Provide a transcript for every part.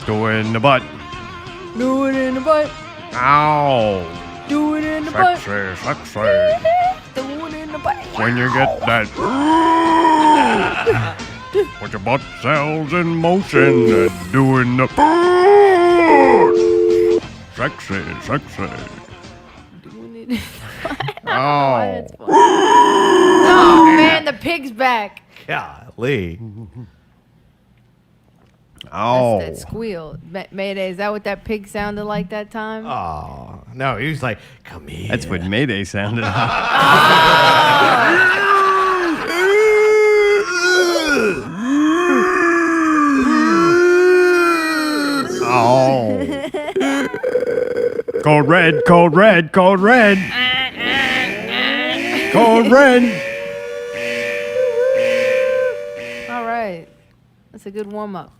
Do it in the butt. Do it in the butt. Ow. Do it in the butt. Sexy. Do it in the butt. When you get that. Put your butt cells in motion and doing the. Sexy. Doing it in the butt. Oh. Oh, man, the pig's back. Golly. Oh. That's that squeal. Mayday, is that what that pig sounded like that time? Oh, no, he was like, come here. That's what Mayday sounded like. Oh. Code red. Code red. Code red. Code red. All right. That's a good warm-up.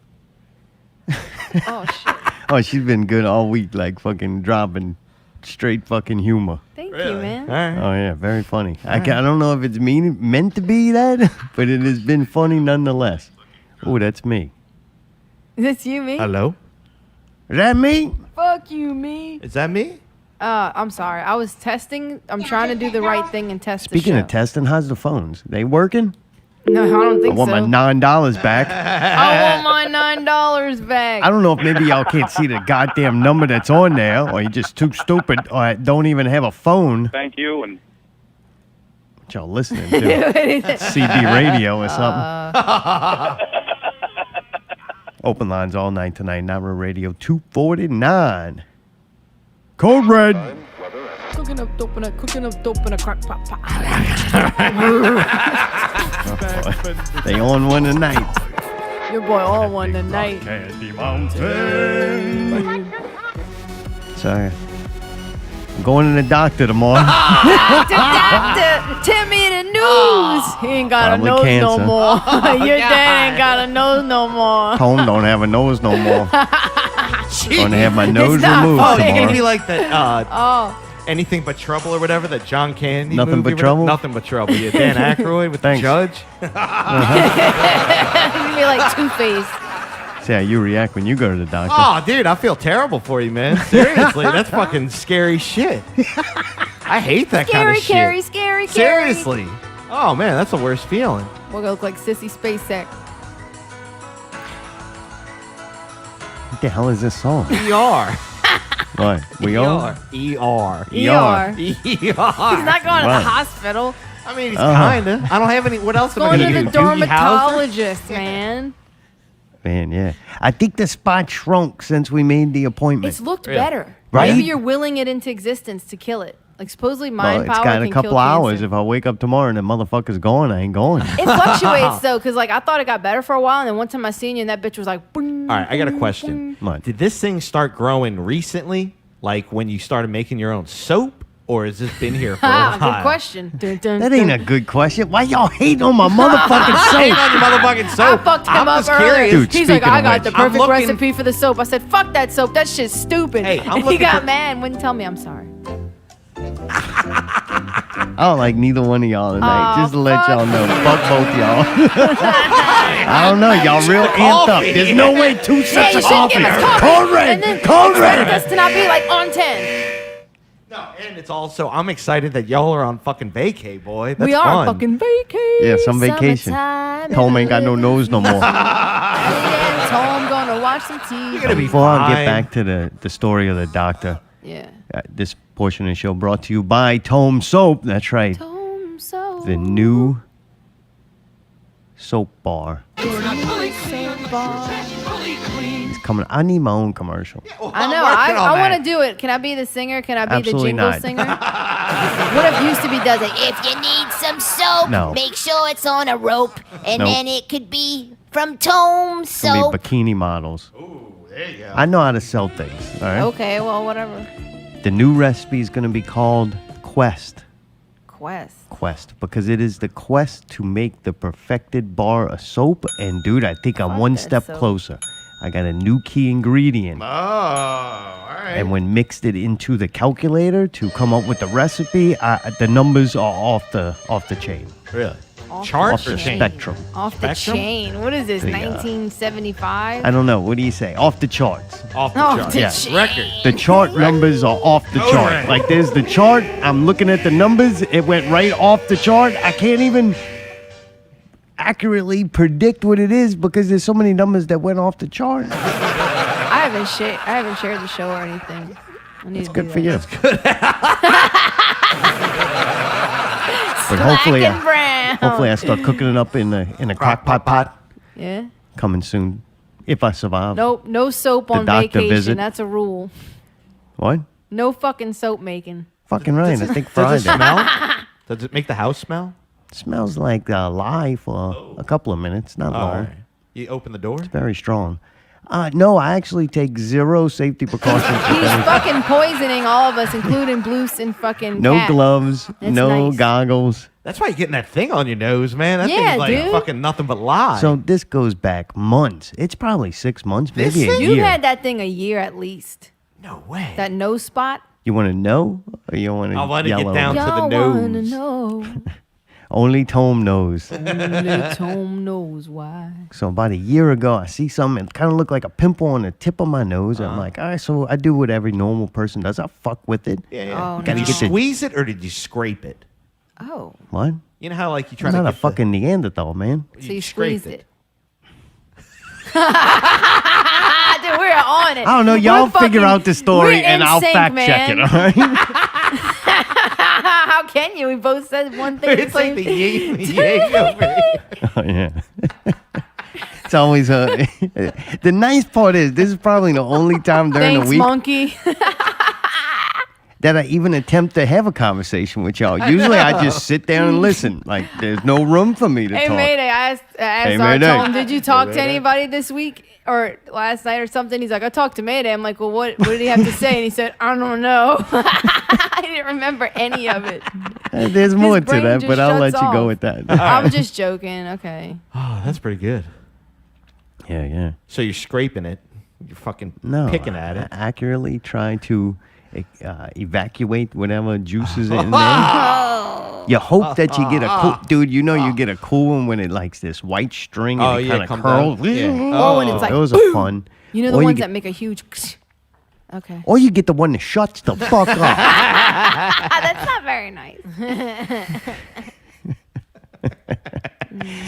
Oh, shit. Oh, she's been good all week, like fucking dropping straight fucking humor. Thank you, man. All right. Oh yeah, very funny. I don't know if it's meant to be that, but it has been funny nonetheless. Oh, that's me. Is you, me? Hello? Is that me? Fuck you, me. Is that me? I'm sorry. I was testing. I'm trying to do the right thing and test Speaking the of testing, how's the phones? They working? No, I don't I think want so. my $9 back. I want my $9 back. I don't know if maybe y'all can't see the goddamn number that's on there, or you're just too stupid, or don't even have a phone. Thank you, and What y'all listening to? CB radio or something. Open lines all night tonight. NRR Radio 249. Code red. Cooking up dope in a crack pot pot. They on one tonight. Your boy all one tonight. Candy Mountain. Sorry. I'm going to the doctor tomorrow. Doctor, tell me the news. He ain't got Probably a nose cancer. no more. Your dad ain't got a nose no more. Tom don't have a nose no more. Going to have my nose not removed funny. Oh, they gave me tomorrow. like that, Oh, Anything But Trouble or whatever, that John Candy Nothing movie. But Trouble? Nothing But Trouble. Yeah, Dan Aykroyd with Thanks. the judge. you be like Two-Face. See how you react when you go to the doctor. Oh, dude, I feel terrible for you, man. Seriously, that's fucking scary shit. I hate that kind of shit. Scary, Carrie. Seriously. Oh, man, that's the worst feeling. We're gonna look like Sissy Spacek. What the hell is this song? ER. What? We are? ER. ER. He's not going to the Right. hospital. I mean, he's kind of. I don't have any. What else am I Going going to to the do? Doogie Howser? dermatologist, man. Man, yeah. I think the spot shrunk since we made the appointment. It's looked Really? better. Right? Maybe you're willing it into existence to kill it. Like supposedly mind Well, it's power got can a couple kill hours. cancer. If I wake up tomorrow and the motherfucker's gone, I ain't going. It fluctuates though, because like I thought it got better for a while, and then one time I seen you, and that bitch was like, boing, All right, I got a boing, question. What? Did this thing start growing recently, like when you started making your own soap, or has this been here for a Ah, while? good question. Dun, dun, That ain't dun. a good question. Why y'all hating on my motherfucking I ain't soap? on your motherfucking I soap. fucked him I'm up just earlier. curious. Dude, He's like, speaking I of got which, the I'm perfect looking- recipe for the soap. I said, fuck that soap. That shit's stupid. Hey, I'm and he looking got for- mad and wouldn't tell me. I'm sorry. I don't like neither one of y'all tonight. Aw, Just to let fuck y'all know. Fuck both y'all. I don't know. Y'all real amped up. coffee. There's no way two Yeah, sets you of shouldn't coffee. give us coffee. Code And then red. Code expect red. us to not be like on 10. No, and it's also, I'm excited that y'all are on fucking vacay, boy. That's We are fun. fucking vacation. Yeah, some vacation. Tom ain't got no nose no more. Yeah, Tom gonna watch some TV. gonna be Before I fine. get back to the story of the doctor, Yeah. this portion of the show brought to you by Tome Soap. That's right. Tom so. The new soap bar is coming. I need my own commercial. I know. I want to do it. Can I be the singer? Can I be Absolutely the jingle not. singer? What if used to be does it? If you need some soap, No. make sure it's on a rope, and Nope. then it could be from Tome It's gonna Soap. be bikini models. Ooh, there you go. I know how to sell things. All right. Okay, well, whatever. The new recipe is going to be called Quest. Quest. Because it is the quest to make the perfected bar of soap. And dude, I think I'm Fuck one that step soap. closer. I got a new key ingredient. Oh, all right. And when mixed it into the calculator to come up with the recipe, the numbers are off the chain. Really? Chart Off or the chain? spectrum. Off the Spectrum? chain. What is this? The, 1975? I don't know. What do you say? Off the charts. Off the Off chart. the Yeah. chain. Record. The chart numbers are off the chart. Right. Like there's the chart. I'm looking at the numbers. It went right off the chart. I can't even accurately predict what it is because there's so many numbers that went off the chart. I haven't shared the show or anything. I need It's to good do for that. you. But hopefully, Black and brown. hopefully I start cooking it up in a crock pot. Yeah. Coming soon, if I survive. Nope. No soap on doctor vacation. visit. That's a rule. What? No fucking soap making. Fucking right. I think Does Friday. it smell? Does it make the house smell? Smells like lye for a couple of minutes, not Oh, long. all right. You open the door? Very strong. No, I actually take zero safety precautions. with He's anything. fucking poisoning all of us, including Bloose and fucking No Cat. gloves, That's no nice. goggles. That's why you're getting that thing on your nose, man. That Yeah, thing's like dude. fucking nothing but lie. So this goes back months. It's probably 6 months, This maybe a thing? You year. had that thing a year at least. no way. That nose spot. You want to know, or you want to I wanna get yell down over? to the Y'all wanna nose. know. Only Tom knows. Only Tom knows why. So about a year ago, I see something. It kind of looked like a pimple on the tip of my nose. I'm like, all right, so I do what every normal person does. I fuck with it. Yeah, yeah. Oh, Did no. you Get the- squeeze it or did you scrape it? Oh, What? You know how like you try I'm to not a get fucking Neanderthal, man. so you scraped squeezed it. Dude, we're on it. I don't know. Y'all We're figure fucking- out the story we're and in I'll sync, fact check it, man. all right? How can you? We both said one thing. It's like the yin and yang over here. Oh, yeah. It's always the nice part is this is probably the only time during Thanks, the week monkey. that I even attempt to have a conversation with y'all. Usually I just sit down and listen. Like there's no room for me to Hey, talk. Mayday, I asked Hey, our Mayday. Tom, did you talk to Mayday. anybody this week or last night or something? He's like, I talked to Mayday. I'm like, well, what did he have to say? And he said, I don't know. I didn't remember any of it. There's more to brain that, just but I'll let shuts you go off. with that. I'm just joking. Okay. Oh, that's pretty good. Yeah. So you're scraping it. You're fucking No. picking at it. I accurately try to evacuate whatever juices in there. You hope that you get a cool, dude. You know you get a cool one when it likes this white string and Oh, it yeah, kind of come curls. down. Yeah. Oh, and it's like, those are fun. You know the Or ones get- that make a huge. Okay. Or you get the one that shuts the fuck up. That's not very nice.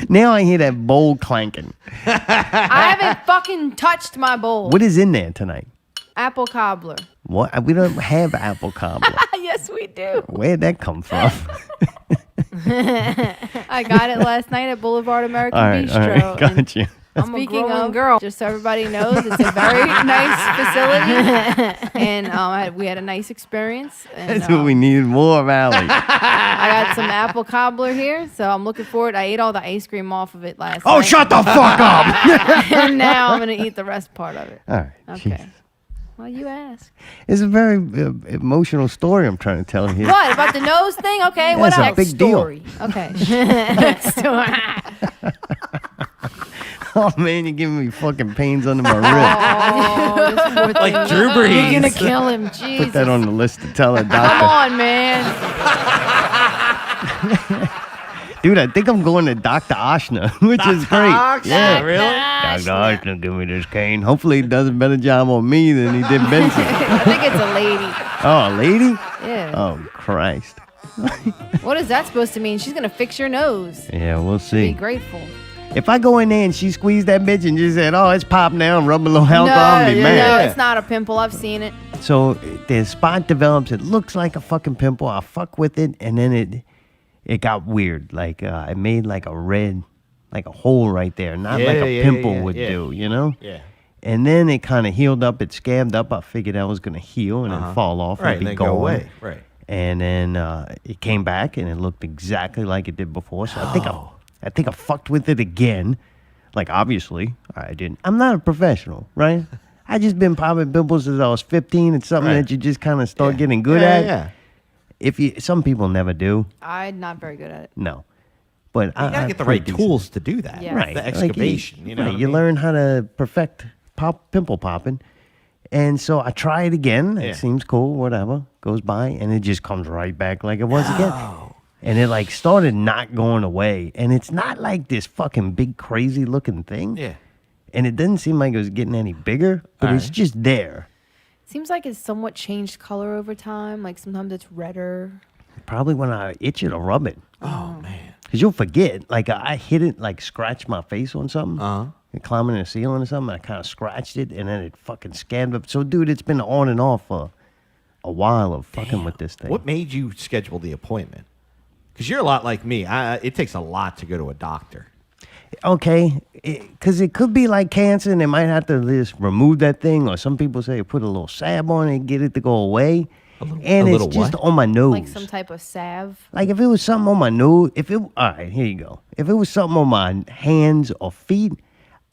Now I hear that bowl clanking. I haven't fucking touched my bowl. What is in there tonight? Apple cobbler. What? We don't have apple cobbler. Yes, we do. Where'd that come from? I got it last night at Boulevard American all right, Bistro. and got you. Speaking of girl, just so everybody knows, it's a very nice facility, and we had a nice experience. And, That's what we needed more of, Allie. I got some apple cobbler here, so I'm looking forward. I ate all the ice cream off of it last Oh, night. shut the fuck up! And now I'm gonna eat the rest part of it. All right. Okay. jeez. Well, you asked. It's a very emotional story I'm trying to tell here. What about the nose thing? Okay, Yeah, what it's a else? big deal. Story. Okay. Story. Oh, man, you're giving me fucking pains under my wrist. Oh, this poor thing. Like Drew You're Brees. gonna kill him. Jesus. Put that on the list to tell a Come doctor. on, man. Dude, I think I'm going to Dr. Oshner, which is great. Oshner, Yeah. really? Dr. Oshner, give me this cane. Hopefully he does a better job on me than he did Benson. I think it's a lady. Oh, a lady? Yeah. Oh, Christ. What is that supposed to mean? She's gonna fix your nose. Yeah, we'll Be see. grateful. If I go in there and she squeezed that bitch and just said, oh, it's popped now, and rub a little alcohol, I'll be no, mad. it's not a pimple. I've seen it. So the spot develops. It looks like a fucking pimple. I fuck with it, and then it got weird. Like it made like a red, like a hole right there, not like a pimple would do, you know? Yeah. And then it kind of healed up. It scabbed up. I figured that was gonna heal and then fall off Right, and be and then gone. go away. Right. And then it came back and it looked exactly like it did before. So I think I fucked with it again. Like obviously I didn't. I'm not a professional, right? I just been popping pimples since I was 15. It's something Right. that you just kind of start Yeah. getting good Yeah, at. yeah. Some people never do. I'm not very good at it. No, but You gotta get the right tools to do that. Yeah. Right, The like excavation. You know. right, what I you mean? learn how to perfect pimple popping. And so I try it again. Yeah. It seems cool, whatever. Goes by, and it just comes right back like it was again. And it like started not going away. And it's not like this fucking big crazy looking thing. Yeah. And it doesn't seem like it was getting any bigger, but it's just there. Seems like it's somewhat changed color over time. Like sometimes it's redder. Probably when I itch it or rub it. Oh, man. Because you'll forget. Like I hit it, like scratched my face on something. Uh-huh. Climbing the ceiling or something. I kind of scratched it and then it fucking scanned up. So, dude, it's been on and off for a while of fucking with this thing. What made you schedule the appointment? Because you're a lot like me. It takes a lot to go to a doctor. Okay, because it could be like cancer and they might have to just remove that thing, or some people say put a little salve on it and get it to go away. And a it's little just what? on my nose. Like some type of salve. Like if it was something on my nose, all right, here you go. If it was something on my hands or feet,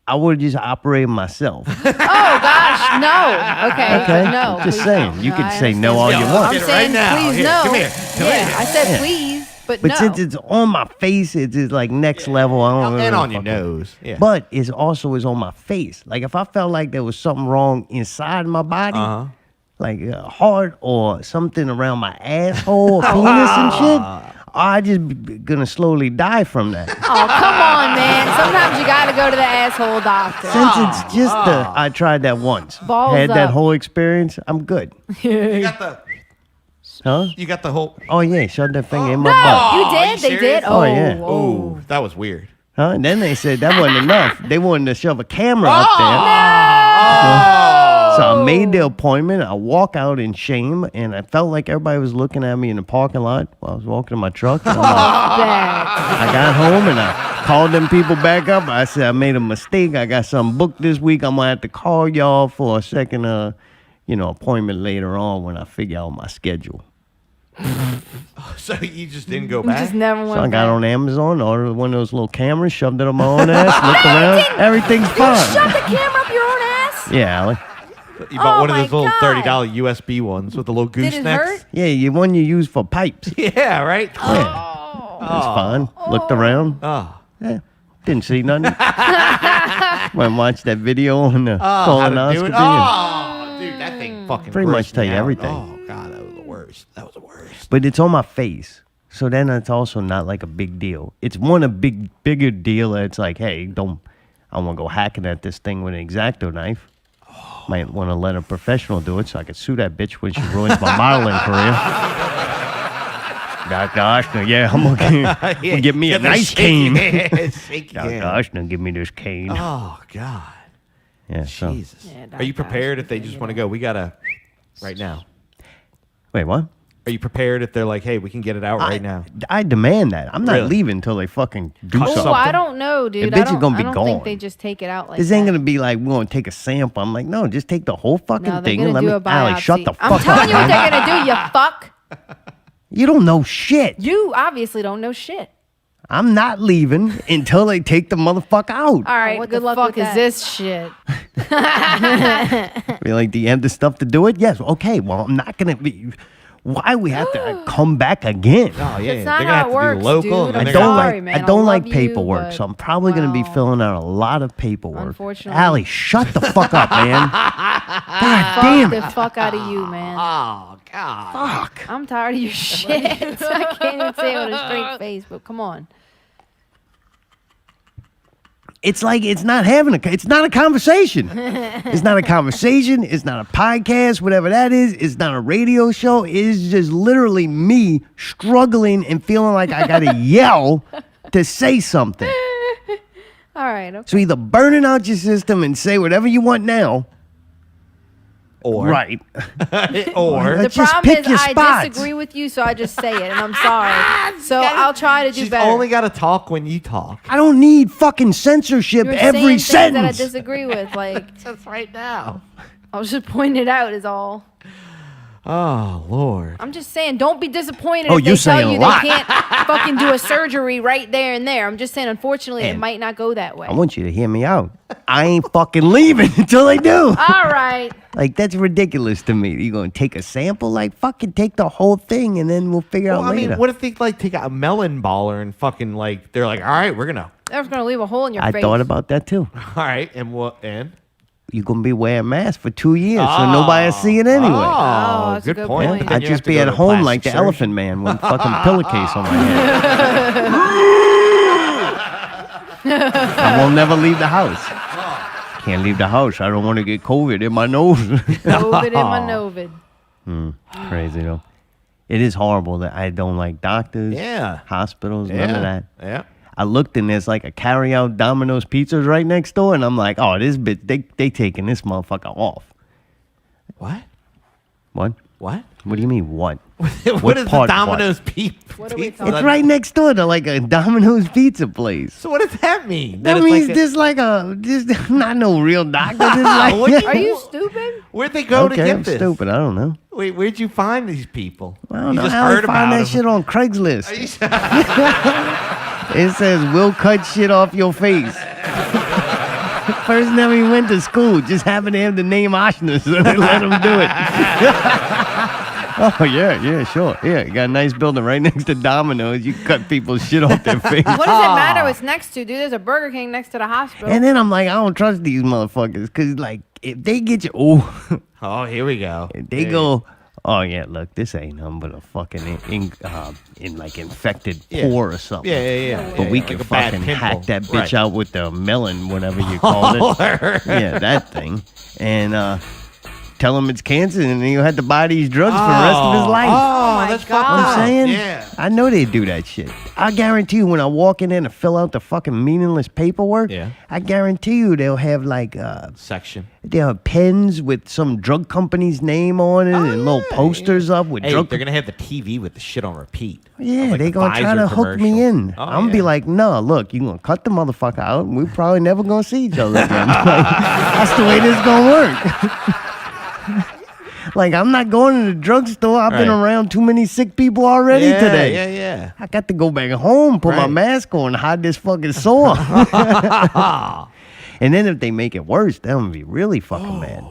I would have just operated myself. Oh gosh, no. Okay, Okay, no. just please saying. no. You No, could I say no understand. all you Yeah, want. I'm Get it saying right now. please Here, no. come here. Come Yeah, here. I said Yeah. please, but But no. since it's on my face, it's just like next level. I don't know And what on the your fuck it- nose. Yeah. But it's also is on my face. Like if I felt like there was something wrong inside my body, like heart or something around my asshole or penis and shit, I just gonna slowly die from that. Oh, come on, man. Sometimes you gotta go to the asshole doctor. Since it's just I tried that once, Balls had that up. whole experience, I'm good. you got the whole. Oh yeah, shove that finger in my No, butt. you are you did? They did? serious? Oh, yeah. Ooh, that was weird. Huh? And then they said that wasn't enough. They wanted to shove a camera up there. So I made the appointment. I walk out in shame, and I felt like everybody was looking at me in the parking lot while I was walking to my truck. And I'm like, Bad. I got home and I called them people back up. I said I made a mistake. I got something booked this week. I'm gonna have to call y'all for a second, appointment later on when I figure out my schedule. So you just didn't go You back? just never went So I got back. on Amazon, ordered one of those little cameras, shoved it on my own ass, looked around. Everything's You fine. shove the camera up your own ass? Yeah, Allie. You bought Oh one of my those little God. $30 USB ones with the little Did it goosenecks. hurt? Yeah, you one you use for pipes. Yeah, right? Oh. That's fine. Looked around. Oh. Yeah, didn't see nothing. Went and watched that video on the How to do colonoscopy. it? and- Oh, dude, that thing fucking Pretty much grossed tell me you out. everything. Oh, God, that was the worst. That was the worst. But it's on my face. So then it's also not like a big deal. It's a bigger deal that it's like, hey, I want to go hacking at this thing with an X-Acto knife. Might want to let a professional do it so I could sue that bitch when she ruins my modeling career. Dr. Oshner, yeah, I'm gonna give me a nice cane. Shaky Dr. hand. Oshner, give me this cane. Oh, God. Yeah, so. Jesus. Yeah, Are you Dr. prepared if Oshner they can just do want to that. go? We got to right now. Wait, what? Are you prepared if they're like, hey, we can get it out right now? I demand that. I'm not Really? leaving until they fucking do Cut Oh, something. I don't know, dude. The bitch I is don't, gonna be I don't gone. think they just take it out like This that. ain't gonna be like we're gonna take a sample. I'm like, no, just take the whole fucking No, they're thing gonna and let do me. a biopsy. Allie, shut the fuck I'm up. telling you what man. they're gonna do, you fuck. You don't know shit. You obviously don't know shit. I'm not leaving until they take the motherfucker out. All right, what good the luck fuck with is that. This shit. Be like, do you have the stuff to do it? Yes. Okay. Well, I'm not gonna be. Why we have to come back again? Oh, yeah. That's not they're going how to have it to works, do local. dude. and I'm then I they're don't gonna- sorry, like. man. I I don't like love you, paperwork, but, so I'm probably gonna be well, filling out a lot of paperwork. Unfortunately. Allie, shut the fuck up, man. God Fuck damn the it. fuck out of you, man. Oh, God. Fuck. I'm tired of your shit. I can't even say it with a straight face, but come on. It's like it's not it's not a conversation. It's not a conversation. It's not a podcast, whatever that is. It's not a radio show. It's just literally me struggling and feeling like I gotta yell to say something. All right. Okay. So either burn it out your system and say whatever you want now, Or. right? Or. The Let's just problem pick is your I spots. disagree with you, so I just say it, and I'm sorry. So I'll try to do She's better. only got to talk when you talk. I don't need fucking censorship You're every saying things that I sentence. disagree with. Like, That's right now. I was just pointing it out is all. Oh, Lord. I'm just saying, don't be disappointed Oh, if you're they tell saying a you lot. they can't fucking do a surgery right there and there. I'm just saying, unfortunately, it Man. might not go that way. I want you to hear me out. I ain't fucking leaving until they do. All right. Like, that's ridiculous to me. You gonna take a sample? Like, fucking take the whole thing and then we'll figure Well, out I later. mean, what if they like take a melon baller and fucking they're like, all right, we're gonna, That was going to leave a hole in your I face. thought about that too. all right, and what, and you're gonna be wearing masks for 2 years, so nobody see it anyway. Oh, that's a good good point. point. Then I'd you have just to be go at to home plastic like the surgeon. Elephant Man with a fucking pillowcase on my head. I won't never leave the house. Can't leave the house. I don't want to get COVID in my nose. COVID in my Novid. Crazy though. It is horrible that I don't like doctors, Yeah. hospitals, none of that. Yeah. I looked and there's like a carry-out Domino's pizzas right next door, and I'm like, oh, this bitch, they taking this motherfucker off. What? What? What? What do you mean, what? What is the part, Domino's pizza? What are we pizza? talking It's right next door to like a Domino's pizza place. So what does that mean? That it's means like this like this not no real doctor. This like, What Are you stupid? Where'd they go to okay, get I'm this? stupid. I don't know. Wait, where'd you find these people? I don't you know just how heard I find about that them. shit on Craigslist. It says, we'll cut shit off your face. First never even went to school. Just happened to have the name Oshner, so they let him do it. Oh, yeah, sure. Yeah, you got a nice building right next to Domino's. You cut people's shit off their face. What does it matter what's next to? Dude, there's a Burger King next to the hospital. And then I'm like, I don't trust these motherfuckers. Because, like, if they get you, Oh, here we go. if they go, oh, yeah, look, this ain't nothing but a fucking like infected pore or something. Yeah. But we like can a bad fucking pimple. hack that bitch Right. out with the melon, whatever you call it. Yeah, that thing. And tell him it's cancer, and then he'll have to buy these drugs for the rest of his life. Oh, my that's God. fucked I'm up. saying? Yeah. I know they do that shit. I guarantee you when I walk in there to fill out the fucking meaningless paperwork, Yeah. I guarantee you they'll have like Section. they'll have pens with some drug company's name on it and little posters up with Hey, drug. they're gonna have the TV with the shit on repeat. Yeah, Like they the gonna try Pfizer to hook me commercial. in. Oh, I'm gonna be yeah. like, no, look, you gonna cut the motherfucker out, and we probably never gonna see each other again. Like, that's the way this gonna work. Like, I'm not going to the drugstore. I've been Right. around too many sick people already Yeah, today. Yeah. I got to go back home, put my Right. mask on, hide this fucking sore. And then if they make it worse, then I'm gonna be really fucking mad.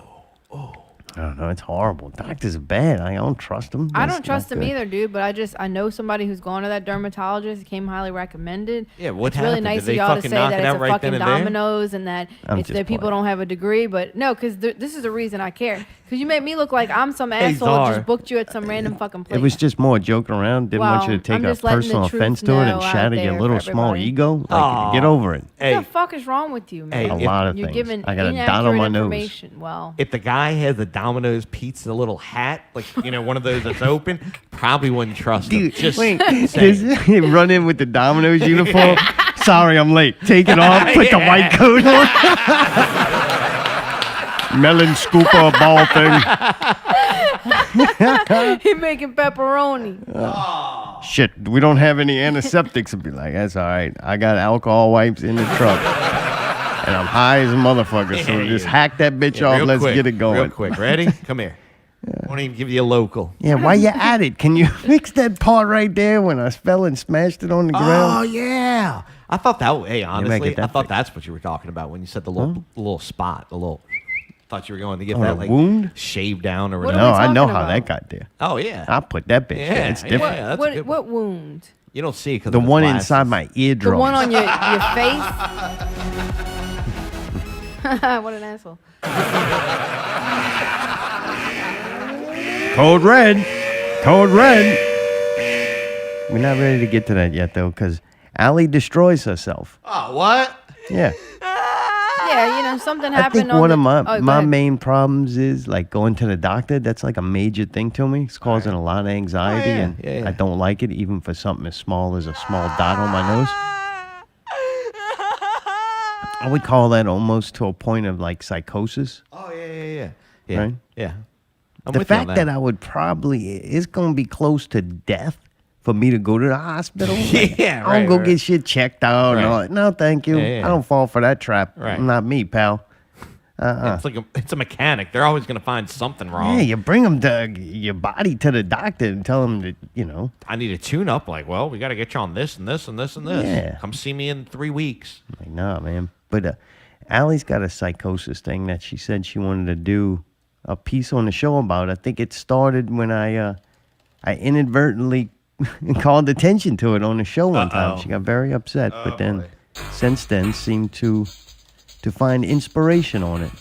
I don't know. It's horrible. Doctors are bad. I don't trust them. I don't trust him either, dude. But I know somebody who's gone to that dermatologist. It came highly recommended. Yeah, what It's really happened? nice Did of they y'all to fucking say knock that it it's out a right fucking then and there? Domino's and that I'm it's just that people playing. don't have a degree. But no, because this is the reason I care. Because you make me look like I'm some Hey, asshole who Czar. just booked you at some random fucking place. It was just more joking around. Didn't want you to Well, I'm take a just letting the personal truth offense to it know and out shatter your there little for small everybody. ego. Like, Aw. get over it. What Hey, the fuck is wrong with you, man? Hey, A lot of You're things. giving I got a inaccurate dot on my nose. information. Well, if the guy has a Domino's pizza little hat, like one of those that's open, probably wouldn't trust him. Dude, Just wait, saying. run in with the Domino's uniform. Sorry, I'm late. Take it off. Put the white coat on. Melon scooper ball thing. he making pepperoni. Shit, we don't have any antiseptics. I'd be like, that's all right. I got alcohol wipes in the truck. And I'm high as a motherfucker. So Yeah, just yeah. hack that bitch off. Real Let's quick, get it going. Real quick. Ready? Come here. Won't even give you a local. Yeah, while you at it, can you fix that part right there when I fell and smashed it on the Oh, ground? yeah. I thought that, hey, honestly, get that I thought fixed. that's what you were talking about when you said the little spot, the little. Thought you were going to get Oh, that the like wound? shaved down or What whatever. No, are we I know talking how about? that got there. Oh yeah. I put that bitch Yeah, there. It's yeah. different. that's a what good what wound? You don't see it because The one inside my eardrum. The one on your face? What an asshole. Code red. Code red. We're not ready to get to that yet, though, because Allie destroys herself. Oh, what? Yeah. Yeah, something I happened think on one the, of my, oh, go my ahead. main problems is like going to the doctor. That's like a major thing to me. It's causing a lot of anxiety, yeah. and Yeah, yeah. I don't like it, even for something as small as a small dot on my nose. I would call that almost to a point of like psychosis. Oh yeah. Yeah. Right? Yeah. I'm The with you on fact that I would probably, it's going to be close to death for me to go to the hospital. Like, Yeah, I don't go right. get shit checked out. Right. And all that. No, thank you. Yeah, yeah. I don't fall for that trap. Right. Not me, pal. It's like it's a mechanic. They're always going to find something wrong. Yeah, you bring them your body to the doctor and tell them that, I need a tune up. Like, well, we got to get you on this and this and this and this. Yeah. Come see me in 3 weeks. like, nah, man. But Allie's got a psychosis thing that she said she wanted to do a piece on the show about. I think it started when I inadvertently called attention to it on the show one time. Uh-oh. She got very upset, but then boy. since then seemed to find inspiration on it.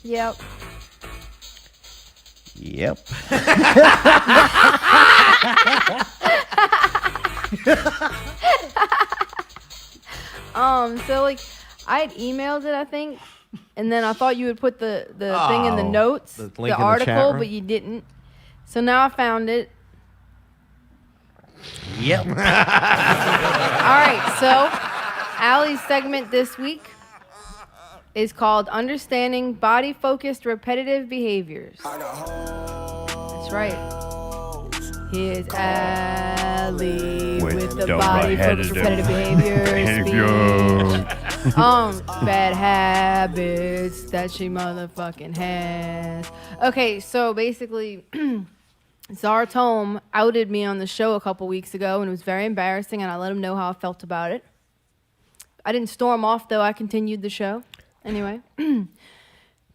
Yep. Yep. So like, I had emailed it, I think, and then I thought you would put the thing in the Oh, notes, the link the in the chat article, room? but you didn't. So now I found it. Yep. All right, so Allie's segment this week is called Understanding Body-Focused Repetitive Behaviors. That's right. Here's Allie with the body-focused repetitive behaviors. Bad habits that she motherfucking has. Okay, so basically, Zartome outed me on the show a couple weeks ago, and it was very embarrassing, and I let him know how I felt about it. I didn't storm off, though. I continued the show. Anyway.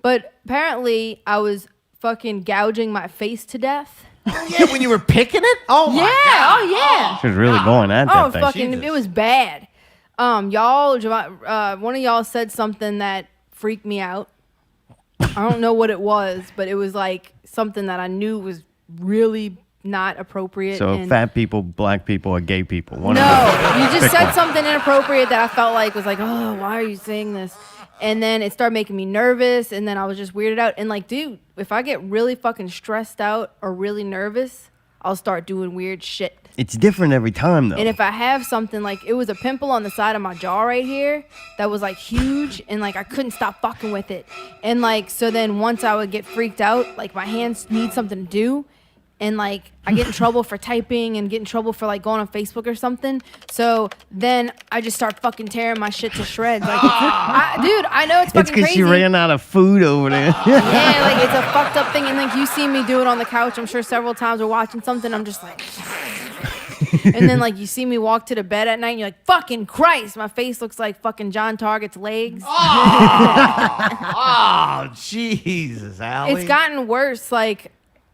But apparently, I was fucking gouging my face to death. Oh, yeah, when you were picking it? Oh, my Yeah, God. oh, yeah. She was really going at that Oh, thing. fucking, Jesus. it was bad. Y'all, one of y'all said something that freaked me out. I don't know what it was, but it was like something that I knew was really not appropriate. So and fat people, black people, or gay people. One no, of you just Pick said one. something inappropriate that I felt like was like, oh, why are you saying this? And then it started making me nervous, and then I was just weirded out. And like, dude, if I get really fucking stressed out or really nervous, I'll start doing weird shit. It's different every time, though. And if I have something like, it was a pimple on the side of my jaw right here that was like huge, and like I couldn't stop fucking with it. And like, so then once I would get freaked out, like my hands need something to do, and like I get in trouble for typing and get in trouble for like going on Facebook or something. So then I just start fucking tearing my shit to shreds. Like, dude, I know it's it's fucking because crazy. she ran out of food over there. Yeah, like it's a fucked up thing. And like you see me do it on the couch, I'm sure several times we're watching something, I'm just like, and then like you see me walk to the bed at night and you're like, fucking Christ, my face looks like fucking John Target's legs. Oh, Jesus, Allie. It's gotten worse. Like,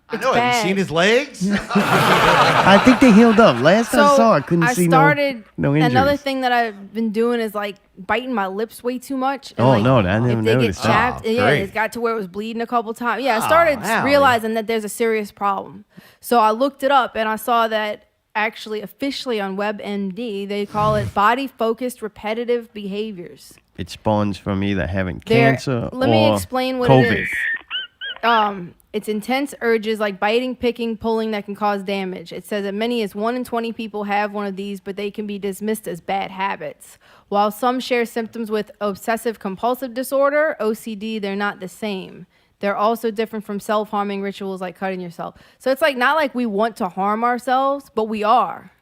I it's know. bad. Have you seen his legs? I think they healed up. Last I saw, I couldn't see started, no injuries. another thing that I've been doing is like biting my lips way too much. And, Oh, like, no, I never if they get noticed that. chapped, Oh, yeah, great. it got to where it was bleeding a couple times. Yeah, I started Allie. realizing that there's a serious problem. So I looked it up and I saw that actually officially on WebMD, they call it body-focused repetitive behaviors. It spawns from either having There- cancer let or me explain what COVID. it is. It's intense urges like biting, picking, pulling that can cause damage. It says that many as 1 in 20 people have one of these, but they can be dismissed as bad habits. While some share symptoms with obsessive compulsive disorder, OCD, they're not the same. They're also different from self-harming rituals like cutting yourself. So it's like not like we want to harm ourselves, but we are.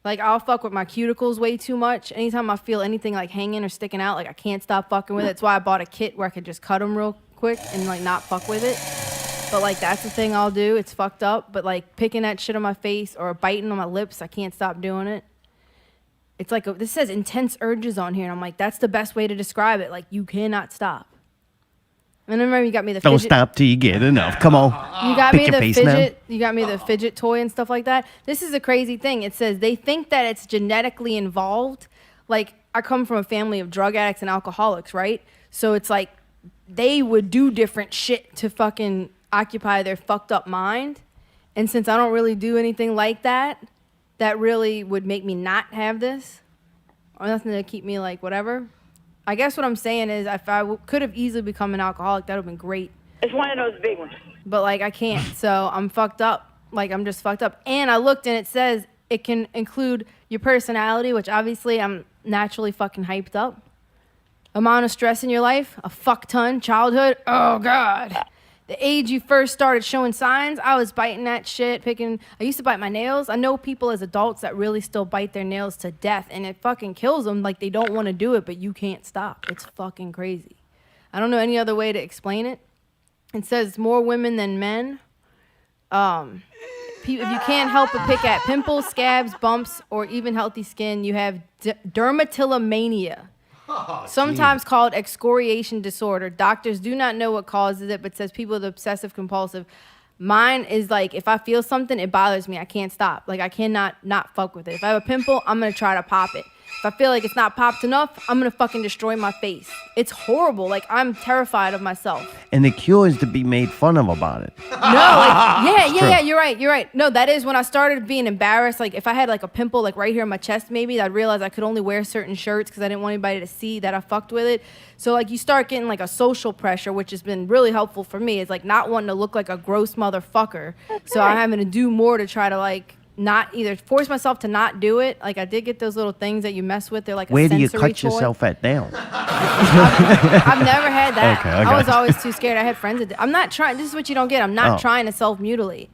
Like, I'll fuck with my cuticles way too much. Anytime I feel anything like hanging or sticking out, like I can't stop fucking with it. That's why I bought a kit where I could just cut them real quick and like not fuck with it. But like that's the thing I'll do. It's fucked up. But like picking that shit on my face or biting on my lips, I can't stop doing it. It's like this says intense urges on here, and I'm like, that's the best way to describe it. Like you cannot stop. And I remember you got me the Don't fidget. stop till you get enough. Come on. You got Pick me your the face fidget. now. You got me the fidget toy and stuff like that. This is a crazy thing. It says they think that it's genetically involved. Like I come from a family of drug addicts and alcoholics, right? So it's like they would do different shit to fucking occupy their fucked up mind. And since I don't really do anything like that, that really would make me not have this or nothing to keep me like whatever. I guess what I'm saying is if I could have easily become an alcoholic, that would have been great. It's one of those big ones. But like I can't, so I'm fucked up. Like I'm just fucked up. And I looked and it says it can include your personality, which obviously I'm naturally fucking hyped up. Amount of stress in your life, a fuck ton. Childhood, oh God. The age you first started showing signs, I was biting that shit, I used to bite my nails. I know people as adults that really still bite their nails to death, and it fucking kills them. Like they don't want to do it, but you can't stop. It's fucking crazy. I don't know any other way to explain it. It says more women than men. If you can't help but pick at pimples, scabs, bumps, or even healthy skin, you have dermatillomania. Sometimes called excoriation disorder. Doctors do not know what causes it, but says people with obsessive compulsive. Mine is like, if I feel something, it bothers me. I can't stop. Like, I cannot not fuck with it. If I have a pimple, I'm going to try to pop it. If I feel like it's not popped enough, I'm gonna fucking destroy my face. It's horrible. Like, I'm terrified of myself. And the cure is to be made fun of about it. No, like, yeah, you're right. No, that is when I started being embarrassed. Like, if I had like a pimple like right here in my chest, maybe I'd realize I could only wear certain shirts because I didn't want anybody to see that I fucked with it. So like, you start getting like a social pressure, which has been really helpful for me. It's like not wanting to look like a gross motherfucker. So I'm having to do more to try to like not either force myself to not do it. Like, I did get those little things that you mess with. They're like Where a do you sensory cut toy. yourself at down? I've never had that. Okay, I was okay. always too scared. I had friends that did. I'm not trying. This is what you don't get. I'm not Oh. trying to self-mutilate.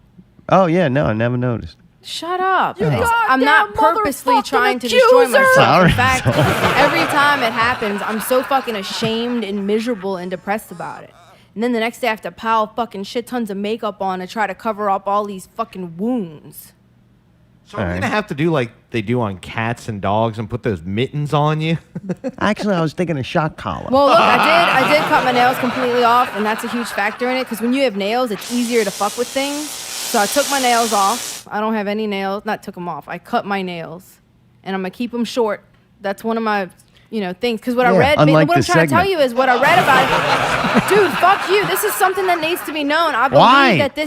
Oh, yeah, no, I never noticed. Shut up. goddamn I'm not purposely trying to destroy myself. Sorry. In fact, every time it happens, I'm so fucking ashamed and miserable and depressed about it. And then the next day I have to pile fucking shit tons of makeup on to try to cover up all these fucking wounds. So we're All going right. to have to do like they do on cats and dogs and put those mittens on you. Actually, I was thinking a shock collar. Well, look, I did cut my nails completely off, and that's a huge factor in it, because when you have nails, it's easier to fuck with things. So I took my nails off. I don't have any nails. Not took them off. I cut my nails, and I'm going to keep them short. That's one of my, things. Because what I Yeah, read, unlike what I'm the trying to tell segment. you is what I read about it. Dude, fuck you. This is something that needs to be known. I believe Why? that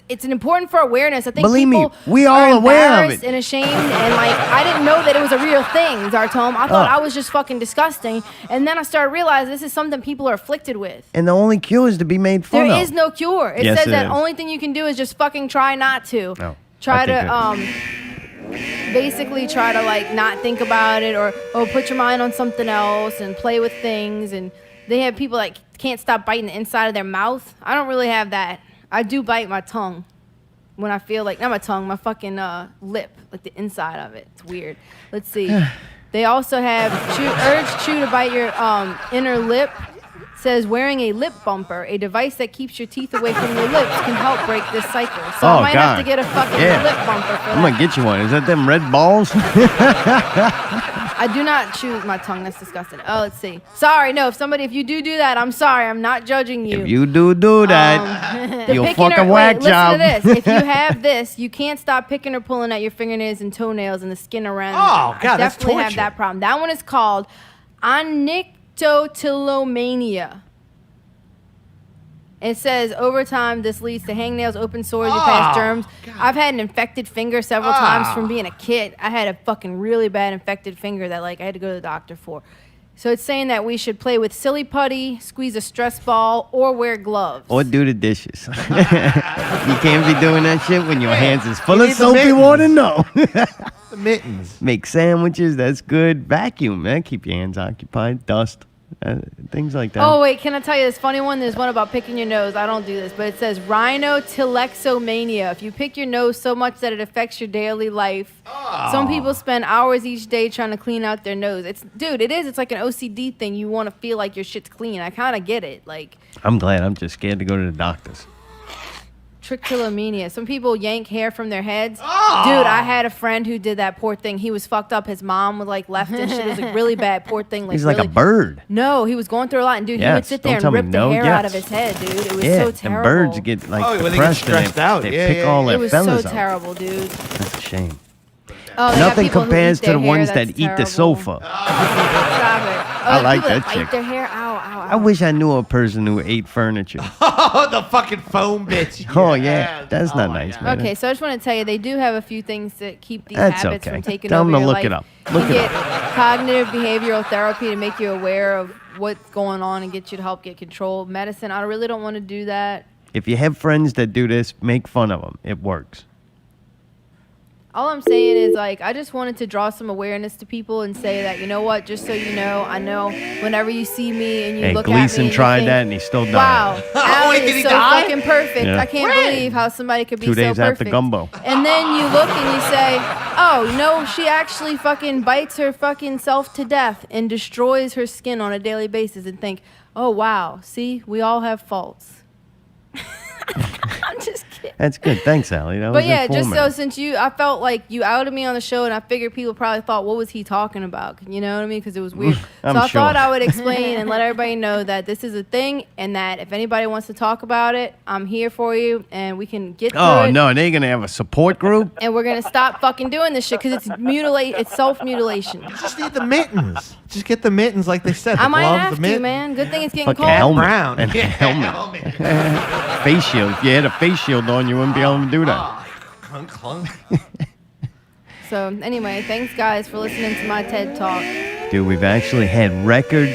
it's an important for awareness. I think Believe me, people we are all aware of embarrassed it. and ashamed, and like, I didn't know that it was a real thing, Zartome. I thought Oh. I was just fucking disgusting, and then I started realizing this is something people are afflicted with. And the only cure is to be made fun There of. is no cure. It Yes, says it that is. only thing you can do is just fucking try not to. No, Try I to think basically try to like not think about it, or put your mind on something else and play with things. And they have people like can't stop biting the inside of their mouth. I don't really have that. I do bite my tongue when I feel like, not my tongue, my fucking lip, like the inside of it. It's weird. Let's see. They also have urge chew to bite your inner lip. Says wearing a lip bumper, a device that keeps your teeth away from your lips, can help break this cycle. So I Oh, might have God. to get a fucking Yeah. lip bumper for I'm that. gonna get you one. Is that them red balls? I do not chew with my tongue. That's disgusting. Oh, let's see. Sorry, no. If you do that, I'm sorry. I'm not judging you. If you do that, The you'll picking fuck a or- whack wait, job. Listen to this. If you have this, you can't stop picking or pulling at your fingernails and toenails and the skin around. Oh, them. God, I that's definitely have torture. that problem. That one is called onyctotillomania. It says over time this leads to hangnails, open sores, you pass germs. I've had an infected finger several times from being a kid. I had a fucking really bad infected finger that like I had to go to the doctor for. So it's saying that we should play with silly putty, squeeze a stress ball, or wear gloves. Or do the dishes. You can't be doing that shit when your hands is full You of need the soapy mittens. water. No. The mittens. Make sandwiches. That's good. Vacuum, man. Keep your hands occupied. Dust. Things like that. Oh, wait, can I tell you this funny one? There's one about picking your nose. I don't do this, but it says rhinotillexomania. If you pick your nose so much that it affects your daily life. Some people spend hours each day trying to clean out their nose. It's like an OCD thing. You want to feel like your shit's clean. I kind of get it. Like, I'm glad. I'm just scared to go to the doctors. trichotillomania. Some people yank hair from their heads. Dude, I had a friend who did that. Poor thing. He was fucked up. His mom was like left and shit. It was like really bad. Poor thing. Like, He's like really, a bird. No, he was going through a lot, and dude, he Yes, would sit there don't and tell me rip the no, hair yes. out of his head, dude. It was Yeah, so and terrible. birds get like Oh, when they get depressed stressed and out. they Yeah, pick yeah, all yeah. their It was so feathers out. terrible, dude. That's a shame. Oh, they got Nothing people who compares eat to the their hair. ones that That's eat the terrible. sofa. Stop it. Oh, I like people that bite chick. their hair. Ow, ow, ow. I wish I knew a person who ate furniture. Oh, the fucking foam bitch. Oh, yeah. That's not my nice, God. man. Okay, so I just want to tell you, they do have a few things that keep these That's habits okay. from taking Tell over them to your look it life. up. Look you it get up. cognitive behavioral therapy to make you aware of what's going on and get you to help get control. Medicine, I really don't want to do that. If you have friends that do this, make fun of them. It works. All I'm saying is, like, I just wanted to draw some awareness to people and say that, you know what, just so you know, I know whenever you see me and you Hey, look Gleason at me and tried you think, that and he still died. wow, Allie Wait, did he is so die? fucking perfect. Yeah. I can't believe how somebody could be 2 so days perfect. after Gumbo. And then you look and you say, oh, no, she actually fucking bites her fucking self to death and destroys her skin on a daily basis, and think, oh, wow, see, we all have faults. I'm just kidding. That's good. Thanks, Allie. That But was yeah, just so informative. since I felt like you outed me on the show, and I figured people probably thought, what was he talking about? You know what I mean? Because it was weird. I'm so I sure. thought I would explain and let everybody know that this is a thing, and that if anybody wants to talk about it, I'm here for you, and we can get through Oh it. no, they're gonna have a support group. And we're gonna stop fucking doing this shit because it's self-mutilation. Just need the mittens. Just get the mittens like they said. I The might gloves, have the to, mittens. man. Good thing it's getting Fucking cold. helmet. Brown. And Yeah, helmet. Face shield. If you had a face shield on, you wouldn't be able to do that. Clunk, clunk. So anyway, thanks guys for listening to my TED Talk. Dude, we've actually had record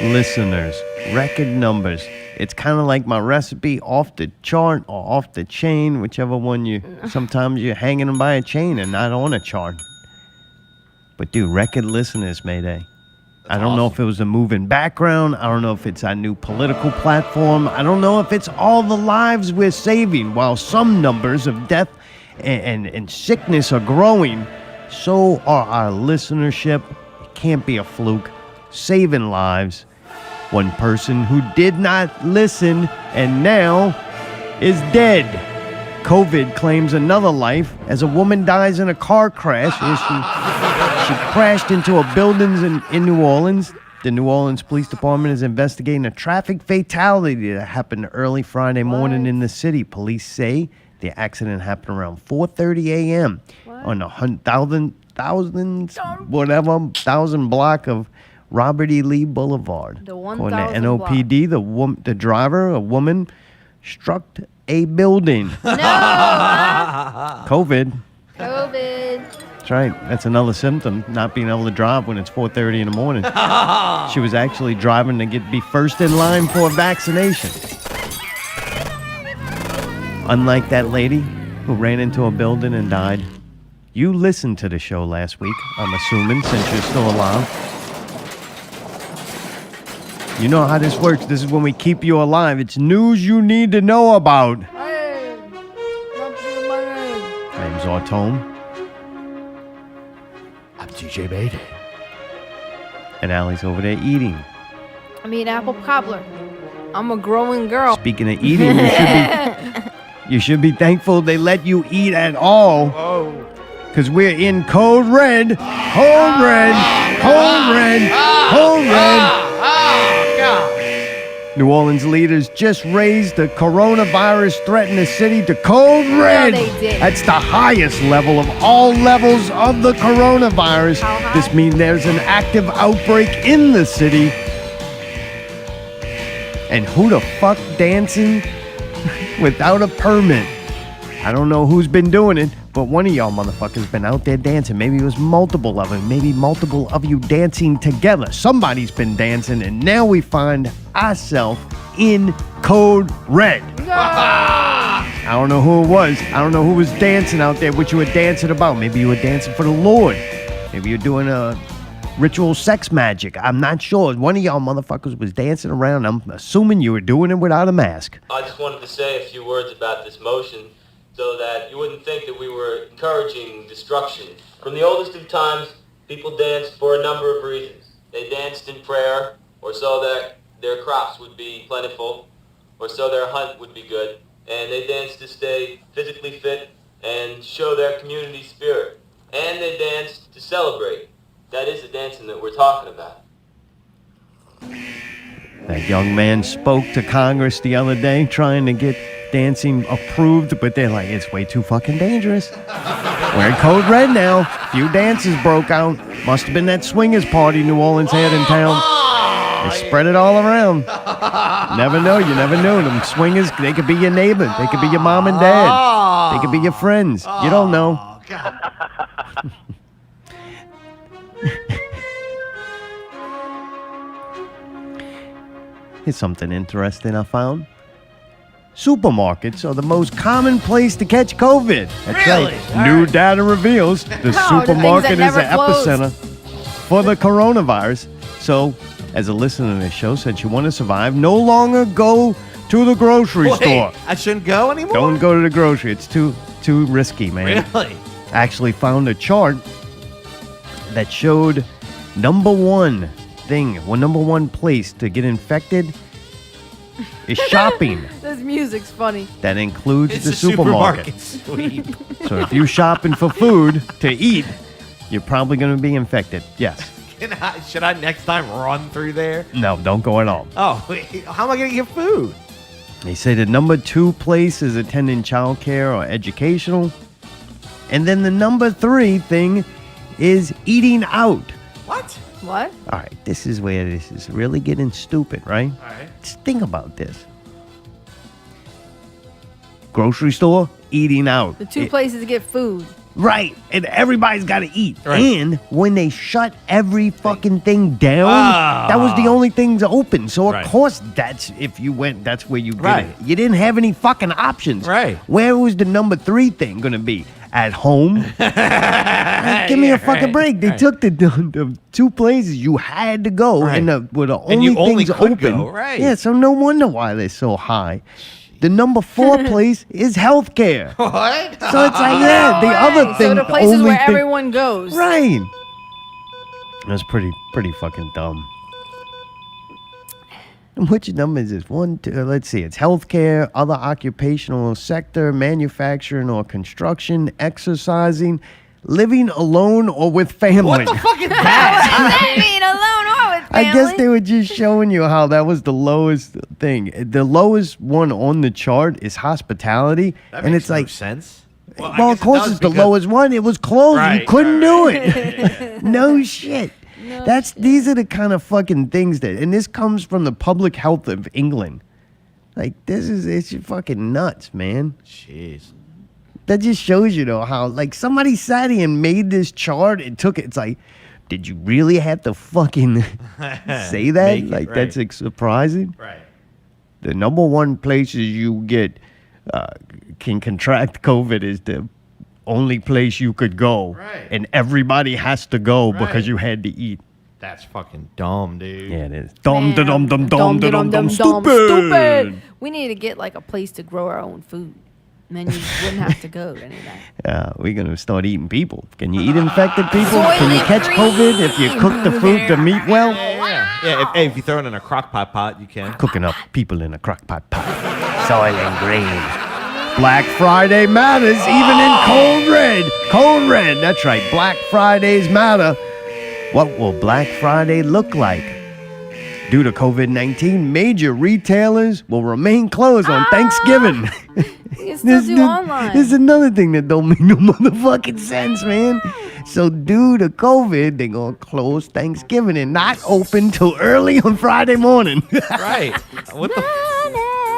listeners, record numbers. It's kind of like my recipe, off the chart or off the chain, whichever one you. Sometimes you're hanging them by a chain and not on a chart. But dude, record listeners, Mayday. I don't know if it was a moving background. I don't know if it's our new political platform. I don't know if it's all the lives we're saving. While some numbers of death and sickness are growing, so are our listenership. It can't be a fluke. Saving lives. One person who did not listen and now is dead. COVID claims another life as a woman dies in a car crash. She crashed into a building in New Orleans. The New Orleans Police Department is investigating a traffic fatality that happened early Friday morning in the city. Police say the accident happened around 4:30 a.m. on the 1,000 block of Robert E. Lee Boulevard. The According 1,000 to NOPD, the driver, a woman, struck a building. No. COVID. COVID. That's right. That's another symptom, not being able to drive when it's 4:30 in the morning. She was actually driving to be first in line for a vaccination. Unlike that lady who ran into a building and died. You listened to the show last week, I'm assuming, since you're still alive. You know how this works. This is when we keep you alive. It's news you need to know about. Hey, Name's Artome. I'm DJ Mayday. And Allie's over there eating. I mean, apple cobbler. I'm a growing girl. Speaking of eating, you should be thankful they let you eat at all. Oh. Because we're in code red. Code red. Code red. Code red. Oh, God. New Orleans leaders just raised the coronavirus threat in the city to code red. they did. That's the highest level of all levels of the coronavirus. How high? This means there's an active outbreak in the city. And who the fuck dancing without a permit? I don't know who's been doing it, but one of y'all motherfuckers been out there dancing. Maybe it was multiple of them. Maybe multiple of you dancing together. Somebody's been dancing, and now we find ourselves in code red. I don't know who it was. I don't know who was dancing out there, what you were dancing about. Maybe you were dancing for the Lord. Maybe you're doing a ritual sex magic. I'm not sure. One of y'all motherfuckers was dancing around. I'm assuming you were doing it without a mask. I just wanted to say a few words about this motion so that you wouldn't think that we were encouraging destruction. From the oldest of times, people danced for a number of reasons. They danced in prayer, or so that their crops would be plentiful, or so their hunt would be good. And they danced to stay physically fit and show their community spirit. And they danced to celebrate. That is the dancing that we're talking about. That young man spoke to Congress the other day trying to get dancing approved, but they're like, it's way too fucking dangerous. We're in code red now. Few dances broke out. Must have been that swingers party New Orleans had in town. They spread it all around. Never know. You never know. Them swingers, they could be your neighbor. They could be your mom and dad. They could be your friends. You don't know. Here's something interesting I found. Supermarkets are the most common place to catch COVID. That's Really? right. All New right. data reveals the things supermarket that is the never close. epicenter for the coronavirus. So, as a listener to this show, since you want to survive, no longer go to the grocery store. I shouldn't go anymore? Don't go to the grocery. It's too risky, man. Really? I actually found a chart that showed number one place to get infected is shopping. This music's funny. That includes It's the a supermarket. sweep. So if you're shopping for food to eat, you're probably going to be infected. Yes. Should I next time run through there? No, don't go at all. Oh, wait, how am I going to get food? They say the number 2 place is attending childcare or educational. And then the number 3 thing is eating out. What? What? All right, this is where this is really getting stupid, right? All right. Just think about this. Grocery store, eating out. The 2 places to get food. Right, and everybody's got to eat. Right. And when they shut every fucking thing down, Ah. that was the only things open. So of Right. course, that's if you went, that's where you get Right. it. You didn't have any fucking options. Right. Where was the number 3 thing gonna be? At home? Like, give me a fucking break. They right. took the 2 places you had to go, Right. and were the And only you only things could open. go, right. Yeah, so no wonder why they're so high. The number 4 place is healthcare. What? So it's like, yeah, the other thing. So the places only where thing- everyone goes. Right. That's pretty fucking dumb. And which number is this? 1, 2, let's see. It's healthcare, other occupational sector, manufacturing or construction, exercising, living alone or with family. What the fuck is that? I mean, alone or with family. I guess they were just showing you how that was the lowest thing. The lowest one on the chart is hospitality, That and makes it's no like, sense. I well, guess of course it does it's the because- lowest one. It was closed. You Right, couldn't right, do it. No shit. These are the kind of fucking things that, and this comes from the public health of England. Like it's fucking nuts, man. Jeez. That just shows you though how like somebody sat here and made this chart and took it. It's like, did you really have to fucking say that? Make it, Like right. that's surprising. Right. The number 1 places you get can contract COVID is the only place you could go, Right. and everybody has to go because Right. you had to eat. That's fucking dumb, dude. Yeah, it is. Dum Man, dum dum dum dum dum stupid. stupid. We need to get like a place to grow our own food. And then you wouldn't have to go to any of that. We're gonna start eating people. Can you eat infected people? Can you catch COVID if you cook the food, the meat well? Yeah. If you throw it in a crock pot, you can. Cooking up people in a crock pot pot. Soil and grain. Black Friday matters even in cold red. Cold red, that's right. Black Fridays matter. What will Black Friday look like? Due to COVID-19, major retailers will remain closed on Thanksgiving. You can still do online. This is another thing that don't make no motherfucking sense, man. So due to COVID, they're going to close Thanksgiving and not open till early on Friday morning. Right.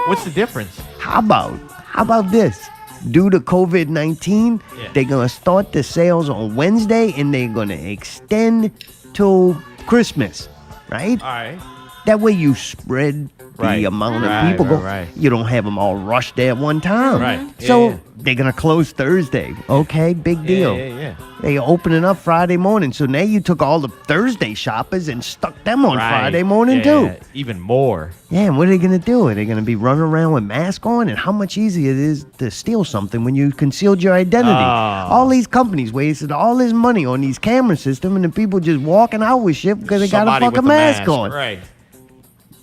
What's the difference? How about this? Due to COVID-19, they're going to start the sales on Wednesday and they're going to extend till Christmas, right? All right. That way you spread the Right. amount of Right, people. right. You don't have them all rushed there at one time. Right. Yeah, So yeah. they're going to close Thursday. Okay, big deal. Yeah. They opening up Friday morning. So now you took all the Thursday shoppers and stuck them on Right. Friday morning Yeah, too. Even more. Yeah, and what are they going to do? Are they going to be running around with masks on? And how much easier it is to steal something when you concealed your identity? Oh. All these companies wasted all this money on these camera systems and the people just walking out with shit because they got a Somebody with fucking the mask on. Right.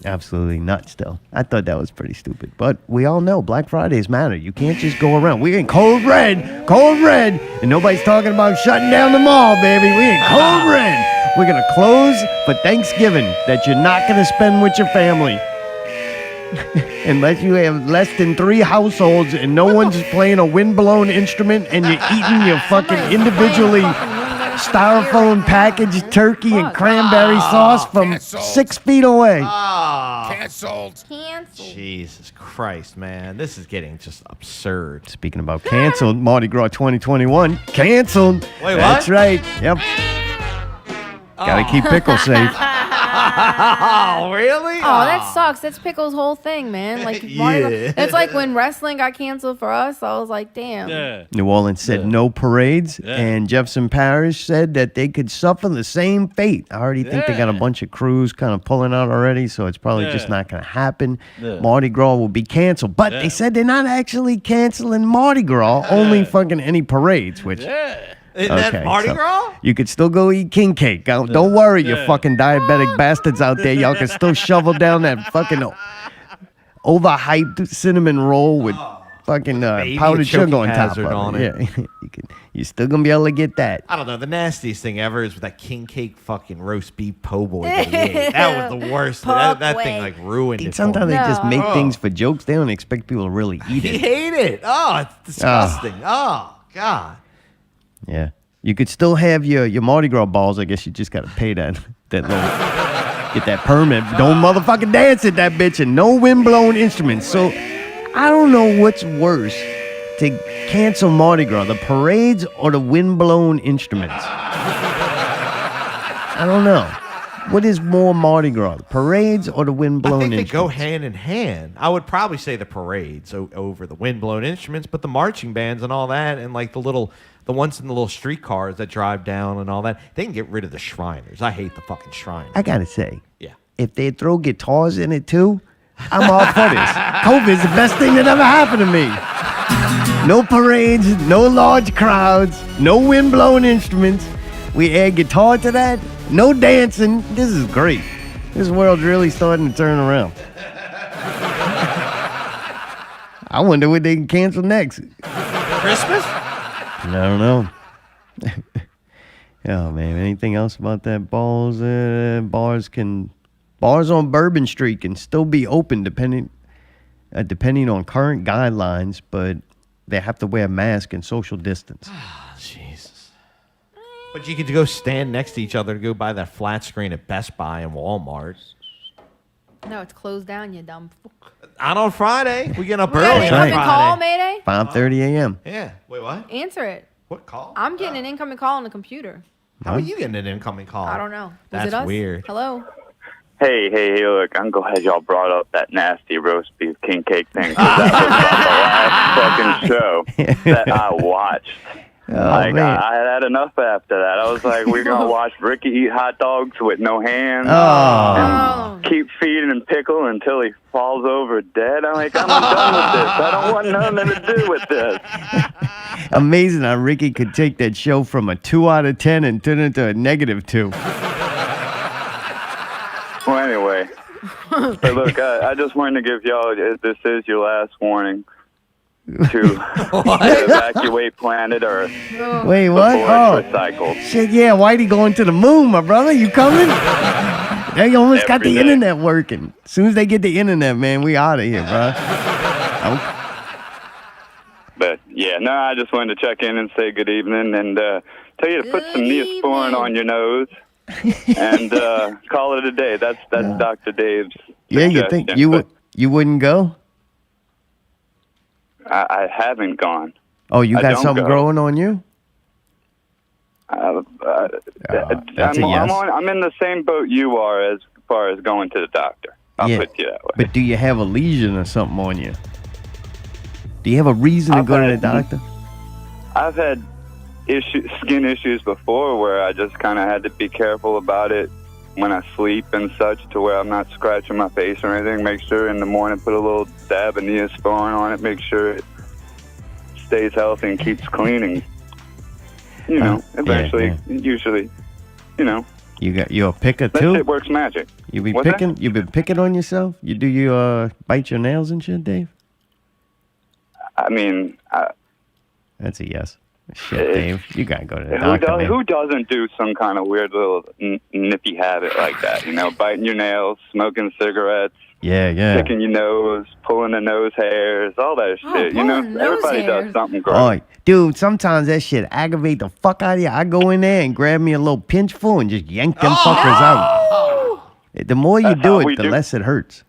Absolutely nuts, though. I thought that was pretty stupid. But we all know Black Fridays matter. You can't just go around. We're in cold red, and nobody's talking about shutting down the mall, baby. We in cold red. We're going to close for Thanksgiving that you're not going to spend with your family. Unless you have less than 3 households and no one's playing a wind-blown instrument and you're eating your fucking individually styrofoam packaged turkey and cranberry sauce from 6 feet away. Canceled. Jesus Christ, man. This is getting just absurd. Speaking about canceled, Mardi Gras 2021 canceled. Wait, what? That's right. Yep. Gotta keep Pickle safe. Oh, really? Oh, that sucks. That's Pickle's whole thing, man. Like, Mardi Gras- Yeah. it's like when wrestling got canceled for us. I was like, damn. New Orleans said no parades, and Jefferson Parish said that they could suffer the same fate. I already think they got a bunch of crews kind of pulling out already, so it's probably just not going to happen. Mardi Gras will be canceled, but they said they're not actually canceling Mardi Gras, only fucking any parades, which... Isn't that Mardi so Gras? you could still go eat king cake. Don't worry, you fucking diabetic bastards out there. Y'all can still shovel down that fucking overhyped cinnamon roll with fucking Maybe powdered a sugar choking on top hazard of on it. Yeah, you're still gonna be able to get that. I don't know. The nastiest thing ever is with that king cake fucking roast beef po' boy. That he ate. That was the worst. That thing like ruined it. Sometimes for me. they just make No. things for jokes. They don't expect people to really eat He it. ate it. Oh, it's disgusting. Oh God. Yeah, you could still have your Mardi Gras balls. I guess you just gotta pay that little. Get that permit. Don't motherfucking dance at that bitch and no windblown instruments. So I don't know what's worse to cancel Mardi Gras, the parades or the windblown instruments. I don't know. What is more Mardi Gras, the parades or the windblown I think instruments? they go hand in hand. I would probably say the parades over the windblown instruments, but the marching bands and all that, and like the ones in the little streetcars that drive down and all that, they can get rid of the Shriners. I hate the fucking Shriners. I gotta say, Yeah. if they throw guitars in it too, I'm all for this. COVID's the best thing that ever happened to me. No parades, no large crowds, no windblown instruments. We add guitar to that, no dancing. This is great. This world's really starting to turn around. I wonder what they can cancel next. Christmas? I don't know. Oh man, anything else about that? Bars on Bourbon Street can still be open depending on current guidelines, but they have to wear a mask and social distance. Jesus. But you could go stand next to each other to go buy that flat screen at Best Buy and Walmart. No, it's closed down, you dumb. Not on Friday. We get up We got early an on right. incoming call, Friday. Mayday. 5:30 a.m. Yeah. Wait, what? Answer it. What call? I'm getting an incoming call on the computer. How are you getting an incoming call? I don't know. Was That's it us? weird. Hello. Hey, look, I'm glad y'all brought up that nasty roast beef king cake thing. 'Cause that was the last fucking show that I watched. Man. I had enough after that. I was like, we're going to watch Ricky eat hot dogs with no hands Oh. and keep feeding him pickle until he falls over dead. I'm like, I'm done with this. I don't want nothing to do with this. Amazing how Ricky could take that show from a 2 out of 10 and turn it into a -2. Well, anyway. But look, I just wanted to give y'all, this is your last warning to evacuate planet Earth Wait, what? before Oh, it's recycled. shit, yeah, Whitey going to the moon, my brother. You coming? They almost got the Every day. internet working. As soon as they get the internet, man, we out of here, bro. But yeah, no, I just wanted to check in and say good evening and tell you to put some Good Neosporin evening. on your nose and call it a day. That's Dr. Dave's Yeah, you think suggestion, you wouldn't go? but I haven't gone. Oh, you I got don't something go. growing on you? That's a yes. I'm in the same boat you are as far as going to the doctor. I'll put you that way. But do you have a lesion or something on you? Do you have a reason to I've go to the had- doctor? I've had skin issues before where I just kind of had to be careful about it when I sleep and such, to where I'm not scratching my face or anything. Make sure in the morning put a little dab of Neosporin on it. Make sure it stays healthy and keeps cleaning. You know, eventually, usually, you know, You're a picker that too? shit works magic. You be What's that? picking? You been picking on yourself? You do you bite your nails and shit, Dave? I mean, That's a yes. Shit, Dave, you gotta go to the who, doctor, man. who doesn't do some kind of weird little nippy habit like that? You know, biting your nails, smoking cigarettes, Yeah. picking your nose, pulling the nose hairs, all that shit. You know, pulling nose everybody hairs. does something great. Oh, dude, sometimes that shit aggravate the fuck out of you. I go in there and grab me a little pinchful and just yank them fuckers out. The more you That's do how it, we the do. less it hurts.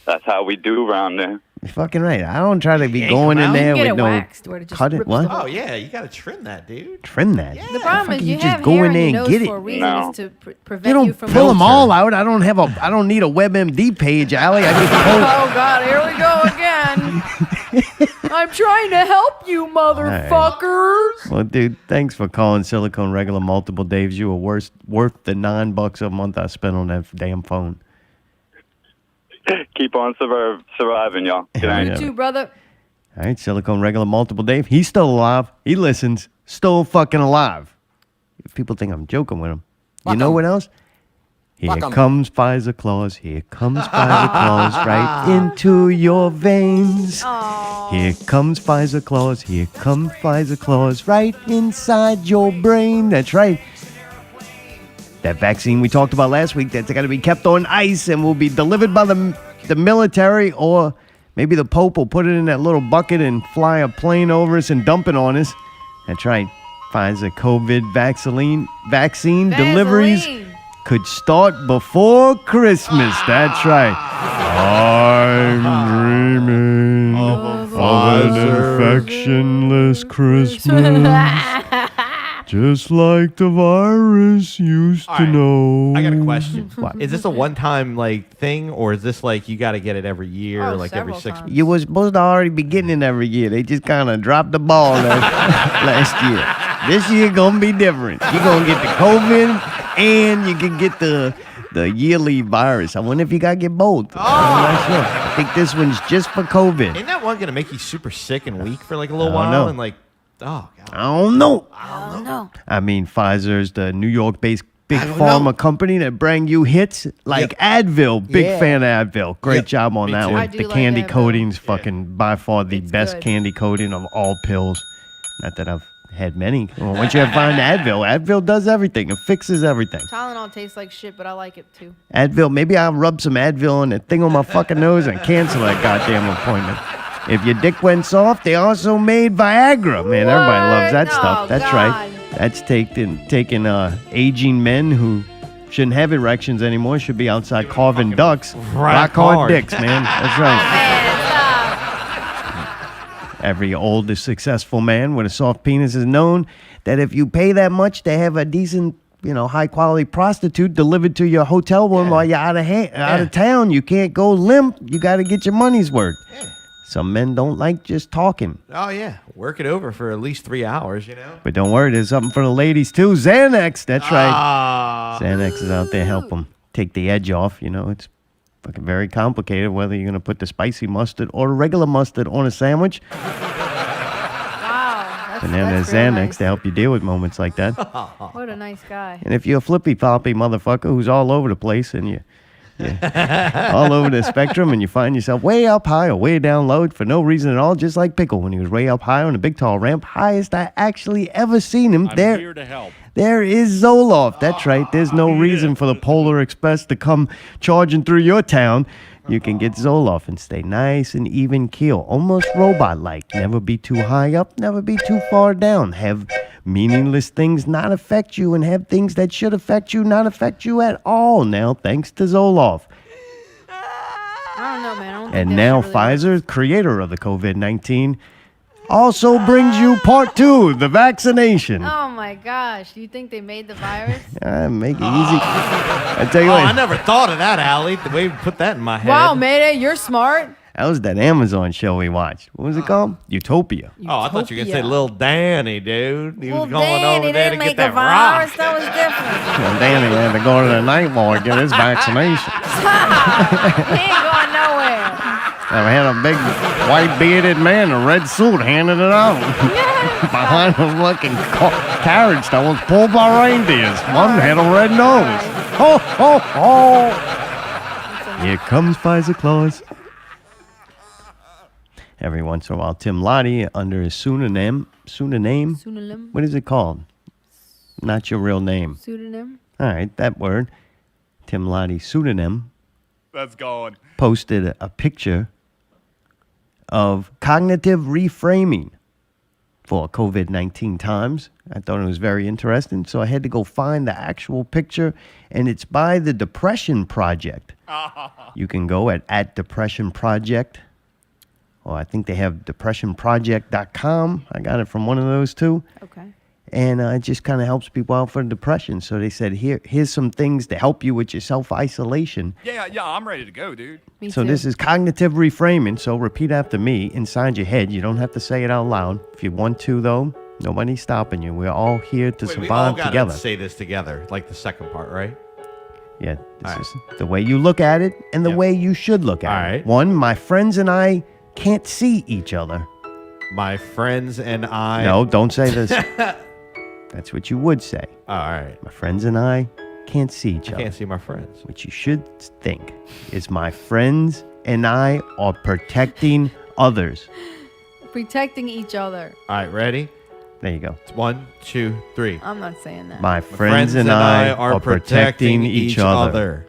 That's how we do around there. You're fucking right. I don't try to be Yank going them in out? there You can get with it no waxed where it just cut it. rips What? the Oh yeah, you gotta trim that, dude. Trim that. The problem is Fucking you just have go hair in on there your and nose get it. for a reason. No. Is to prevent They don't you from pull them filter. all out. I don't need a WebMD page, Allie. I just pull. Oh God, here we go again. I'm trying to help you, motherfuckers. Well, dude, thanks for calling Silicone Regular multiple Daves. You were worth the $9 a month I spent on that damn phone. Keep on surviving, y'all. Good night. Yeah. You too, brother. All right, Silicone Regular multiple Dave. He's still alive. He listens. Still fucking alive. If people think I'm joking with him. You know what else? Here Fuck 'em. comes Pfizer Claus. Here comes Pfizer Claus right into your veins. Here comes Pfizer Claus. Here comes Pfizer Claus right inside your brain. That's right. That vaccine we talked about last week, that's got to be kept on ice and will be delivered by the military, or maybe the Pope will put it in that little bucket and fly a plane over us and dump it on us. That's right. Pfizer COVID vaccine deliveries Vaseline. could start before Christmas. That's right. I'm dreaming of an infectionless Christmas. Just like the virus used All to right. know. I got a question. What? Is this a one-time thing, or is this like you got to get it every year, Oh, like every several 6 times. months? You were supposed to already be getting it every year. They just kind of dropped the ball last year. This year gonna be different. You're gonna get the COVID and you can get the yearly virus. I wonder if you gotta get both. I'm not sure. I think this one's just for COVID. Isn't that one gonna make you super sick and weak for like a little I don't while? know. And like, oh god. I don't know. Oh, no. I mean, Pfizer's the New York-based big I don't pharma know. company that bring you hits like Advil. Big Yeah. fan of Advil. Great Yep. job on Me that too. one. I do The like candy Advil. coating's fucking by far the It's best good. candy coating of all pills. Not that I've had many. Well, once you find Advil does everything. It fixes everything. Tylenol tastes like shit, but I like it too. Advil, maybe I'll rub some Advil on that thing on my fucking nose and cancel that goddamn appointment. If your dick went soft, they also made Viagra. Man, everybody loves that What? stuff. Oh, That's God. right. That's taking aging men who shouldn't have erections anymore, should be outside carving ducks. rock hard hard. dicks, man. That's right. Man, Every old, successful man with a soft penis is known that if you pay that much to have a decent, high quality prostitute delivered to your hotel room while you're out of town, you can't go limp. You got to get your money's worth. Some men don't like just talking. Oh yeah, work it over for at least 3 hours. But don't worry, there's something for the ladies too. Xanax, that's right. Ah. Xanax is out there help them take the edge off. It's fucking very complicated whether you're going to put the spicy mustard or the regular mustard on a sandwich. wow. And then there's That's real Xanax nice. to help you deal with moments like that. What a nice guy. And if you're a flippy-floppy motherfucker who's all over the place and you're all over the spectrum and you find yourself way up high or way down low for no reason at all, just like Pickle when he was way up high on the big tall ramp, highest I actually ever seen him. I'm here to help. There is Zoloft. That's right. There's no reason for the Polar Express to come charging through your town. You can get Zoloft and stay nice and even keel, almost robot-like. Never be too high up, never be too far down. Have meaningless things not affect you and have things that should affect you not affect you at all now, thanks to Zoloft. I don't know, man. I don't think And that now shit really Pfizer, creator of the COVID-19, also brings you part 2, the vaccination. Oh my gosh. Do you think they made the virus? Make it easy. I tell you Oh, what. I never thought of that, Allie. The way you put that in my head. Wow, Mayday, you're smart. That was that Amazon show we watched. What was it called? Utopia. Oh, I thought you were gonna say Utopia. Lil Danny, dude. He Well, was going Danny over there to didn't get make that a virus. rock. That was different. Well, Danny had to go to the night mall and get his vaccination. He ain't going nowhere. I had a big white bearded man in a red suit handing it out behind a fucking carriage that was pulled by reindeers. One had a red nose. Ho, ho, ho. Here comes Pfizer Claus. Every once in a while, Tim Lottie, under his pseudonym, Pseudonym. what is it called? Not your real name. Pseudonym. All right, that word. Tim Lottie's pseudonym That's gone. posted a picture of cognitive reframing for COVID-19 times. I thought it was very interesting, so I had to go find the actual picture, and it's by the Depression Project. You can go at Depression Project, or I think they have depressionproject.com. I got it from one of those two. Okay. And it just kind of helps people out for depression. So they said, here's some things to help you with your self-isolation. Yeah, I'm ready to go, dude. Me So too. this is cognitive reframing. So repeat after me inside your head. You don't have to say it out loud. If you want to, though, nobody's stopping you. We're all here to Wait, we all survive gotta together. say this together, like the second part, right? Yeah, this All is the way you look at it and the Yep. way you should look at All it. right. One, my friends and I can't see each other. My friends and I. No, don't say this. That's what you would say. All right. My friends and I can't see each other. Can't see my friends. What you should think is my friends and I are protecting others. Protecting each other. All right, ready? There you go. It's 1, 2, 3. I'm not saying that. My friends and I are protecting each other.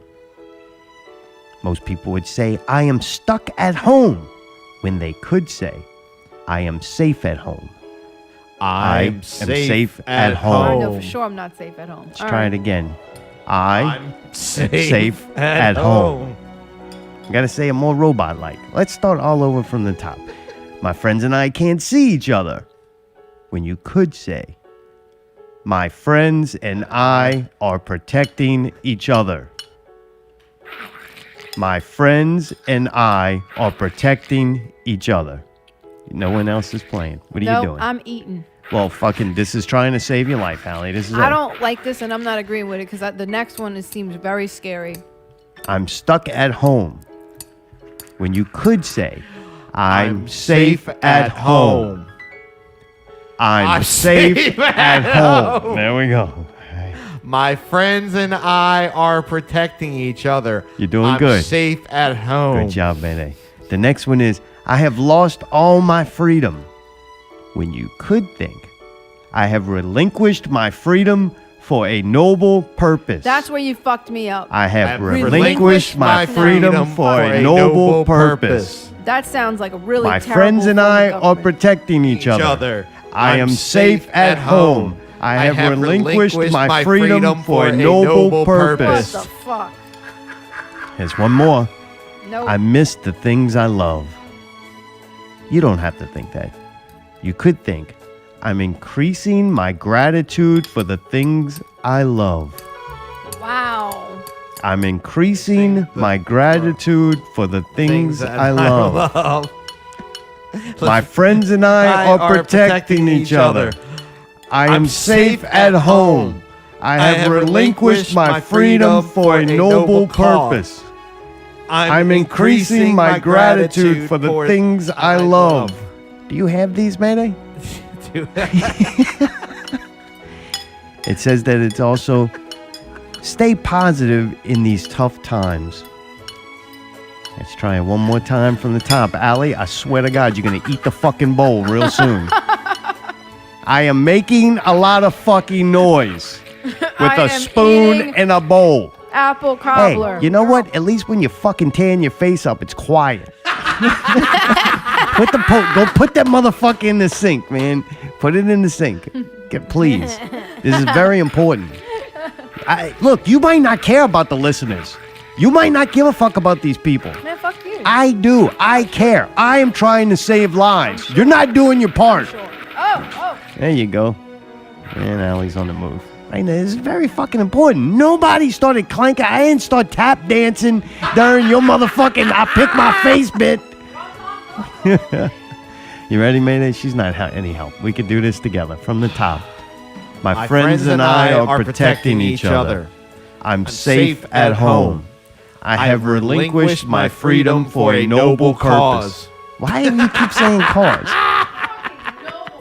Most people would say, I am stuck at home, when they could say, I am safe at home. I'm safe at I home. know for sure I'm not safe at home. Let's try it again. I'm safe at home. I gotta say it more robot-like. Let's start all over from the top. My friends and I can't see each other, when you could say, my friends and I are protecting each other. My friends and I are protecting each other. No one else is playing. What are you doing? I'm eating. Well, fucking, this is trying to save your life, Allie. This is I it. don't like this, and I'm not agreeing with it because the next one seems very scary. I'm stuck at home, when you could say, I'm safe at home. I'm safe at home. There we go. My friends and I are protecting each other. You're doing I'm good. Safe at home. Good job, Mayday. The next one is, I have lost all my freedom, when you could think, I have relinquished my freedom for a noble purpose. That's where you fucked me up. I have relinquished relinquished my freedom for a noble purpose. That sounds like a really My terrible friends and form of I are government. protecting each other. I am safe at home. I have relinquished my freedom for a noble purpose. What the fuck? Here's one more. Nope. I miss the things I love. You don't have to think that. You could think, I'm increasing my gratitude for the things I love. Wow. I'm increasing my gratitude for the things I love. My friends and I are protecting each other. I am safe at home. I have relinquished my freedom for a noble purpose. I'm increasing my gratitude for the things I love. Do you have these, Mayday? It says that it's also stay positive in these tough times. Let's try it one more time from the top. Allie, I swear to God, you're going to eat the fucking bowl real soon. I am making a lot of fucking noise with I a am spoon eating and a bowl. Apple cobbler. Hey, you know what? At least when you're fucking tearing your face up, it's quiet. Go put that motherfucker in the sink, man. Put it in the sink. Please. This is very important. Look, you might not care about the listeners. You might not give a fuck about these people. Man, fuck you. I do. I care. I am trying to save lives. You're not doing your part. Sure. Oh. There you go. And Allie's on the move. I know, this is very fucking important. Nobody started clanking. I didn't start tap dancing during your motherfucking I pick my face bit. You ready, Mayday? She's not any help. We could do this together from the top. My friends and I are protecting each other. I'm safe at home. I have relinquished my freedom for a noble purpose. Why do you keep saying cause?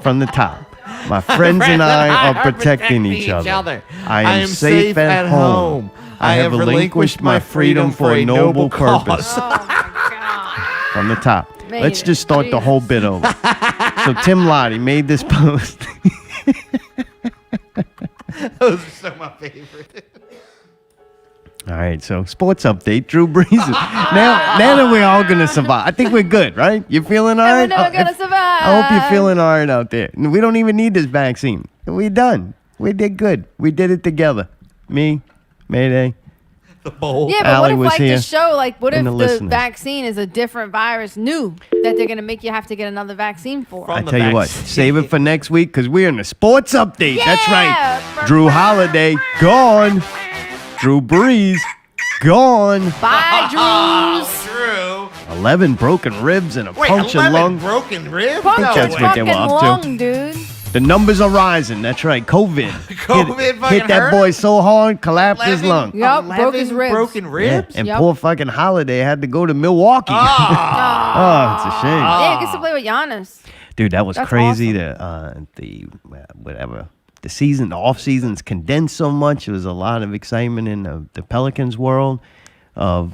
From the top. My friends and I are protecting each other. I am safe at home. I have relinquished my freedom for a noble purpose. Oh my God. From the top. Made Let's it. just start the whole bit over. So Tim Lottie made this post. Those are some of my favorite. All right, so sports update. Drew Brees. Now that we're all going to survive. I think we're good, right? You feeling all right? And we're never gonna survive. I hope you're feeling all right out there. We don't even need this vaccine. We're done. We did good. We did it together. Me, Mayday. The bowl. Yeah, but Allie what if was like here, the show, like what if and the the listeners. vaccine is a different virus new that they're gonna make you have to get another vaccine for? From I the tell you what, vaccine. save it for next week because we're in the sports update. That's right. Yeah. Drew Holiday, gone. Drew Brees, gone. Bye, Drews. True. 11 broken ribs and a Wait, punctured 11 lung. broken ribs? Punctured that's what they fucking were up to. lung, dude. The numbers are rising. That's right. COVID. COVID hit fucking that hurt boy so hard, collapsed his lung. Yup, broke his ribs. Broken Yeah, ribs? and Yep. poor fucking Holiday had to go to Milwaukee. Oh, it's a shame. Yeah, he gets to play with Giannis. Dude, that was That's crazy. awesome. The whatever the off season's condensed so much. There was a lot of excitement in the Pelicans world of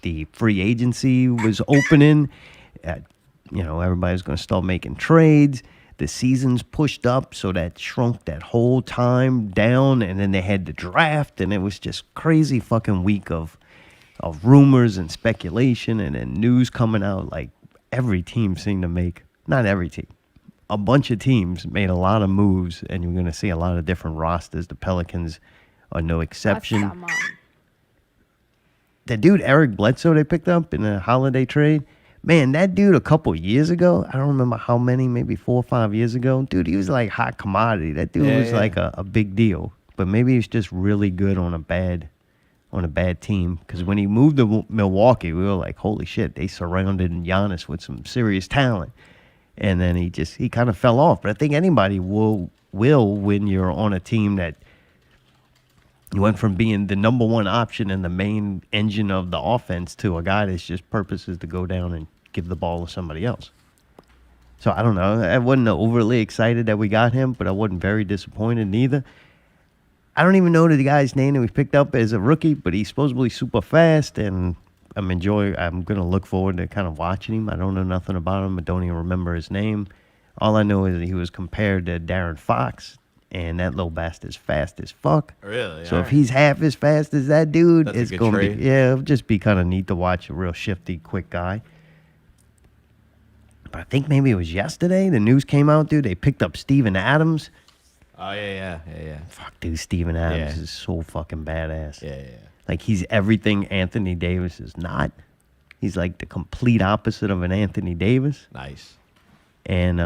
the free agency was opening. Everybody's going to start making trades. The season's pushed up, so that shrunk that whole time down, and then they had the draft, and it was just crazy fucking week of rumors and speculation, and then news coming out. Like every team seemed to make, not every team, a bunch of teams made a lot of moves, and you're going to see a lot of different rosters. The Pelicans are no exception. The dude Eric Bledsoe they picked up in a holiday trade. Man, that dude a couple years ago, I don't remember how many, maybe 4 or 5 years ago, dude, he was like hot commodity. That dude was like a big deal. But maybe he's just really good on a bad team. Because when he moved to Milwaukee, we were like, holy shit, they surrounded Giannis with some serious talent. And then he kind of fell off. But I think anybody will when you're on a team that you went from being the number one option and the main engine of the offense to a guy that's just purpose is to go down and give the ball to somebody else. So I don't know. I wasn't overly excited that we got him, but I wasn't very disappointed neither. I don't even know the guy's name that we picked up as a rookie, but he's supposedly super fast, and I'm going to look forward to kind of watching him. I don't know nothing about him. I don't even remember his name. All I know is that he was compared to Darren Fox, and that little bastard's fast as fuck. Really? So if he's half as fast as that dude, That's it's a good going to trade. be, it'll just be kind of neat to watch a real shifty, quick guy. But I think maybe it was yesterday. The news came out, dude. They picked up Steven Adams. Oh, yeah. Fuck, dude, Steven Adams is so fucking badass. Yeah. Like, he's everything Anthony Davis is not. He's like the complete opposite of an Anthony Davis. Nice. And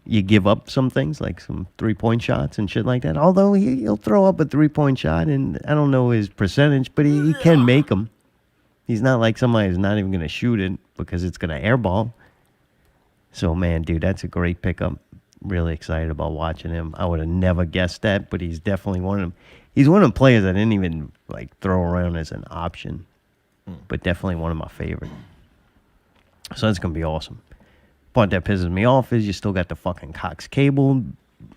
you give up some things, like some three-point shots and shit like that. Although he'll throw up a three-point shot, and I don't know his percentage, but he can make them. He's not like somebody who's not even going to shoot it because it's going to airball. So, man, dude, that's a great pickup. Really excited about watching him. I would have never guessed that, but he's definitely one of them. He's one of the players I didn't even like throw around as an option, but definitely one of my favorite. So that's going to be awesome. Part that pisses me off is you still got the fucking Cox cable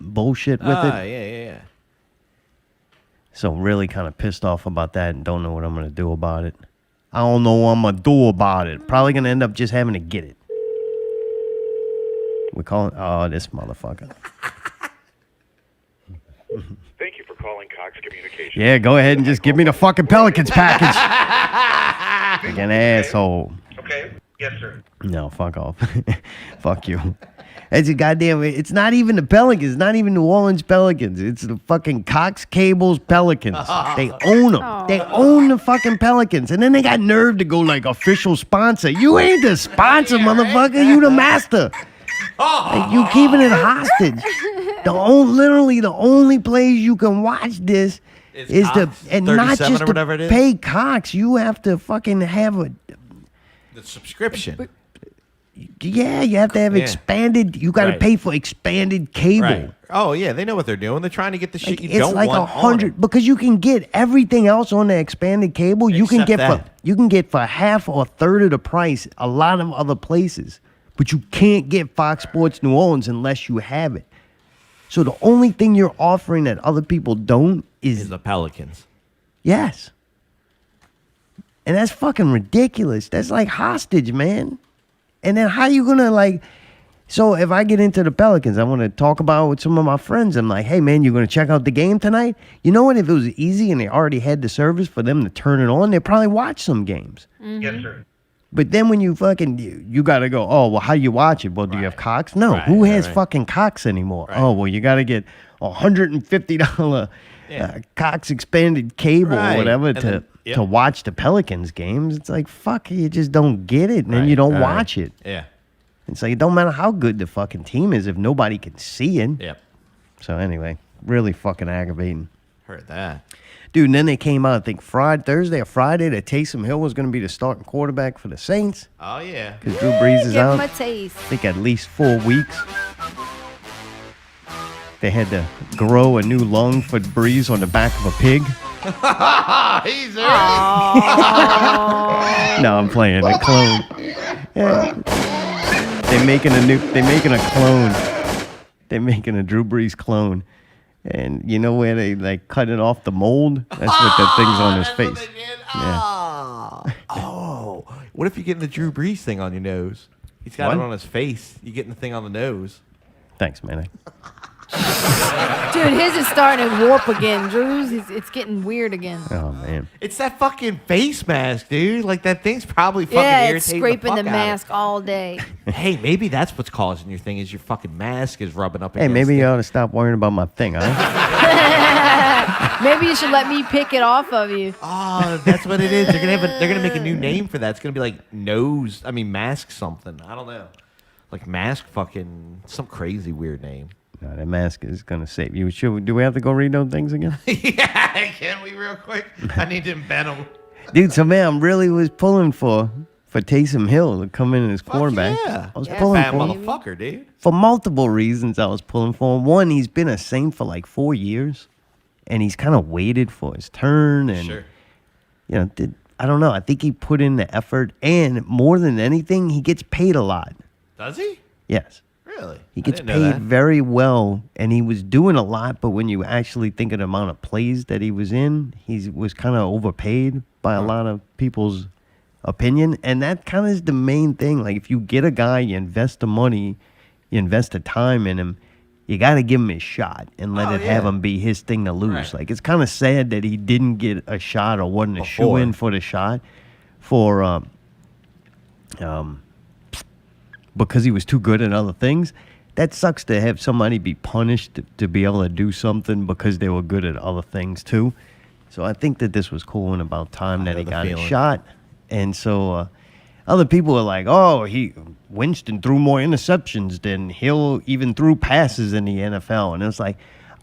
bullshit with it. Yeah. So really kind of pissed off about that and don't know what I'm going to do about it. I don't know what I'm going to do about it. Probably going to end up just having to get it. We call it, this motherfucker. Thank you for calling Cox Communications. Yeah, go ahead and just give me the fucking Pelicans package. Like an asshole. Okay. Yes, sir. No, fuck off. Fuck you. It's a goddamn, it's not even the Pelicans. It's not even New Orleans Pelicans. It's the fucking Cox Cables Pelicans. They own them. They own the fucking Pelicans. And then they got nerve to go like official sponsor. You ain't the sponsor, motherfucker. You the master. Like, you keeping it hostage. Literally the only place you can watch this is Cox, and not 37 just or whatever it to is? pay Cox. You have to fucking have The subscription. you have to have expanded. You got to Right. pay for expanded cable. Right. Oh, yeah. They know what they're doing. They're trying to get the shit Like, you it's don't like want 100 because you can get everything else on the expanded cable. You can Except get that. you can get for half or a third of the price a lot of other places, but you can't get Fox Sports New Orleans unless you have it. So the only thing you're offering that other people don't is the Pelicans. yes, and that's fucking ridiculous. That's like hostage, man. And then how you gonna like? So if I get into the Pelicans, I want to talk about it with some of my friends. I'm like, hey man, you gonna check out the game tonight? You know what? If it was easy and they already had the service for them to turn it on, they'd probably watch some games. Yes, sir. But then when you gotta go, oh well, how do you watch it? Well, do you have Cox? No, Right, who has right. fucking Cox anymore? Right. Oh well, you gotta get $150 Cox expanded cable Right. or whatever And then- to watch the Pelicans games. It's like fuck, you just don't get it, and then you don't watch it. Yeah. It's like it don't matter how good the fucking team is if nobody can see it. Yep. So anyway, really fucking aggravating. Heard that. Dude, and then they came out, I think Thursday or Friday, that Taysom Hill was going to be the starting quarterback for the Saints Oh, yeah. because Drew Brees is Give out. him a taste. I think at least 4 weeks. They had to grow a new lung for Brees on the back of a pig. He's No, I'm playing a clone. Yeah. They're making a clone. They're making a Drew Brees clone. And you know where they like cut it off the mold? That's what the thing's on his face. Yeah. Oh. What if you're getting the Drew Brees thing on your nose? He's got it What? on his face. You're getting the thing on the nose. Thanks, man. Dude, his is starting to warp again. Drew's, it's getting weird again. Oh man. It's that fucking face mask, dude. Like, that thing's probably fucking Yeah, irritating it's scraping the the fuck out of mask all day. it. Hey, maybe that's what's causing your thing is your fucking mask is rubbing up Hey, against maybe it. you ought to stop worrying about my thing, huh? Maybe you should let me pick it off of you. Oh, that's what it is. They're gonna make a new name for that. It's gonna be like mask something. I don't know. Like mask fucking some crazy weird name. No, that mask is gonna save you. Do we have to go read those things again? Yeah, can we real quick? I need to embed them. Dude, so man, I really was pulling for Taysom Hill to come in as quarterback. Yeah. I was Yeah, pulling Bad for him motherfucker, dude. for multiple reasons. I was pulling for him. One, he's been a Saint for like 4 years, and he's kind of waited for his turn. And Sure. you know, I don't know. I think he put in the effort, and more than anything, he gets paid a lot. Does he? Yes. Really? He I gets didn't know paid that. very well, and he was doing a lot. But when you actually think of the amount of plays that he was in, he was kind of overpaid by a lot of people's opinion. And that kind of is the main thing. Like, if you get a guy, you invest the money, you invest the time in him, you got to give him his shot and let it have yeah. him be his thing to lose. Right. Like, it's kind of sad that he didn't get a shot or wasn't a Before. shoe-in for the shot for because he was too good at other things. That sucks to have somebody be punished to be able to do something because they were good at other things too. So I think that this was cool and about time that know he the got a feeling. shot. And so other people were like, oh, Winston threw more interceptions than Hill even threw passes in the NFL. And it was like,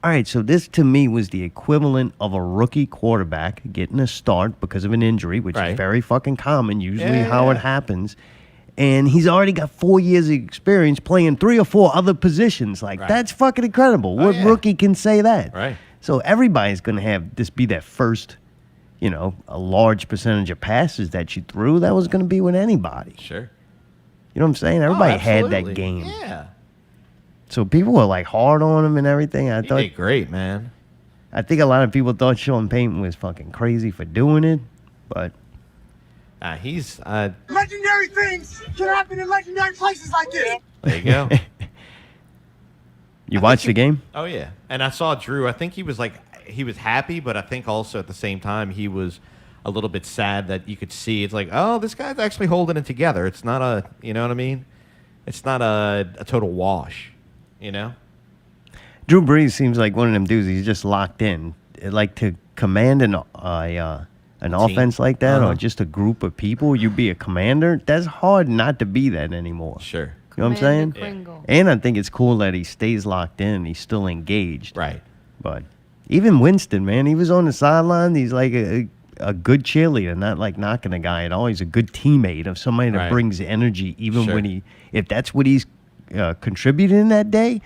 all right, so this to me was the equivalent of a rookie quarterback getting a start because of an injury, which Right. is very fucking common, usually Yeah, how it yeah. happens. And he's already got 4 years of experience playing 3 or 4 other positions. Like, Right. that's fucking incredible. Oh, What yeah. rookie can say that? Right. So everybody's going to have this be their first, a large percentage of passes that you threw. That was going to be with anybody. Sure. You know what I'm saying? Everybody had that absolutely. game. Yeah. So people were like hard on him and everything. He did great, man. I think a lot of people thought Sean Payton was fucking crazy for doing it, but He's Legendary things can happen in legendary places like this. there you go. you watched the game? Oh yeah, and I saw Drew. I think he was happy, but I think also at the same time he was a little bit sad that you could see it's like, oh, this guy's actually holding it together. It's not a, you know what I mean? It's not a total wash, you know? Drew Brees seems like one of them dudes. He's just locked in. Like to command an offense like that, or just a group of people, you be a commander. That's hard not to be that anymore. Sure. You know what I'm saying? Commander Kringle. And I think it's cool that he stays locked in and he's still engaged. Right. But even Winston, man, he was on the sideline. He's like a good cheerleader, not like knocking a guy at all. He's a good teammate of somebody that Right. brings energy, even Sure. when if that's what he's contributing that day,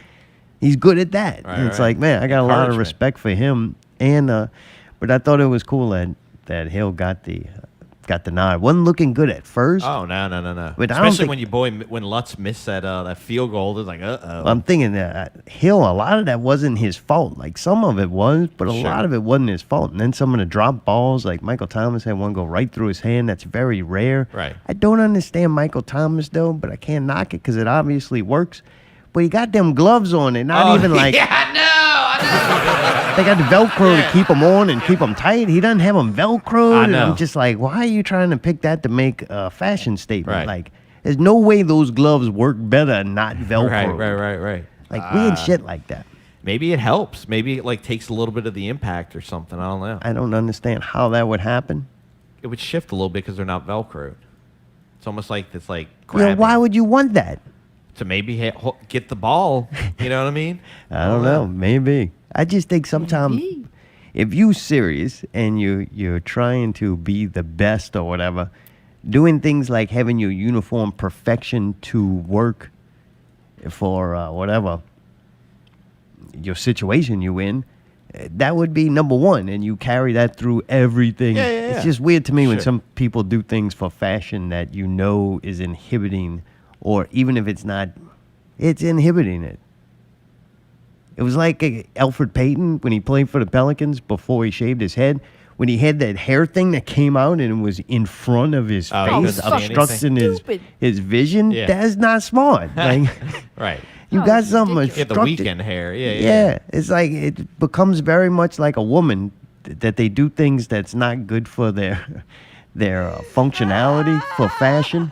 he's good at that. Right, And it's right. like, man, I got a lot of Encouragement. respect for him. And but I thought it was cool that Hill got the nod. Wasn't looking good at first. Oh no. But I don't Especially think- when Lutz missed that field goal, it's like oh. I'm thinking that Hill, a lot of that wasn't his fault. Like some of it was, but a Sure. lot of it wasn't his fault. And then some of the drop balls, like Michael Thomas had one go right through his hand. That's very rare. Right. I don't understand Michael Thomas though, but I can't knock it because it obviously works. But he got them gloves on and not even like yeah, I know. they got the Velcro Yeah. to keep them on and keep them tight. He doesn't have them Velcroed. I And know. I'm just like, why are you trying to pick that to make a fashion statement? Right. Like, there's no way those gloves work better not Velcro. Right. Like weird shit like that. Maybe it helps. Maybe it like takes a little bit of the impact or something. I don't know. I don't understand how that would happen. It would shift a little bit because they're not Velcroed. It's almost like it's like You know, grabbing why would you want that? to maybe get the ball. You know what I mean? I don't know. Maybe. I just think sometimes Maybe. if you serious and you're trying to be the best or whatever, doing things like having your uniform perfection to work for whatever your situation you in, that would be number one, and you carry that through everything. Yeah. It's just weird to me when Sure. some people do things for fashion that you know is inhibiting, or even if it's not, it's inhibiting it. It was like Alfred Payton when he played for the Pelicans before he shaved his head. When he had that hair thing that came out and it was in front of his face, obstructing his vision, that's not smart. Like, right. You got something obstructed. The weekend hair. Yeah. It's like it becomes very much like a woman that they do things that's not good for their functionality, for fashion.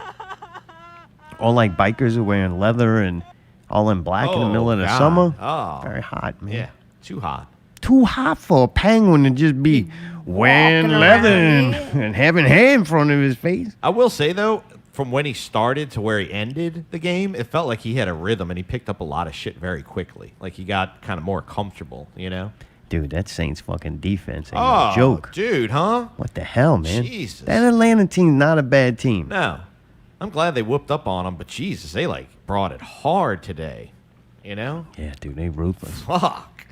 Or like bikers are wearing leather and all in black in the middle of the summer. Oh. Very hot, man. Yeah. Too hot. Too hot for a penguin to just be wearing leather and having hair in front of his face. I will say, though, from when he started to where he ended the game, it felt like he had a rhythm and he picked up a lot of shit very quickly. Like he got kind of more comfortable, you know? Dude, that Saints fucking defense ain't no joke. Dude, huh? What the hell, man? Jesus. That Atlanta team's not a bad team. No. I'm glad they whooped up on them, but Jesus, they like brought it hard today, you know? Yeah, dude, they ruthless. Fuck.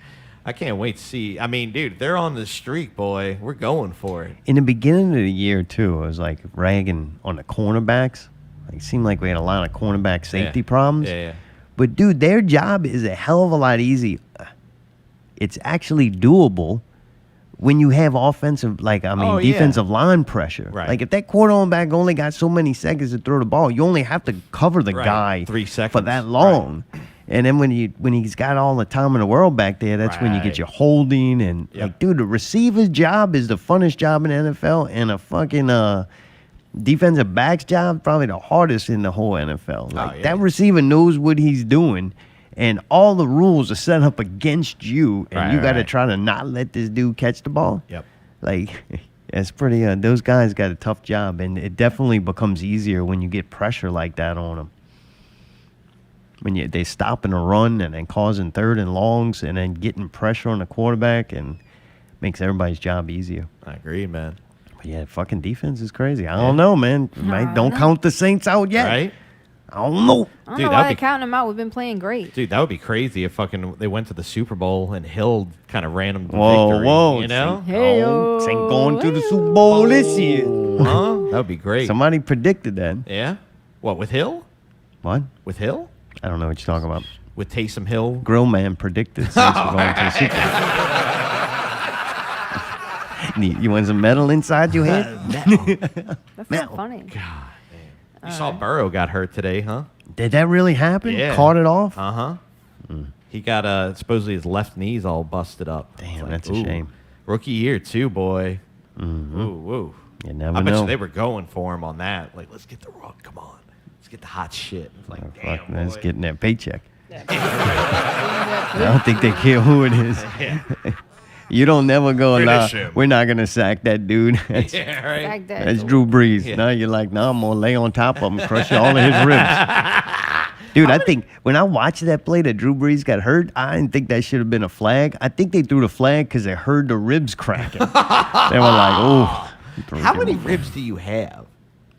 I can't wait to see. I mean, dude, they're on the streak, boy. We're going for it. In the beginning of the year, too, I was like ragging on the cornerbacks. Like, it seemed like we had a lot of cornerback safety problems. Yeah. But, dude, their job is a hell of a lot easy. It's actually doable when you have offensive, defensive line pressure. Right. Like, if that quarterback only got so many seconds to throw the ball, you only have to cover the guy 3 seconds for that long. Right. And then when he's got all the time in the world back there, that's when you get your holding. And, like, dude, the receiver's job is the funnest job in the NFL, and a fucking defensive back's job probably the hardest in the whole NFL. Like, that receiver knows what he's doing, and all the rules are set up against you, and you got to try to not let this dude catch the ball. Yep. Like, it's pretty, those guys got a tough job, and it definitely becomes easier when you get pressure like that on them. When they stopping a run and then causing third and longs and then getting pressure on the quarterback and makes everybody's job easier. I agree, man. But yeah, fucking defense is crazy. I don't know, man. Don't count the Saints out yet. Right? I don't know. I don't know why they're counting them out. We've been playing great. Dude, that would be crazy if fucking they went to the Super Bowl and Hill kind of ran them to victory. You know? Saint going to the Super Bowl this year. Huh? That would be great. Somebody predicted that. Yeah? What, with Hill? What? With Hill? I don't know what you're talking about. With Taysom Hill? Grill Man predicted Saints were going to the Super Bowl. You want some metal inside your head? That's not funny. God, man. You saw Burrow got hurt today, huh? Did that really happen? Yeah. Caught it off? Uh-huh. He got, supposedly his left knee's all busted up. Damn, that's a shame. Rookie year, too, boy. Mm-hmm. Ooh. You never I bet know. you they were going for him on that. Like, let's get the rock. Come on. Let's get the hot shit. It's like, damn, boy. That's getting that paycheck. I don't think they care who it is. You don't never go, nah, we're not going to sack that dude. That's, that's Drew Brees. Yeah. Now you're like, nah, I'm going to lay on top of him and crush all of his ribs. Dude, I think when I watched that play that Drew Brees got hurt, I didn't think that should have been a flag. I think they threw the flag because they heard the ribs cracking. They were like, oh. How many ribs do you have?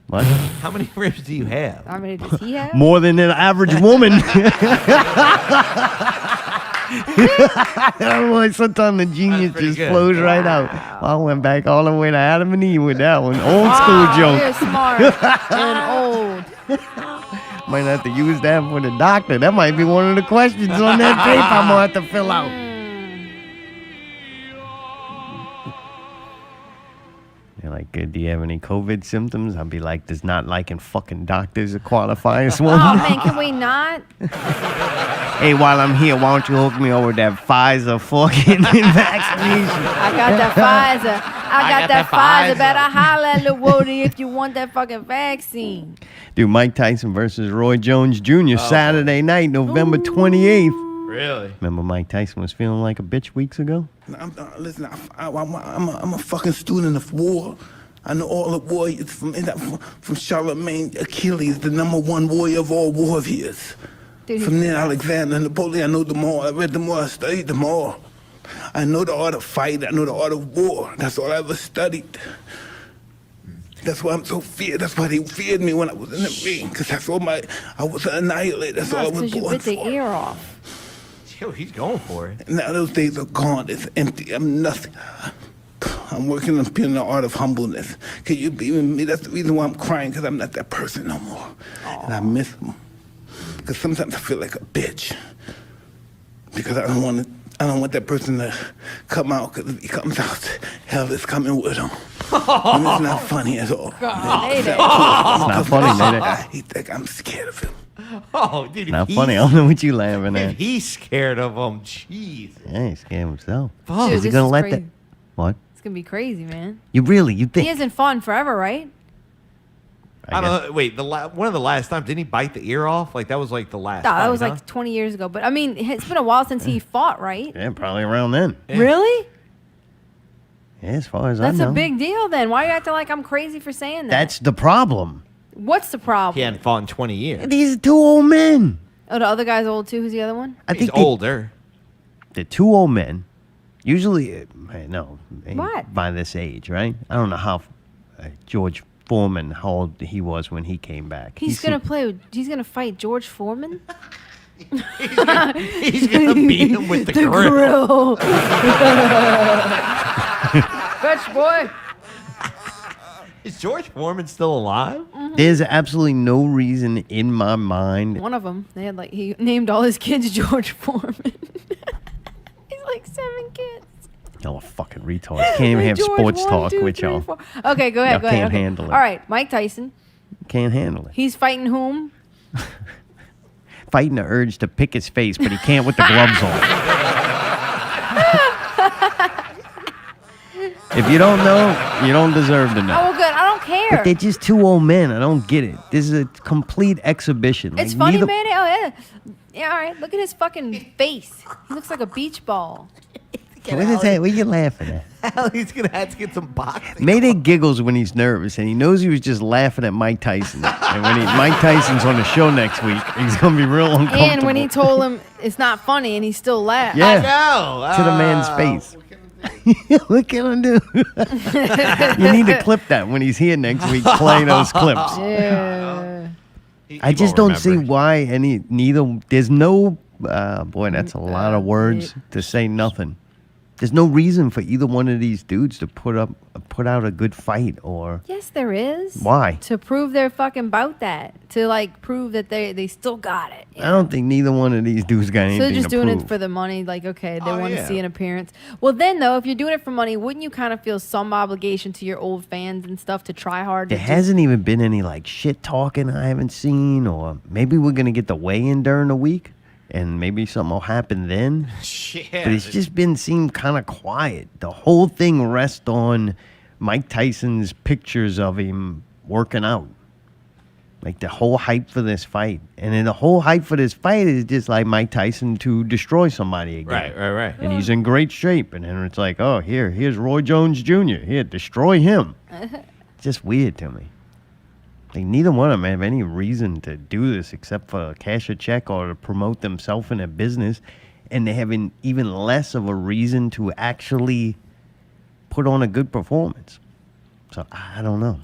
What? How many ribs do you have? How many does he have? More than an average woman. Sometimes the genius just flows right out. Well, I went back all the way to Adam and Eve with that one. Old school joke. You're smart and old. Might have to use that for the doctor. That might be one of the questions on that paper I'm going to have to fill out. They're like, do you have any COVID symptoms? I'll be like, does not liking fucking doctors qualify as one? Oh, man, can we not? Hey, while I'm here, why don't you hook me over with that Pfizer fucking vaccination? I got that Pfizer. I got that Pfizer. Better holler at Lil Woody if you want that fucking vaccine. Dude, Mike Tyson versus Roy Jones Jr. Saturday night, November 28th. Really? Remember Mike Tyson was feeling like a bitch weeks ago? Listen, I'm a fucking student of war. I know all the warriors from Charlemagne, Achilles, the #1 warrior of all warriors. From then Alexander, Napoleon, I know them all. I read them all, I studied them all. I know the art of fight, I know the art of war. That's all I ever studied. That's why I'm so feared. That's why they feared me when I was in the ring. Because I was annihilated. That's all I was because you bit the ear off. Yo, he's going for it. Now those days are gone. It's empty. I'm nothing. I'm working on being the art of humbleness. Can you be with me? That's the reason why I'm crying, because I'm not that person no more. And I miss them. Because sometimes I feel like a bitch. Because I don't want to I don't want that person to come out, because if he comes out, hell is coming with him. And it's not funny at all. Mayday. It's not funny, Mayday. I hate that guy. I'm scared of him. Oh, dude. Not funny. I don't know what you laughing If at. he's scared of him, jeez. Yeah, he's scared of himself. Fuck. Is he Dude, gonna this is let crazy. that? What? It's gonna be crazy, man. You He think? hasn't fought in forever, right? I don't know. Wait, one of the last times, didn't he bite the ear off? Like, that was like the last No, that fight, was huh? like 20 years ago. But I mean, it's been a while since he fought, right? Yeah, probably around then. Yeah. Really? Yeah, as far as That's I know. a big deal then. Why are you acting like I'm crazy for saying that? That's the problem. What's the problem? He hadn't fought in 20 years. These two old men. Oh, the other guy's old too. Who's the other one? I He's think older. the two old men. Usually, no, What? by this age, right? I don't know how George Foreman, how old he was when he came back. He's gonna fight George Foreman. He's gonna beat him with the grill. Fetch, boy. Is George Foreman still alive? There's absolutely no reason in my mind. One of them. They had he named all his kids George Foreman. He's like 7 kids. Y'all are fucking retards. Can't even have George, sports 1, talk 2, with 3, y'all. 4. Okay, go ahead. Y'all Go ahead. can't Okay. handle it. All right, Mike Tyson. Can't handle it. He's fighting whom? Fighting the urge to pick his face, but he can't with the gloves on. If you don't know, you don't deserve to Oh, know. well, good. I don't care. But they're just two old men. I don't get it. This is a complete exhibition. It's Like, funny, neither- man. Oh, yeah. Yeah, all right. Look at his fucking face. He looks like a beach ball. What is that? What are you laughing at? Hell, he's gonna have to get some boxing. Mayday giggles when he's nervous, and he knows he was just laughing at Mike Tyson. And when Mike Tyson's on the show next week, he's gonna be real uncomfortable. And when he told him it's not funny and he still laughed. yeah, No, to the man's face. What can I do? You need to clip that when he's here next week. Play those clips. Yeah. I just don't see why neither. There's no. Boy, that's a lot of words to say nothing. There's no reason for either one of these dudes to put out a good fight or. Yes, there is. Why? To prove they're fucking about that. To prove that they still got it. I don't think neither one of these dudes got anything So they're just to doing prove. it for the money. Like, okay, they Oh, want to yeah. see an appearance. Well, then though, if you're doing it for money, wouldn't you kind of feel some obligation to your old fans and stuff to try hard? There hasn't even been any shit talking I haven't seen, or maybe we're gonna get the weigh-in during the week, and maybe something will happen then. Shit. But it's just seemed kind of quiet. The whole thing rests on Mike Tyson's pictures of him working out. Like the whole hype for this fight. And then the whole hype for this fight is just like Mike Tyson to destroy somebody again. Right. And he's in great shape. And then it's like, oh, here's Roy Jones Jr. Here, destroy him. It's just weird to me. Like neither one of them have any reason to do this except for cash a check or to promote themselves in a business. And they have even less of a reason to actually put on a good performance. So I don't know.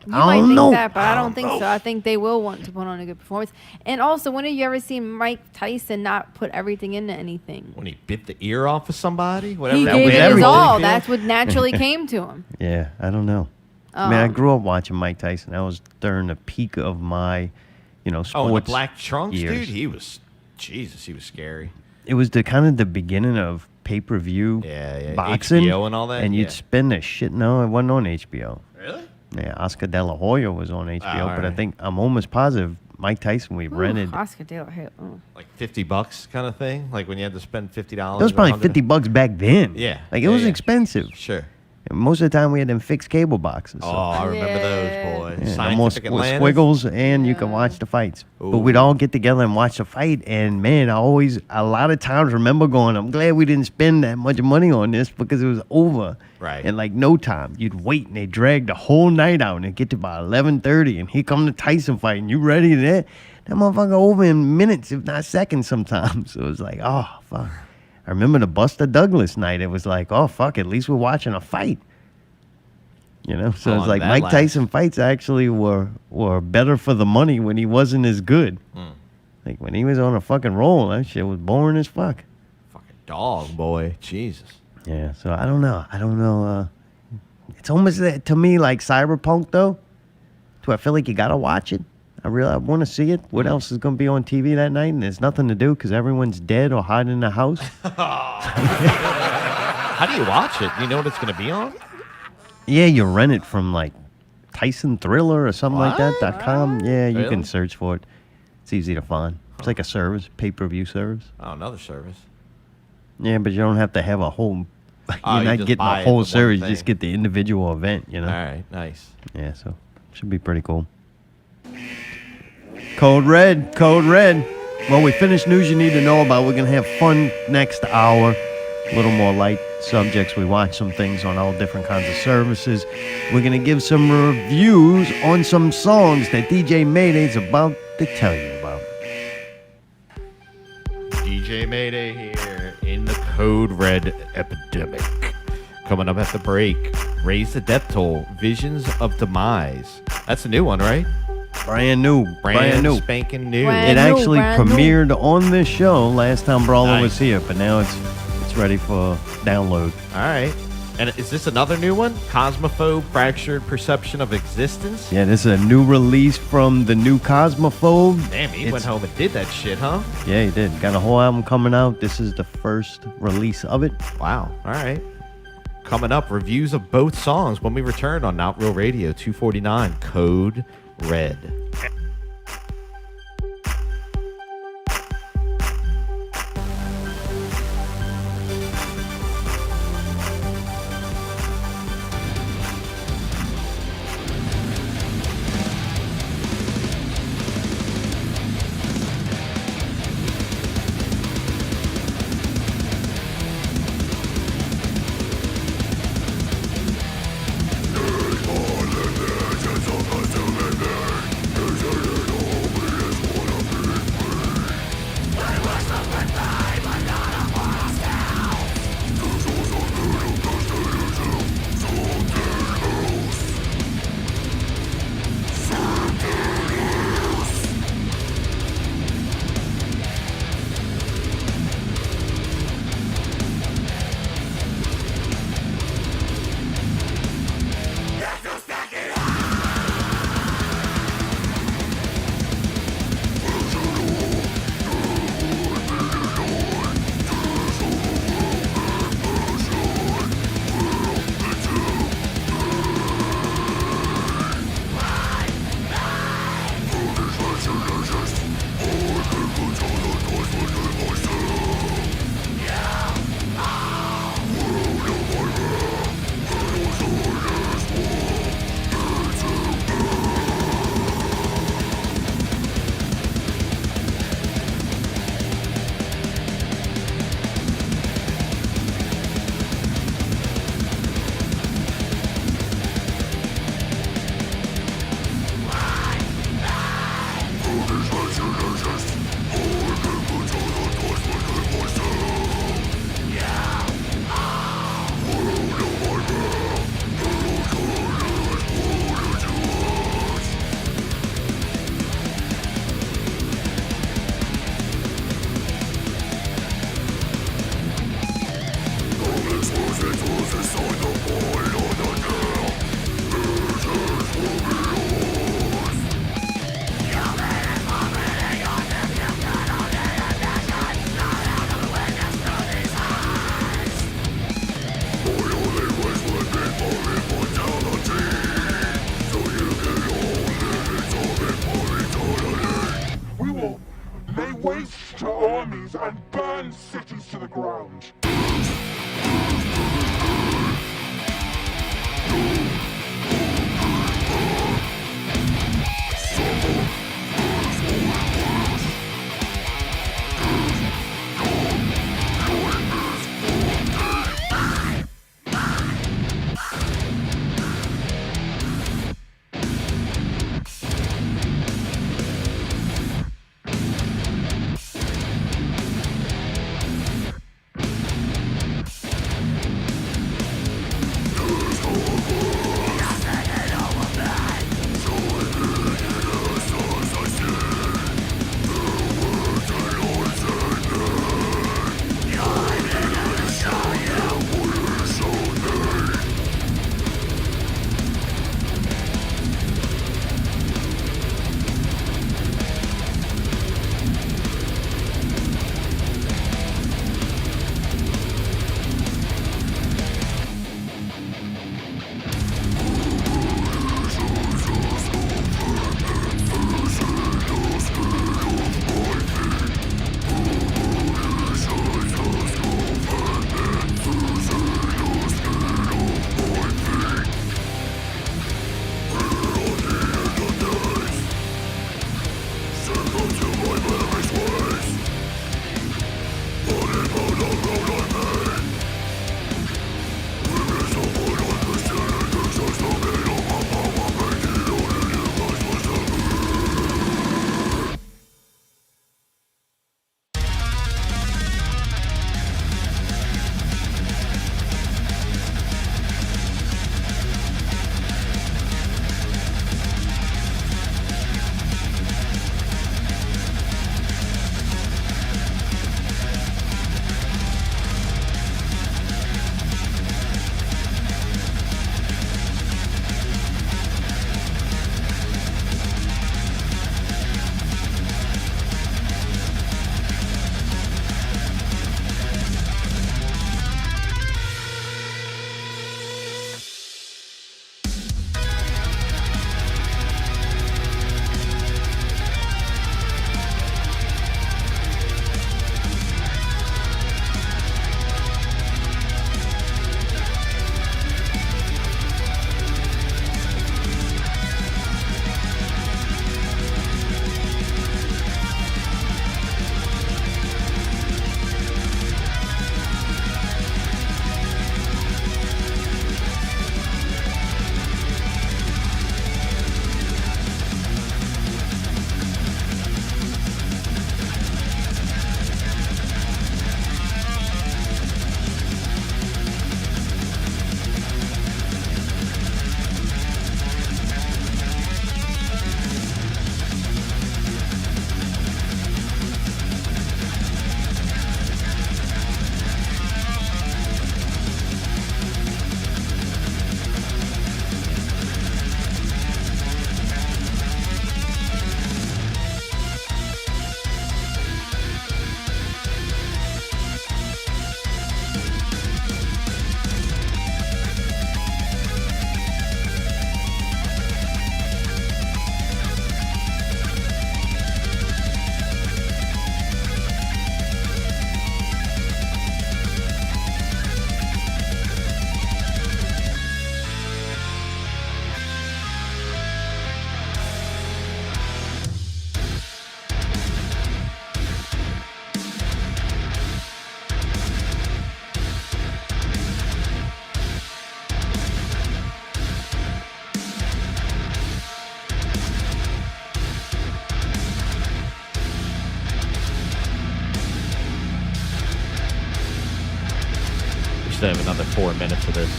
You I might don't think know. that, but I don't think so. I think they will want to put on a good performance. And also, when have you ever seen Mike Tyson not put everything into anything? When he bit the ear off of somebody, whatever He that gave was. it his everything. all. That's what naturally came to him. Yeah, I don't know. I mean, I grew up watching Mike Tyson. That was during the peak of my, sports Oh, in the black trunks, years. dude. He was scary. It was the beginning of pay-per-view Yeah, boxing. HBO and all that, And you'd yeah. spend a shit. No, it wasn't on HBO. Really? Yeah, Oscar De La Hoya was on HBO, all but I right. think I'm almost positive Mike Tyson we rented. Oscar De La Hoya. Oh. Like $50 kind of thing. Like when you had to spend $50. It was probably $50 back then. Yeah, like it yeah, was yeah. expensive. Sure. And most of the time we had them fixed cable boxes. So. Oh, I remember those, boys. Yeah, no more Scientific Atlantis. squiggles, and you can watch the fights. But we'd all get together and watch the fight, and man, a lot of times remember going, I'm glad we didn't spend that much money on this because it was over. Right. In like no time. You'd wait, and they drag the whole night out, and it get to about 11:30, and here come the Tyson fight, and you ready to that? That motherfucker over in minutes, if not seconds sometimes. So it was like, oh, fuck. I remember the Buster Douglas night. It was like, oh, fuck, at least we're watching a fight. So How it's long like did that Mike last? Tyson fights actually were better for the money when he wasn't as good. Like when he was on a fucking roll, that shit was boring as fuck. Fucking dog, boy. Jesus. Yeah, so I don't know. It's almost to me like Cyberpunk though. Do I feel like you gotta watch it? I want to see it. What else is going to be on TV that night? And there's nothing to do because everyone's dead or hiding in the house. How do you watch it? Do you know what it's going to be on? Yeah, you rent it from like Tyson Thriller or something like that. .com. Yeah, you Really? can search for it. It's easy to find. It's like a service, pay-per-view service. Oh, another service. Yeah, but you don't have to have a whole. Oh, You're you not just getting buy a it, whole the one series. You thing. just get the individual event. You know. All right, nice. Yeah, so should be pretty cool. Code Red, Code Red. Well, we finished news you need to know about. We're gonna have fun next hour. A little more light subjects. We watch some things on all different kinds of services. We're gonna give some reviews on some songs that DJ Mayday's about to tell you about. DJ Mayday here in the Code Red epidemic. Coming up at the break, Raise the Death Toll, Visions of Demise. That's a new one, right? Brand new. Spanking new. Brand It actually brand new. premiered on this show last time Brawler Nice. was here, but now it's ready for download. All right. And is this another new one? Cosmophobe, Fractured Perception of Existence? Yeah, this is a new release from the new Cosmophobe. Damn, he went home and did that shit, huh? Yeah, he did. Got a whole album coming out. This is the first release of it. Wow. All right. Coming up, reviews of both songs when we return on Not Real Radio 249, Code Red. We will lay waste to armies and burn cities to the ground. still have another 4 minutes of this.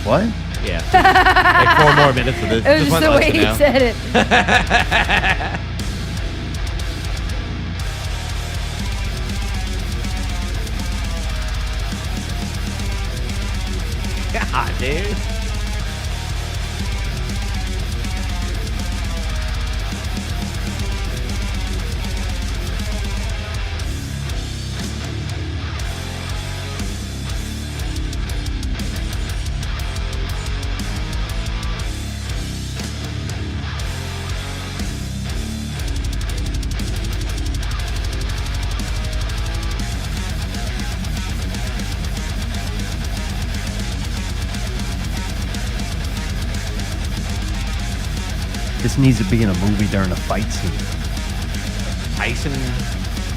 What? Yeah. Like 4 more minutes of this. It was just the way he said it. God, dude. This needs to be in a movie during a fight scene. Tyson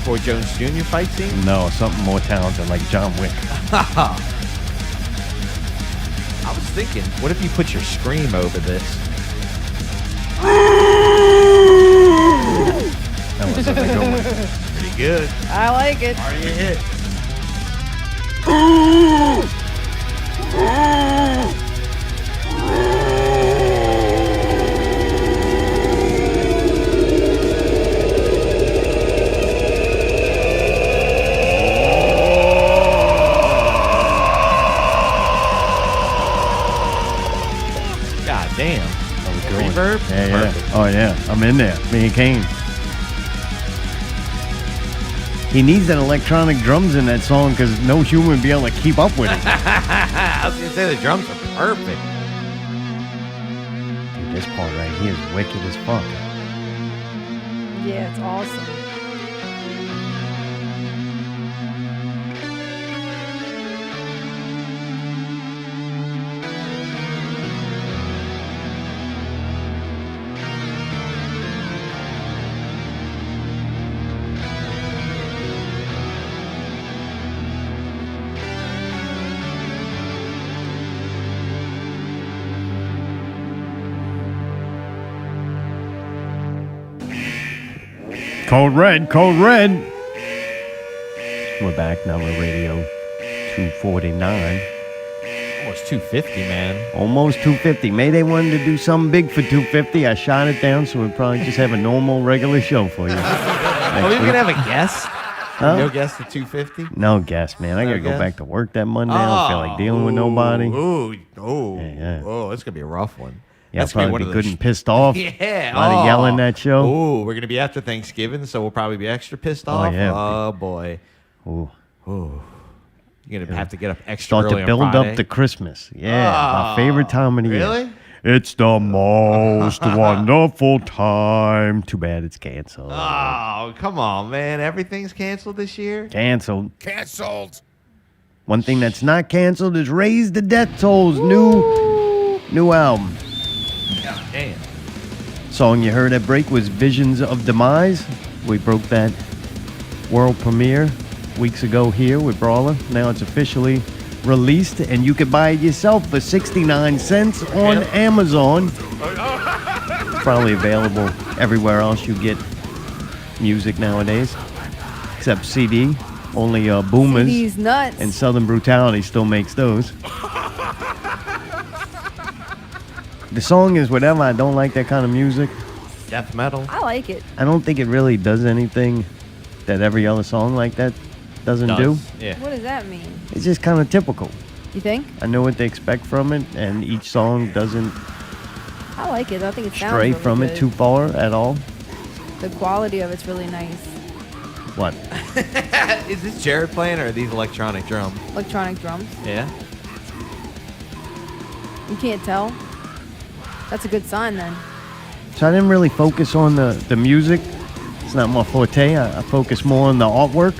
Boy Jones Jr. fight scene? No, something more talented like John Wick. I was thinking, what if you put your scream over this? That was a good one. Pretty good. I like it. Already a hit. God damn. That was a good one. Reverb? Yeah, yeah. Perfect. Oh, yeah. I'm in there. Me and Kane. He needs that electronic drums in that song because no human would be able to keep up with it. I was going to say the drums are perfect. Dude, this part right here is wicked as fuck. Yeah, it's awesome. Code Red, Code Red. We're back now with Radio 249. Almost 250, man. Almost 250. Maybe they wanted to do something big for 250. I shot it down, so we'll probably just have a normal, regular show for you. Are we going to have a guest? Huh? No guest at 250? No guess, man. I No gotta go guess? back to work that Monday. I don't feel like dealing with nobody. Oh, Yeah. oh, it's going to be a rough one. Yeah, I'll That's gonna be probably one be of good those- and pissed off. Yeah. A lot of yelling that show. Oh, we're going to be after Thanksgiving, so we'll probably be extra pissed off. yeah. Oh, boy. Ooh. Ooh. You're going to have to get up extra Start early to build on Friday. up to Christmas. Yeah, my favorite time of the year. Really? It's the most wonderful time. Too bad it's canceled. Oh, come on, man. Everything's canceled this year? Canceled. Cancelled. One thing that's not canceled is Raise the Death Toll's new album. God damn. Song you heard at break was Visions of Demise. We broke that world premiere weeks ago here with Brawler. Now it's officially released, and you can buy it yourself for 69 cents on Amazon. Probably available everywhere else you get music nowadays, except CD. Only Boomers CD's nuts. and Southern Brutality still makes those. The song is whatever. I don't like that kind of music. Death metal. I like it. I don't think it really does anything that every other song like that doesn't do. Yeah. What does that mean? It's just kind of typical. You think? I know what they expect from it, and each song doesn't I like it. I think it sounds stray really from good. it too far at all. The quality of it's really nice. What? Is this Jared playing or are these electronic drums? Electronic drums. Yeah. You can't tell. That's a good sign then. So I didn't really focus on the music. It's not my forte. I focus more on the artwork.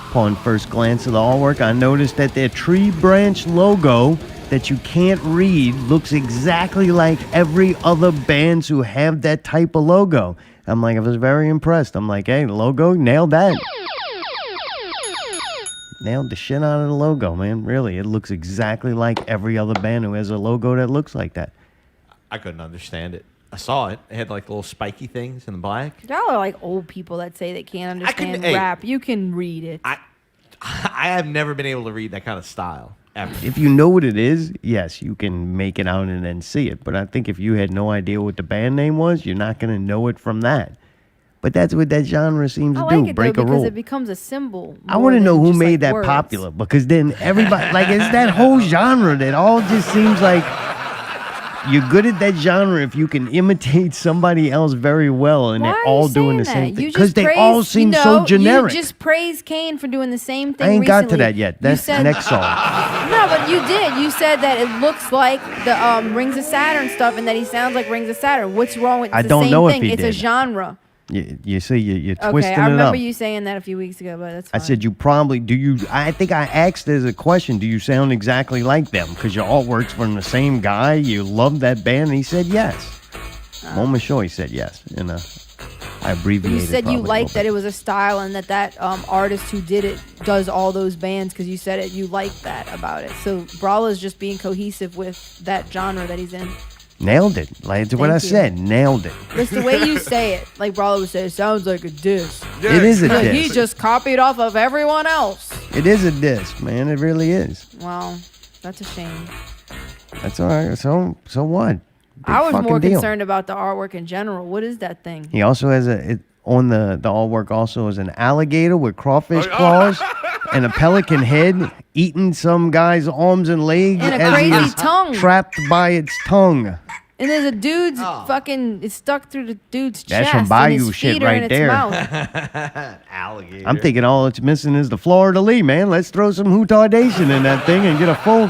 Upon first glance of the artwork, I noticed that their tree branch logo that you can't read looks exactly like every other bands who have that type of logo. I was very impressed. I'm like, hey, logo, nailed that. Nailed the shit out of the logo, man. Really, it looks exactly like every other band who has a logo that looks like that. I couldn't understand it. I saw it. It had like little spiky things in the black. Y'all are like old people that say they can't understand hey. rap. You can read it. I have never been able to read that kind of style ever. If you know what it is, yes, you can make it out and then see it. But I think if you had no idea what the band name was, you're not going to know it from that. But that's what that genre seems I to like do. it Break though a because rule. it becomes a symbol. I want to more know than who just, made like, that words. popular, because then everybody, like, it's that whole genre that all just seems like you're good at that genre if you can imitate somebody else very well and Why they're are all you doing the saying same that? thing. You Because just they praised- all seem so generic. You just praised Kane for doing the same thing I ain't got to recently. that yet. You That's said- next song. No, but you did. You said that it looks like the Rings of Saturn stuff and that he sounds like Rings of Saturn. What's wrong with I the don't same know if thing? he It's a did. genre. You see, you're Okay, twisting I it remember up. you saying that a few weeks ago, but that's I fine. said you probably I think I asked as a question, do you sound exactly like them? Because your artwork's from the same guy. You love that band, and he said yes. Moment sure he said yes. And I abbreviated. You said you probably a liked little that bit. it was a style and that artist who did it does all those bands because you said it. You liked that about it. So Brawler's just being cohesive with that genre that he's in. Nailed it. Like it's what I Thank you. said. Nailed it. It's the way you say it. Like Brawler would say, it sounds like a diss. It is a Like, diss. he just copied off of everyone else. It is a diss, man. It really is. Well, that's a shame. That's all right. So what? Big I was fucking more deal. concerned about the artwork in general. What is that thing? He also has on the artwork also is an alligator with crawfish claws and a pelican head eating some guy's arms and legs And a as he crazy is tongue. trapped by its tongue. And there's a dude's fucking, it's stuck through the dude's That's chest. some and Bayou his shit feet are right in its there. mouth. Alligator. I'm thinking all it's missing is the Florida Lee, man. Let's throw some retardation in that thing and get a full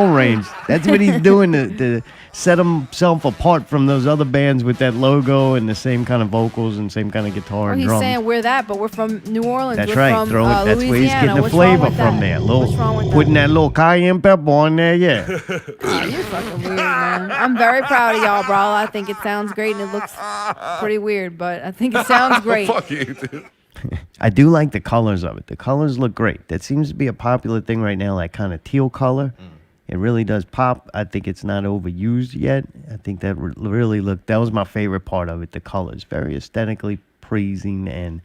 range. That's what he's doing to set himself apart from those other bands with that logo and the same kind of vocals and same kind of guitar Well, and he's drums. saying we're that, but we're from New Orleans. That's we're right. From, That's where he's Louisiana. getting the What's wrong flavor with from that? there. What's wrong with Putting that? that little cayenne pepper on there, yeah. Oh, you're fucking weird, man. I'm very proud of y'all, bro. I think it sounds great and it looks pretty weird, but I think it sounds great. Fuck you, dude. I do like the colors of it. The colors look great. That seems to be a popular thing right now, that kind of teal color. It really does pop. I think it's not overused yet. I think that really looked, that was my favorite part of it, the colors. Very aesthetically pleasing and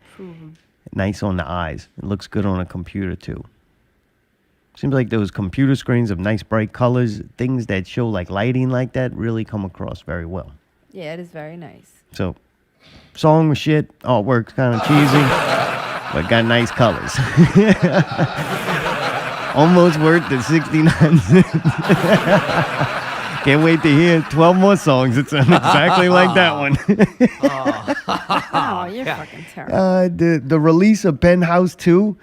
nice on the eyes. It looks good on a computer too. Seems like those computer screens of nice bright colors, things that show like lighting like that really come across very well. Yeah, it is very nice. So, song was shit, artwork's kind of cheesy, but got nice colors. Almost worth the 69 cents. Can't wait to hear 12 more songs that sound exactly like that one. Oh, you're fucking terrible. The release of Penthouse 2,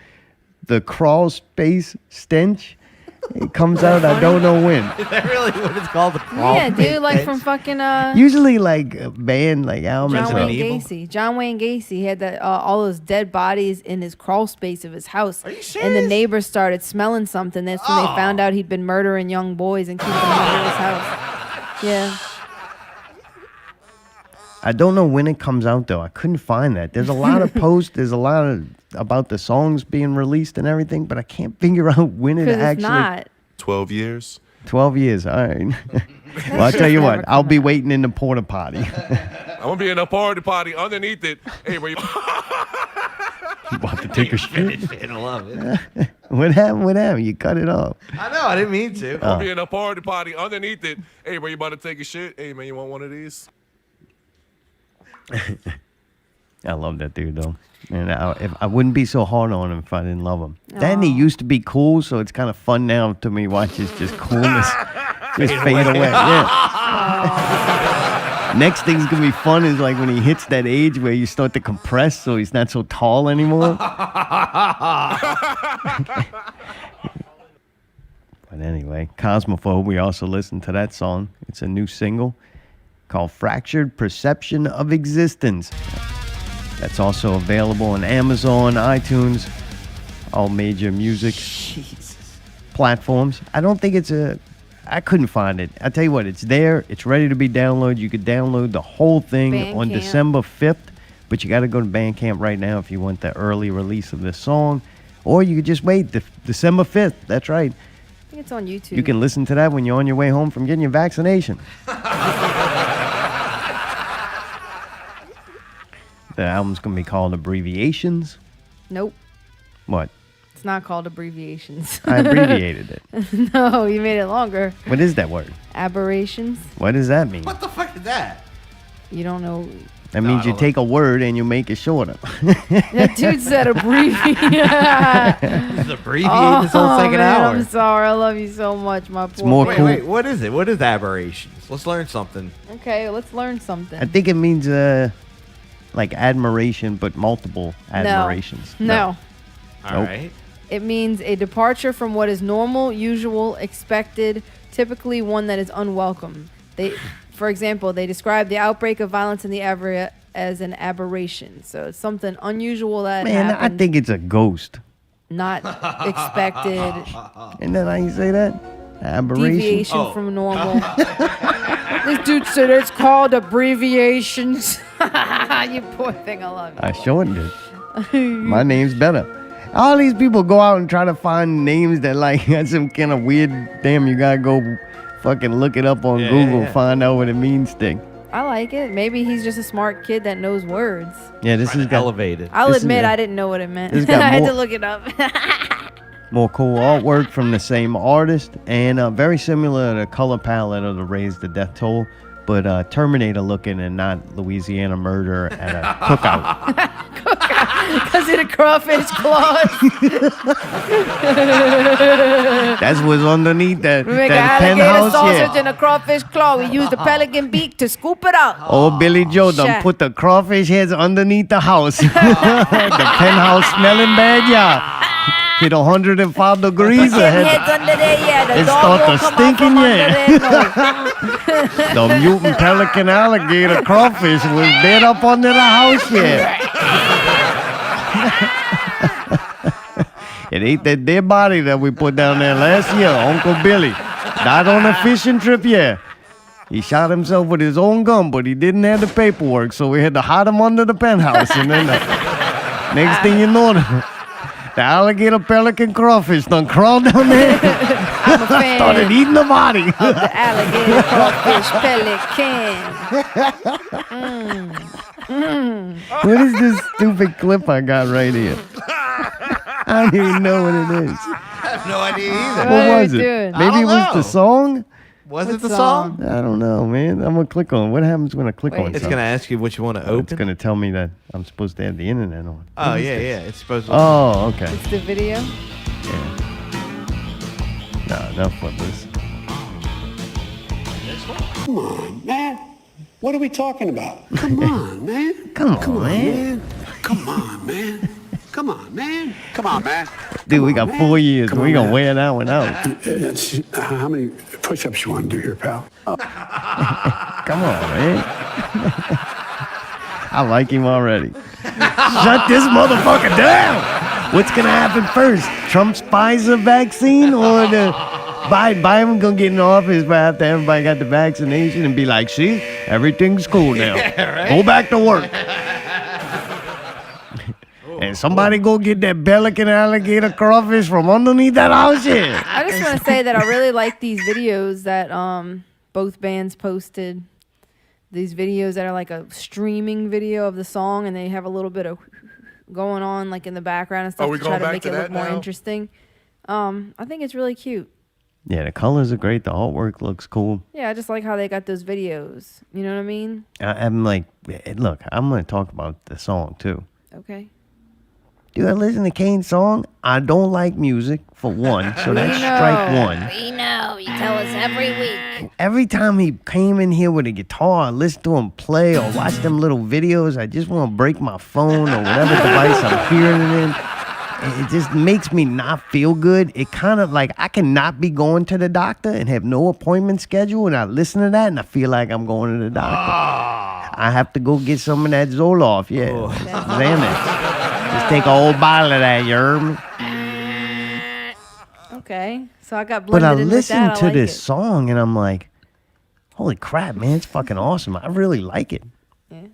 the crawl space stench, it comes out I don't know when. Is that really what it's called? The crawl Yeah, dude, space like stench? from fucking Usually like a band like albums. John Resident Wayne Evil? Gacy. John Wayne Gacy had that all those dead bodies in his crawl space of his house. Are you And the serious? neighbors started smelling something. That's when they found out he'd been murdering young boys and keeping them under his house. Yeah. I don't know when it comes out though. I couldn't find that. There's a lot of posts. There's a lot of about the songs being released and everything, but I can't figure out when it Because it's actually. not. 12 years. 12 years. All right. Well, I'll tell you Never what. I'll come be out. waiting in the porta potty. I'm gonna be in a party underneath it. Hey, where you? About to take a shit. I love it. What happened? What happened? You cut it off. I know. I didn't mean to. I'm gonna be in a party underneath it. Hey, where you about to take a shit? Hey, man, you want one of these? I love that dude though. And I wouldn't be so hard on him if I didn't love him. Then he used to be cool, so it's kind of fun now to me watch his just coolness just fade away. Yeah. Next thing's gonna be fun is like when he hits that age where you start to compress, so he's not so tall anymore. But anyway, Cosmophobe, we also listened to that song. It's a new single called Fractured Perception of Existence. That's also available on Amazon, iTunes, all major music platforms. I don't think I couldn't find it. I tell you what, it's there. It's ready to be downloaded. You could download the whole thing on Bandcamp. December 5th, but you got to go to Bandcamp right now if you want the early release of this song. Or you could just wait, December 5th. That's right. I think it's on YouTube. You can listen to that when you're on your way home from getting your vaccination. The album's going to be called Abbreviations. Nope. What? It's It's not called abbreviations. I abbreviated it. No, you made it longer. What is that word? Aberrations. What does that mean? What the fuck is that? You don't know. That No, means I you don't take a word and you make it shorter. That dude said abbreviate. This is abbreviating this whole second hour. I'm sorry. I love you so much, my poor. more baby. cool. Wait, what is it? What is aberrations? Let's learn something. Okay, let's learn something. I think it means like admiration, but multiple admirations. No. All right. Nope. It means a departure from what is normal, usual, expected, typically one that is unwelcome. For example, they describe the outbreak of violence in the area as an aberration. So it's something unusual that Man, happened, I think it's a ghost. not expected, And then how you say that? Aberration. deviation Oh. from normal. This dude said it's called abbreviations. You poor thing, I love you. I shortened it. My name's better. All these people go out and try to find names that like got some kind of weird. Damn, you gotta go fucking look it up on Yeah, Google, yeah. find out what it means. Thing. I like it. Maybe he's just a smart kid that knows words. Yeah, this is got Elevated. I'll This is admit a- I didn't know what it meant. this got I had more- to look it up. more cool artwork from the same artist, and very similar to the color palette of the Raise the Death Toll, but Terminator looking and not Louisiana Murder at a cookout. Because of the crawfish claws. That's what's underneath that, We make an that alligator penthouse. sausage Yeah. and a crawfish claw. We use the pelican beak to scoop it out. Oh, Billy Joe done Shit. put the crawfish heads underneath the house. The penthouse smelling bad, yeah. Hit 105 degrees Them ahead. heads under there, yeah. The It dog start won't to come out stinking, from under yeah. there, no. The mutant pelican alligator crawfish was dead up under the house, yeah. It ate that dead body that we put down there last year. Uncle Billy died on a fishing trip, yeah. He shot himself with his own gun, but he didn't have the paperwork, so we had to hide him under the penthouse. And then the next thing you know, the alligator pelican crawfish done crawled down there. I'm a fan Started eating the body. of the alligator crawfish pelican. What is this stupid clip I got right here? I don't even know what it is. I have no idea either. What What are was you it? doing? I Maybe don't it was the know. song? Was What it the song? song? I don't know, man. I'm going to click on. What happens when I click Wait. on It's something? going to ask you what you want to It's open. going to tell me that I'm supposed to have the internet on. Oh, What is yeah, this? yeah. It's supposed to. Oh, okay. It's the video. Yeah. No, enough with this. Come on, man. What are we talking about? Come on, man. Come on, man. Come on, man. Come on, man. Come on, man. Dude, we got 4 years. Come We on, going to man. wear that one out. How many push-ups you want to do here, pal? Come on, man. I like him already. Shut this motherfucker down. What's going to happen first? Trump's Pfizer vaccine or the Biden going to get in office after everybody got the vaccination and be like, see, everything's cool now. Go back to work. And somebody go get that pelican alligator crawfish from underneath that house here. I just want to say that I really like these videos that both bands posted. These videos that are like a streaming video of the song, and they have a little bit of going on like in the background and stuff Are we to try going to back make to it look that more now? interesting. I think it's really cute. Yeah, the colors are great. The artwork looks cool. Yeah, I just like how they got those videos. You know what I mean? I'm like, look, I'm going to talk about the song too. Okay. Do I listen to Kane's song? I don't like music, for one, so that's know. strike one. We know. You tell us every week. Every time he came in here with a guitar, I listened to him play or watch them little videos, I just want to break my phone or whatever device I'm hearing it in. It just makes me not feel good. It kind of like I cannot be going to the doctor and have no appointment schedule, and I listen to that and I feel like I'm going to the doctor. I have to go get some of that Zoloft, yeah. Xanax. Just take a whole bottle of that, you heard me? Okay. So I got But blended I in with listened that. I to like this it. song and I'm like, holy crap, man, it's fucking awesome. I really like it. Yeah.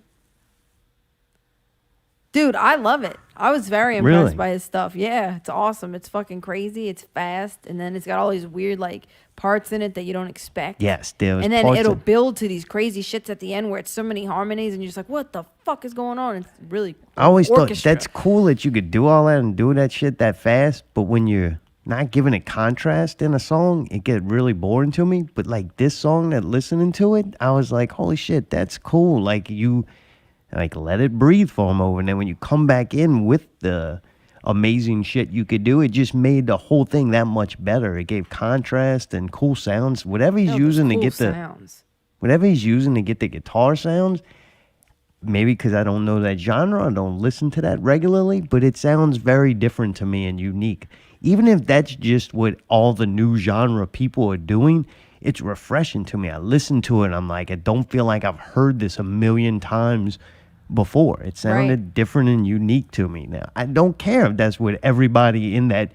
Dude, I love it. I was very impressed Really? by his stuff. Yeah, it's awesome. It's fucking crazy. It's fast, and then it's got all these weird like parts in it that you don't expect. Yes, there was And then parts it'll in- build to these crazy shits at the end where it's so many harmonies, and you're just like, "What the fuck is going on?" It's really. I always thought orchestra. that's cool that you could do all that and do that shit that fast, but when you're not giving it contrast in a song, it get really boring to me. But like this song, that listening to it, I was like, holy shit, that's cool. Like you, like let it breathe for a moment, and then when you come back in with the amazing shit you could do, it just made the whole thing that much better. It gave contrast and cool sounds. Whatever he's No, there's using to cool get the sounds. whatever he's using to get the guitar sounds, maybe because I don't know that genre, I don't listen to that regularly, but it sounds very different to me and unique. Even if that's just what all the new genre people are doing, it's refreshing to me. I listen to it and I'm like, I don't feel like I've heard this a million times before. It sounded different and unique to me. Now, I don't care if that's what everybody in that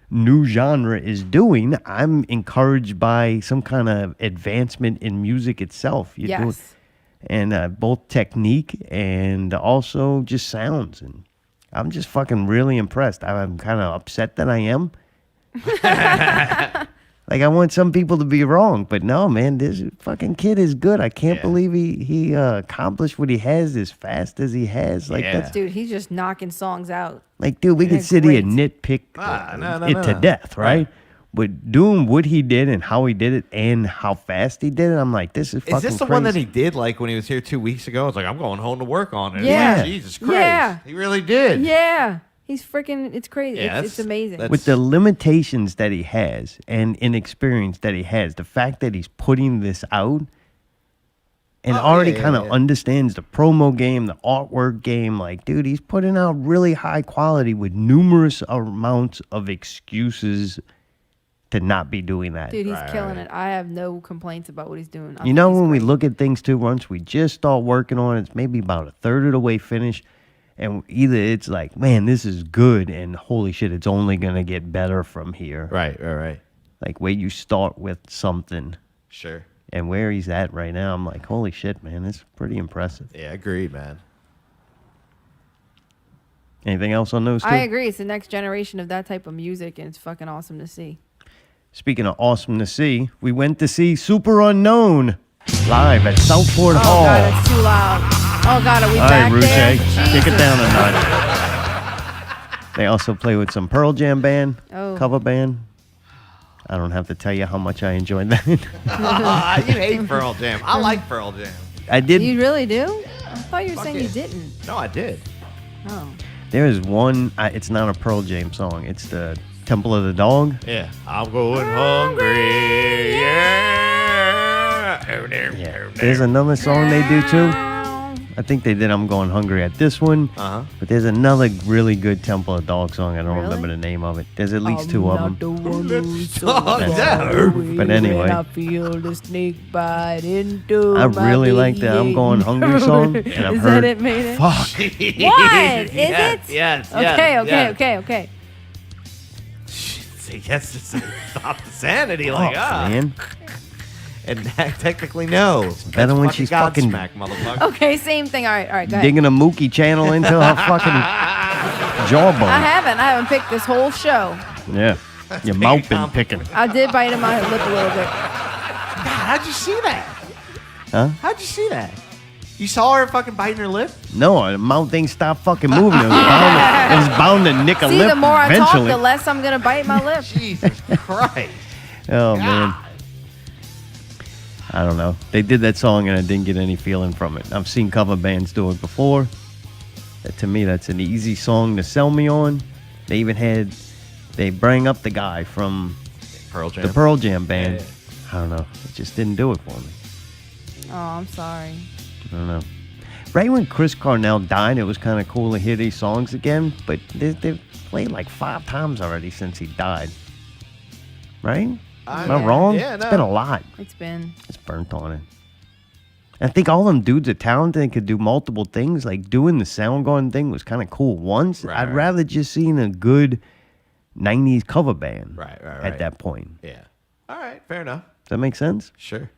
new genre is doing. I'm encouraged by some kind of advancement in music itself. You're doing, Yes. and both technique and also just sounds. And I'm just fucking really impressed. I'm kind of upset that I am. Like, I want some people to be wrong, but no, man, this fucking kid is good. I can't believe he accomplished what he has as fast as he has. Like, that's Dude, he's just knocking songs out. like, dude, we They're could sit here and great. nitpick no, it to no. death, right? But doing what he did and how he did it and how fast he did it, I'm like, this is fucking Is this the crazy. one that he did like when he was here 2 weeks ago? It's like, I'm going home to work on it. Yeah. Jesus Christ. Yeah. He really did. Yeah. He's freaking, it's crazy. Yeah, It's amazing. With the limitations that he has and inexperience that he has, the fact that he's putting this out and already kind of understands the promo game, the artwork game, like, dude, he's putting out really high quality with numerous amounts of excuses to not be doing that. Dude, he's killing it. I have no complaints about what he's doing. I You think know, he's when we great. look at things too, once we just start working on it, it's maybe about a third of the way finished. And either it's like, man, this is good, and holy shit, it's only going to get better from here. Right. Like, where you start with something. Sure. And where he's at right now, I'm like, holy shit, man, it's pretty impressive. Yeah, agreed, man. Anything else on those two? I agree. It's the next generation of that type of music, and it's fucking awesome to see. Speaking of awesome to see, we went to see Super Unknown live at Southport Oh, Hall. God, it's too loud. Oh, God, are we All back right, there? Ruche, kick it Jesus. down a notch. They also play with some Pearl Jam band, Oh. cover band. I don't have to tell you how much I enjoyed that. You hate Pearl Jam. I like Pearl Jam. I did. You really do? I thought you were saying yeah. you didn't. No, I did. Oh. There is one. It's not a Pearl Jam song. It's the Temple of the Dog. Yeah. I'm going hungry. Yeah. There's another song they do too. I think they did I'm Going Hungry at this one. Uh-huh. But there's another really good Temple of Dog song. I don't Really? remember the name of it. There's at least two of them. down. But anyway, I feel the snake bite into I my really like the I'm Going Hungry song. And I've Is heard, that it, Mayday? fuck. What? Is Yes, it? yes, Okay, yes, okay. Say yes to stop the sanity. Fuck, Like, man. And technically, no. It's better when she's fucking- Godsmack, motherfucker. Okay, same thing. All right, go ahead. Digging a Mookie channel into her fucking I jawbone. haven't picked this whole show. Yeah. Your mouth been picking. I did bite in my lip a little bit. God, how'd you see that? Huh? How'd you see that? You saw her fucking biting her lip? No, the mouth ain't stopped fucking moving. It was bound to nick a See, lip the more I talk, eventually. the less I'm gonna bite my lip. Jesus Christ. Oh, man. I don't know. They did that song and I didn't get any feeling from it. I've seen cover bands do it before. To me, that's an easy song to sell me on. They even they bring up the guy from Pearl Jam. the Pearl Jam band. Yeah. I don't know. It just didn't do it for me. Oh, I'm sorry. I don't know. Right when Chris Cornell died, it was kind of cool to hear these songs again, but they've played like 5 times already since he died. Right? Am I wrong? yeah, It's no. been a lot. It's been. It's burnt on it. I think all them dudes are talented and could do multiple things. Like doing the Soundgarden thing was kind of cool once. Right, I'd right. rather just seen a good 90s cover band Right. at that point. Yeah. All right, fair enough. Does that make sense? Sure.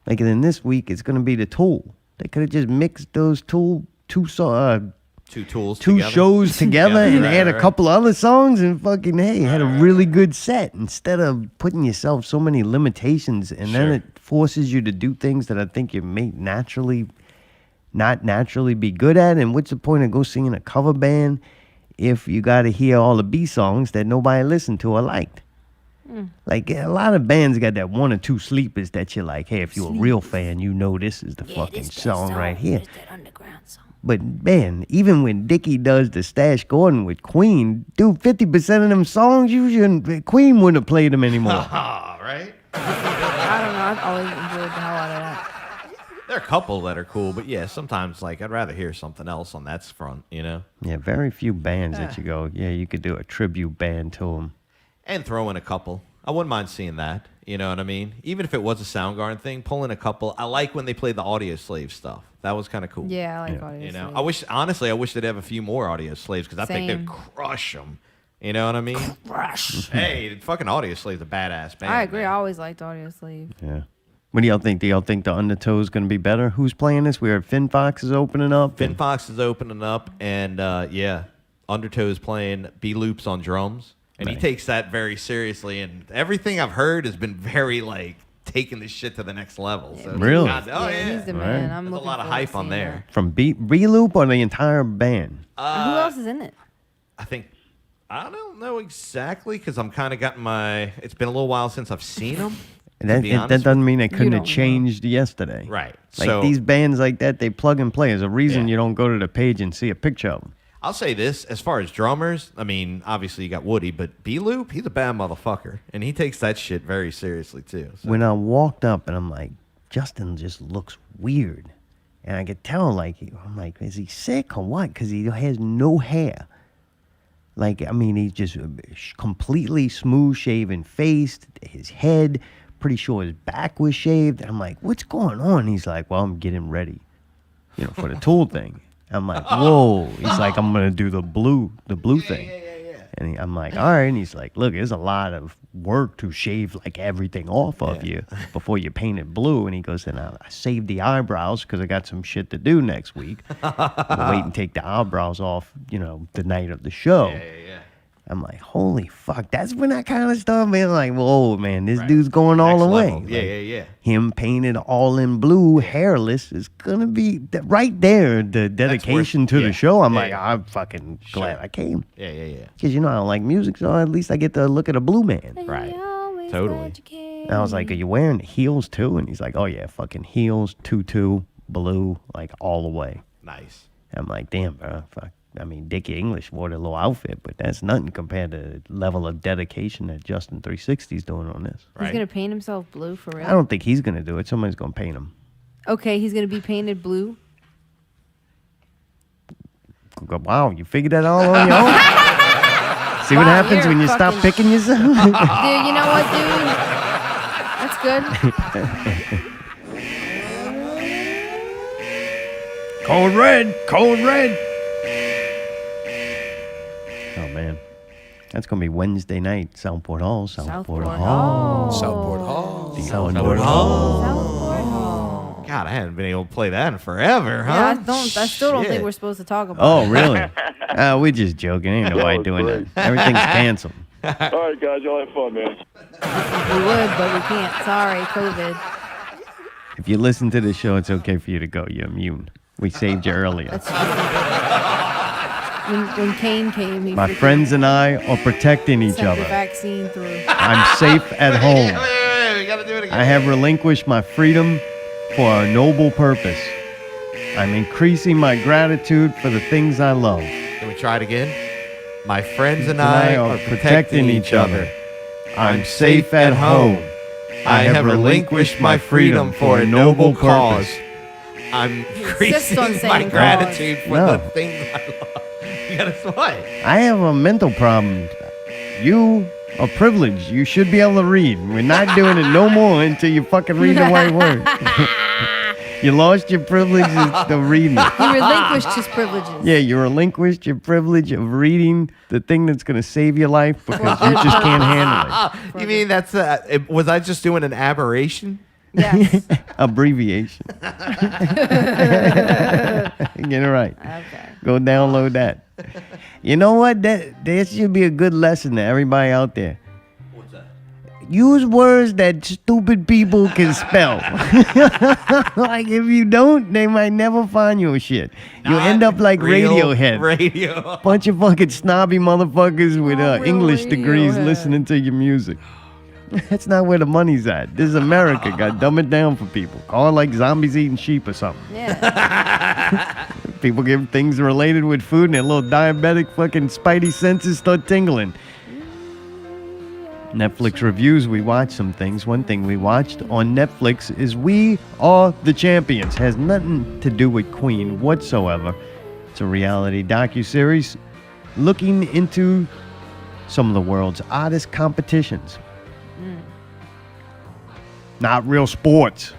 Like, and then this week, it's going to be the Tool. They could have just mixed those two Two tools two together. shows together and Right, had a right. couple other songs and fucking hey, had a really good set instead of putting yourself so many limitations and then Sure. it forces you to do things that I think you may not naturally be good at. And what's the point of go singing a cover band if you got to hear all the B songs that nobody listened to or liked? Like a lot of bands got that one or two sleepers that you're like, hey, if you're a real fan, you know this is the fucking song right here. But man, even when Dickie does the Stash Gordon with Queen, dude, 50% of them songs Queen wouldn't have played them anymore. Right? I don't know. I've always enjoyed the hell out of that. There are a couple that are cool, but yeah, sometimes like I'd rather hear something else on that front, you know? Yeah, very few bands that you go, yeah, you could do a tribute band to them. And throw in a couple. I wouldn't mind seeing that. You know what I mean? Even if it was a Soundgarden thing, pull in a couple. I like when they play the Audio Slave stuff. That was kind of cool. Yeah, I like Audio You know, Slave. I wish they'd have a few more Audio Slaves because I think Same. they'd crush them. You know what I mean? Crush. Hey, fucking Audio Slave's a badass band. I agree. man. I always liked Audio Slave. Yeah. What do y'all think? Do y'all think the Undertow is going to be better? Who's playing this? We heard Finn Fox is opening up. Finn Fox is opening up, and yeah, Undertow is playing B Loops on drums, and he Nice. takes that very seriously. And everything I've heard has been very like taking this shit to the next level. So it's Really? oh yeah, He's the man. I'm There's a looking lot of forward to hype on seeing there. From B-Loop or the entire band? Who else is in it? I think I don't know exactly because I'm kind of got my. It's been a little while since I've seen them. And that doesn't mean they couldn't have don't know. changed yesterday. Right. Like So- these bands like that, they plug and play. There's a reason Yeah. you don't go to the page and see a picture of them. I'll say this, as far as drummers, I mean, obviously you got Woody, but B-Loop, he's a bad motherfucker. And he takes that shit very seriously, too. So. When I walked up and I'm like, Justin just looks weird. And I could tell, like, I'm like, is he sick or what? Because he has no hair. Like, I mean, he's just completely smooth-shaven face, his head, pretty sure his back was shaved. And I'm like, what's going on? He's like, well, I'm getting ready, for the Tool thing. I'm like, whoa. He's like, I'm going to do the blue thing. And I'm like, all right. And he's like, look, there's a lot of work to shave like everything off of you before you paint it blue. And he goes, and I saved the eyebrows because I got some shit to do next week. I'll wait and take the eyebrows off, the night of the show. I'm like, holy fuck. That's when I kind of started being like, whoa, man, this dude's going all the way. Level. Yeah, Like, yeah. Him painted all in blue, hairless, is going to be right there, the dedication to the show. I'm like, I'm fucking glad I came. Yeah. Because, I don't like music, so at least I get to look at a blue man. Right. Totally. And I was like, are you wearing heels too? And he's like, oh, yeah, fucking heels, tutu, blue, like all the way. Nice. I'm like, damn, bro, fuck. I mean, Dickie English wore the little outfit, but that's nothing compared to the level of dedication that Justin 360's doing on this. He's going to paint himself blue for real? I don't think he's going to do it. Somebody's going to paint him. Okay, he's going to be painted blue? Wow, you figured that all on your own? See what happens you're when you stop fucking- picking yourself? Dude, you know what, dude? That's good. Cold red, cold red. Oh, man. That's going to be Wednesday night, Southport Hall. Southport Hall. Southport Hall. Southport Hall. Southport Hall. God, I haven't been able to play that in forever, huh? Yeah, I still don't think Shit. we're supposed to talk about Oh, it. really? We're just joking. Ain't nobody doing that. Everything's canceled. All right, guys, y'all have fun, man. We would, but we can't. Sorry, COVID. If you listen to the show, it's okay for you to go. You're immune. We saved you earlier. That's when Kane came, he My freaking friends and I are protecting each sent other. the vaccine through. I'm safe at home. Wait, we gotta do it again. I have relinquished my freedom for a noble purpose. I'm increasing my gratitude for the things I love. Can we try it again? My friends and I are protecting each other. I'm safe at home. I have relinquished my freedom for a noble cause. I'm insist on increasing my saying gratitude for No. the things I love. You gotta what? I have a mental problem. You are privileged. You should be able to read. We're not doing it no more until you fucking read the right word. You lost your privileges to reading. He relinquished his privileges. Yeah, you relinquished your privilege of reading the thing that's going to save your life because you just can't handle it. You mean that's was I just doing an aberration? Yes. Abbreviation. Get it right. Okay. Go download that. You know what? That should be a good lesson to everybody out there. What's that? Use words that stupid people can spell. Like if you don't, they might never find your shit. You end up like Real Radiohead. Radio. Bunch of fucking snobby motherfuckers with Real English degrees Radiohead. listening to your music. That's not where the money's at. This is America. Got dumb it down for people. Call it like zombies eating sheep or something. Yeah. People give things related with food and their little diabetic fucking spidey senses start tingling. Netflix reviews, we watched some things. One thing we watched on Netflix is We Are the Champions. Has nothing to do with Queen whatsoever. It's a reality docuseries looking into some of the world's oddest competitions. Not real sports.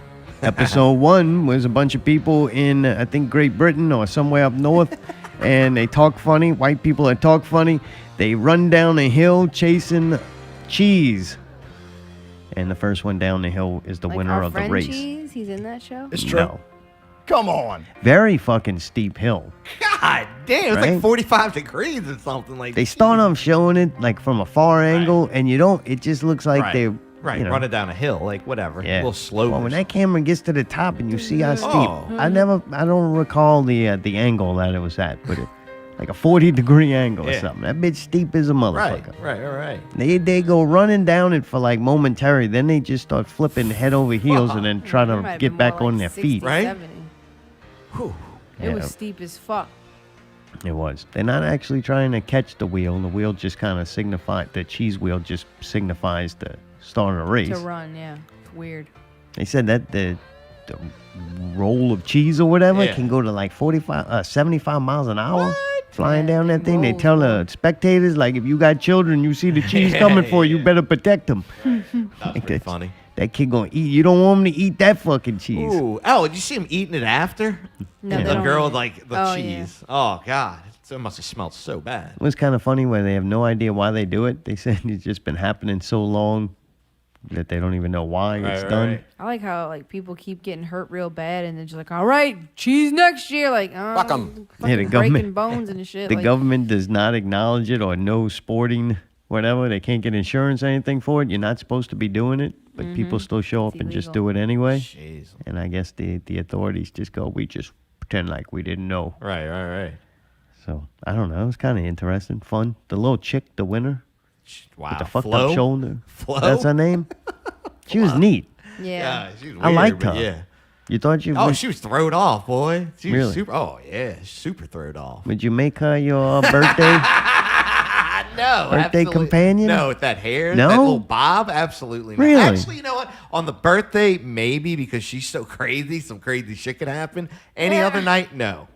Episode 1 was a bunch of people in, I think, Great Britain or somewhere up north, and they talk funny. White people that talk funny. They run down a hill chasing cheese. And the first one down the hill is the Like winner our of the friend race. Cheese, he's in that show. It's true. No. Come on. Very fucking steep hill. God damn, it's Right? like 45 degrees or something like They start off showing it like from a far angle, and you don't, it just looks like Right. they, Right, you know, running down a hill, like whatever. yeah. A little slow. Well, when that camera gets to the top and you see how steep, Oh. I don't recall the angle that it was at, but it, like a 40-degree angle or Yeah. something. That bitch steep as a motherfucker. Right. They go running down it for like momentary, then they just start flipping head over heels and then try It might to have get been back more on like their 60, feet. Right? 70. Whew. It was Yeah. steep as fuck. It was. They're not actually trying to catch the wheel. The wheel just kind of signifies, the cheese wheel just signifies the start of a race. To run, yeah. It's weird. They said that the roll of cheese or whatever Yeah. can go to like 75 miles an hour flying Yeah, down that they thing. They roll, tell the spectators, like, if you got children, you see the cheese coming for you, better protect them. That's pretty funny. That kid gonna eat. You don't want him to eat that fucking cheese. Ooh. Oh, did you see him eating it after? No, the they don't girl eat with it. like the Oh, yeah. cheese. Oh, God. It must have smelled so bad. It was kind of funny where they have no idea why they do it. They said it's just been happening so long that they don't even know why it's done. Right. I like how like people keep getting hurt real bad and they're just like, all right, cheese next year. Like, Fuck 'em. Yeah, the breaking government- bones and shit. The like, government does not acknowledge it or no sporting whatever. They can't get insurance or anything for it. You're not supposed to be doing it, but people still show up It's and just illegal. do it anyway. Jeez. And I guess the authorities just go, we just pretend like we didn't know. Right. So I don't know. It's kind of interesting, fun. The little chick, the winner, Wow. with the fucked Flo? up shoulder. Flo? That's her name. She was neat. yeah. She was I weird, liked but her. Yeah. You thought you? Oh, would, she was throwed off, boy. She was Really? super. Oh, yeah. Super throwed off. would you make her your birthday? No. Birthday absolutely- companion? No, with that hair. No? That little bob? Absolutely not. Really? Actually, you know what? On the birthday, maybe because she's so crazy, some crazy shit could happen. Any other night, no.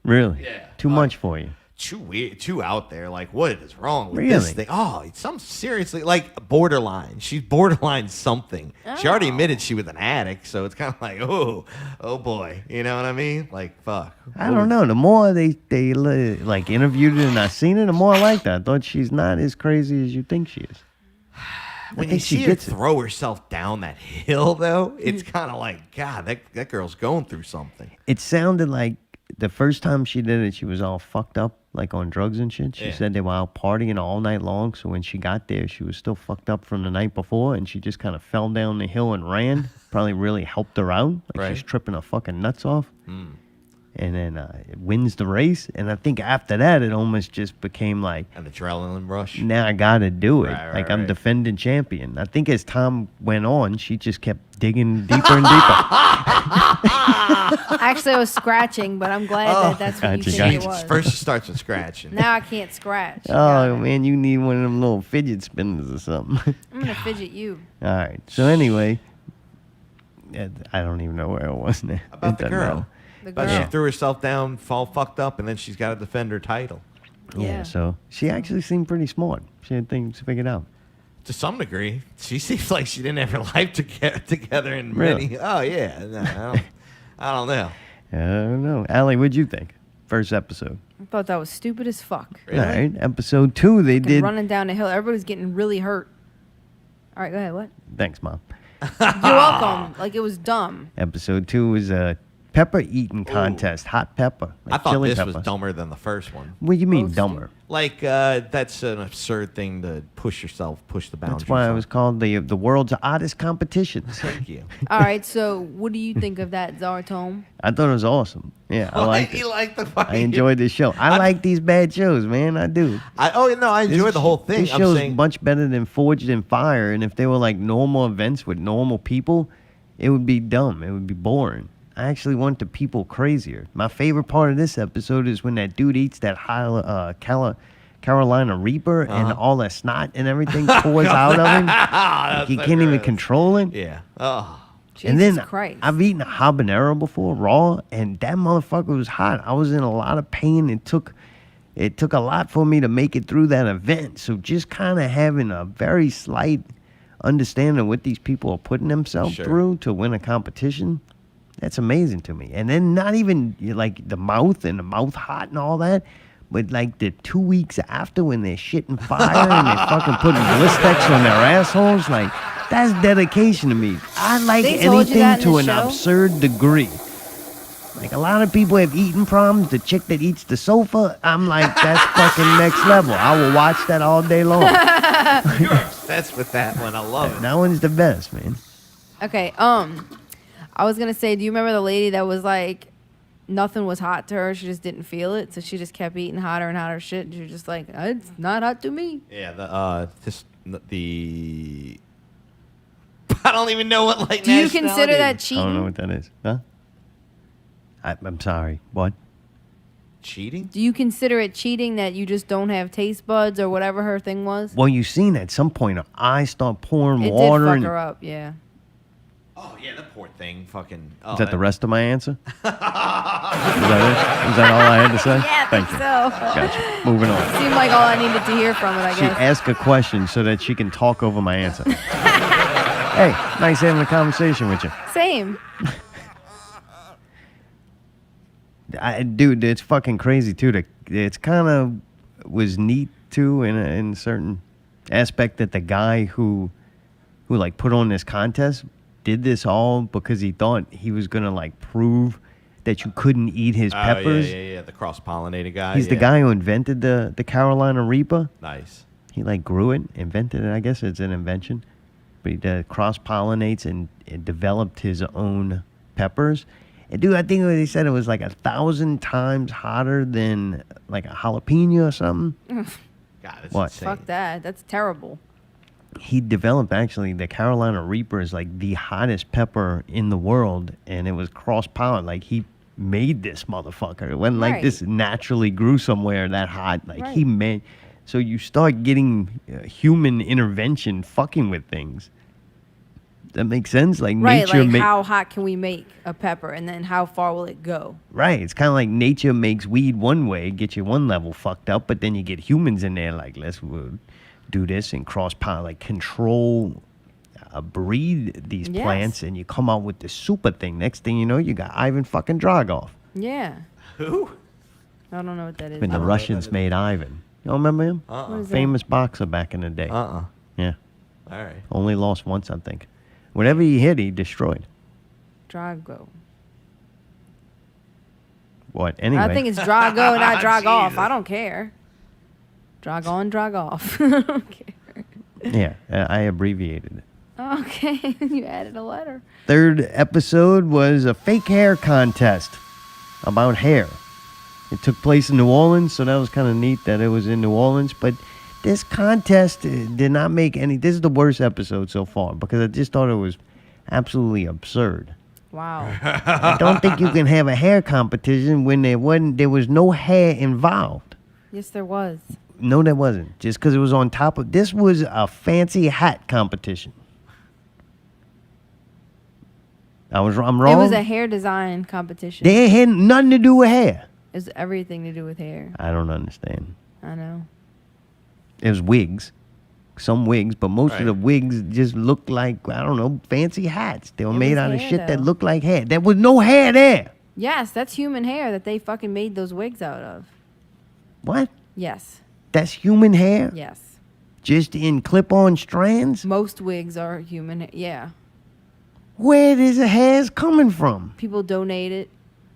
Really? Yeah. Too much for you. Too weird, too out there. Like, what is wrong with Really? this thing? Oh, it's some seriously, like borderline. She's borderline something. She already admitted she was an addict, so it's kind of like, oh boy. You know what I mean? Like, fuck. I don't know. The more they like interviewed her and I seen her, the more I liked her. I thought she's not as crazy as you think she is. When think you see she her gets it. throw herself down that hill, though, it's kind of like, God, that girl's going through something. It sounded like the first time she did it, she was all fucked up, like on drugs and shit. She Yeah. said they were out partying all night long. So when she got there, she was still fucked up from the night before, and she just kind of fell down the hill and ran. Probably really helped her out. Like Right. she's tripping her fucking nuts off. And then it wins the race. And I think after that, it almost just became like, An adrenaline rush. now I gotta do it. Right, Like right, I'm right. defending champion. I think as time went on, she just kept digging deeper and deeper. Actually, I was scratching, but I'm glad that that's what you Gotcha, think it gotcha. was. First, she starts with scratching. Now I can't scratch. Oh man, you need one of them little fidget spinners or something. I'm gonna fidget you. All right. So anyway, I don't even know where I was now. About It the doesn't girl. matter. The But girl. she threw herself down, fall fucked up, and then she's got to defend her title. Yeah. So she actually seemed pretty smart. She had things figured out. To some degree, she seems like she didn't have her life together in Really? many. Oh yeah, no, I don't know. I don't know. Allie, what'd you think? First episode. I thought that was stupid as fuck. Really? All right. Episode 2, they Fucking did. running down the hill. Everybody's getting really hurt. All right, go ahead. What? Thanks, Mom. You're welcome. Like it was dumb. Episode 2 was pepper eating contest, hot pepper. I Like thought chili this peppers. was dumber than the first one. What do you mean dumber? Like that's an absurd thing to push the boundaries. That's why it on. was called the world's oddest competitions. Thank you. All right, so what do you think of that, Zartome? I thought it was awesome. Yeah, I liked it. You like the I fucking... enjoyed this show. I like these bad shows, man. I do. I enjoyed the whole thing. This I'm show's saying, much better than Forged in Fire, and if they were like normal events with normal people, it would be dumb. It would be boring. I actually want the people crazier. My favorite part of this episode is when that dude eats that Carolina Reaper and all that snot and everything pours out of him. Like he can't even control it. yeah. Oh. And then Christ. I've eaten a habanero before, raw, and that motherfucker was hot. I was in a lot of pain. It took a lot for me to make it through that event. So just kind of having a very slight understanding of what these people are putting themselves through to win a competition, that's amazing to me. And then not even like the mouth and the mouth hot and all that, but like the 2 weeks after when they're shitting fire and they fucking putting Blistex on their assholes, like that's dedication to me. I like They told you that anything in to the an show? absurd degree. Like a lot of people have eating problems. The chick that eats the sofa, I'm like, that's fucking next level. I will watch that all day long. You're obsessed with that one. I love it. That one's the best, man. Okay, I was gonna say, do you remember the lady that was like, nothing was hot to her, she just didn't feel it, so she just kept eating hotter and hotter shit, and she was just like, it's not hot to me. Yeah, the I don't even know what like. Do you consider that I don't know cheating? what that is. Huh? I'm sorry. What? Cheating? Do you consider it cheating that you just don't have taste buds or whatever her thing was? Well, you seen at some point her eyes start pouring It water. did fuck and her up, yeah. Oh yeah, that poor thing. Fucking. Oh, Is that the rest of my answer? Is that it? Is that all I had to say? Yeah, I Thank think you. so. Gotcha. Moving on. Seemed like all I needed to hear from it, I She guess. asked a question so that she can talk over my answer. Hey, nice having a conversation with you. Same. Dude, it's fucking crazy too. It's kind of was neat too in a certain aspect that the guy who like put on this contest did this all because he thought he was gonna like prove that you couldn't eat his peppers. Yeah. The cross-pollinated guy. He's the guy who invented the Carolina Reaper. Nice. He like grew it, invented it. I guess it's an invention, but he cross-pollinates and developed his own peppers. And dude, I think they said it was like 1,000 times hotter than like a jalapeno or something. God, that's What? insane. Fuck that. That's terrible. He developed actually the Carolina Reaper is like the hottest pepper in the world, and it was cross-pollinated. Like he made this motherfucker. It wasn't like Right. this naturally grew somewhere that hot. Like he Right. made. So you start getting human intervention fucking with things. That makes sense. Like Right, nature like makes. how hot can we make a pepper, and then how far will it go? Right. It's kind of like nature makes weed one way, get you one level fucked up, but then you get humans in there like, let's do this and cross-pollinate, like control, breed these Yes. plants, and you come out with this super thing. Next thing you know, you got Ivan fucking Dragoff. Yeah. Who? I don't know what that is. When the Russians made Ivan. You don't remember him? What is that? Famous boxer back in the day. Uh-uh. Yeah. All right. Only lost once, I think. Whatever he hit, he destroyed. Drago. What? Anyway. I think it's Drago, not drag off. Jesus. I don't care. Drag on, drag off. I don't care. Yeah, I abbreviated it. Okay, you added a letter. Third episode was a fake hair contest about hair. It took place in New Orleans, so that was kind of neat that it was in New Orleans. But this contest did not make any. This is the worst episode so far because I just thought it was absolutely absurd. Wow. I don't think you can have a hair competition when there was no hair involved. Yes, there was. No, there wasn't. Just because it was on top of. This was a fancy hat competition. I'm wrong. It was a hair design competition. They had nothing to do with hair. It was everything to do with hair. I don't understand. I know. It was wigs. Some wigs, but most Right. of the wigs just looked like, I don't know, fancy hats. They were It made was out of hair, shit that though. looked like hair. There was no hair there. Yes, that's human hair that they fucking made those wigs out of. What? Yes. That's human hair? Yes. Just in clip-on strands? Most wigs are human. Yeah. Where is the hairs coming from? People donate it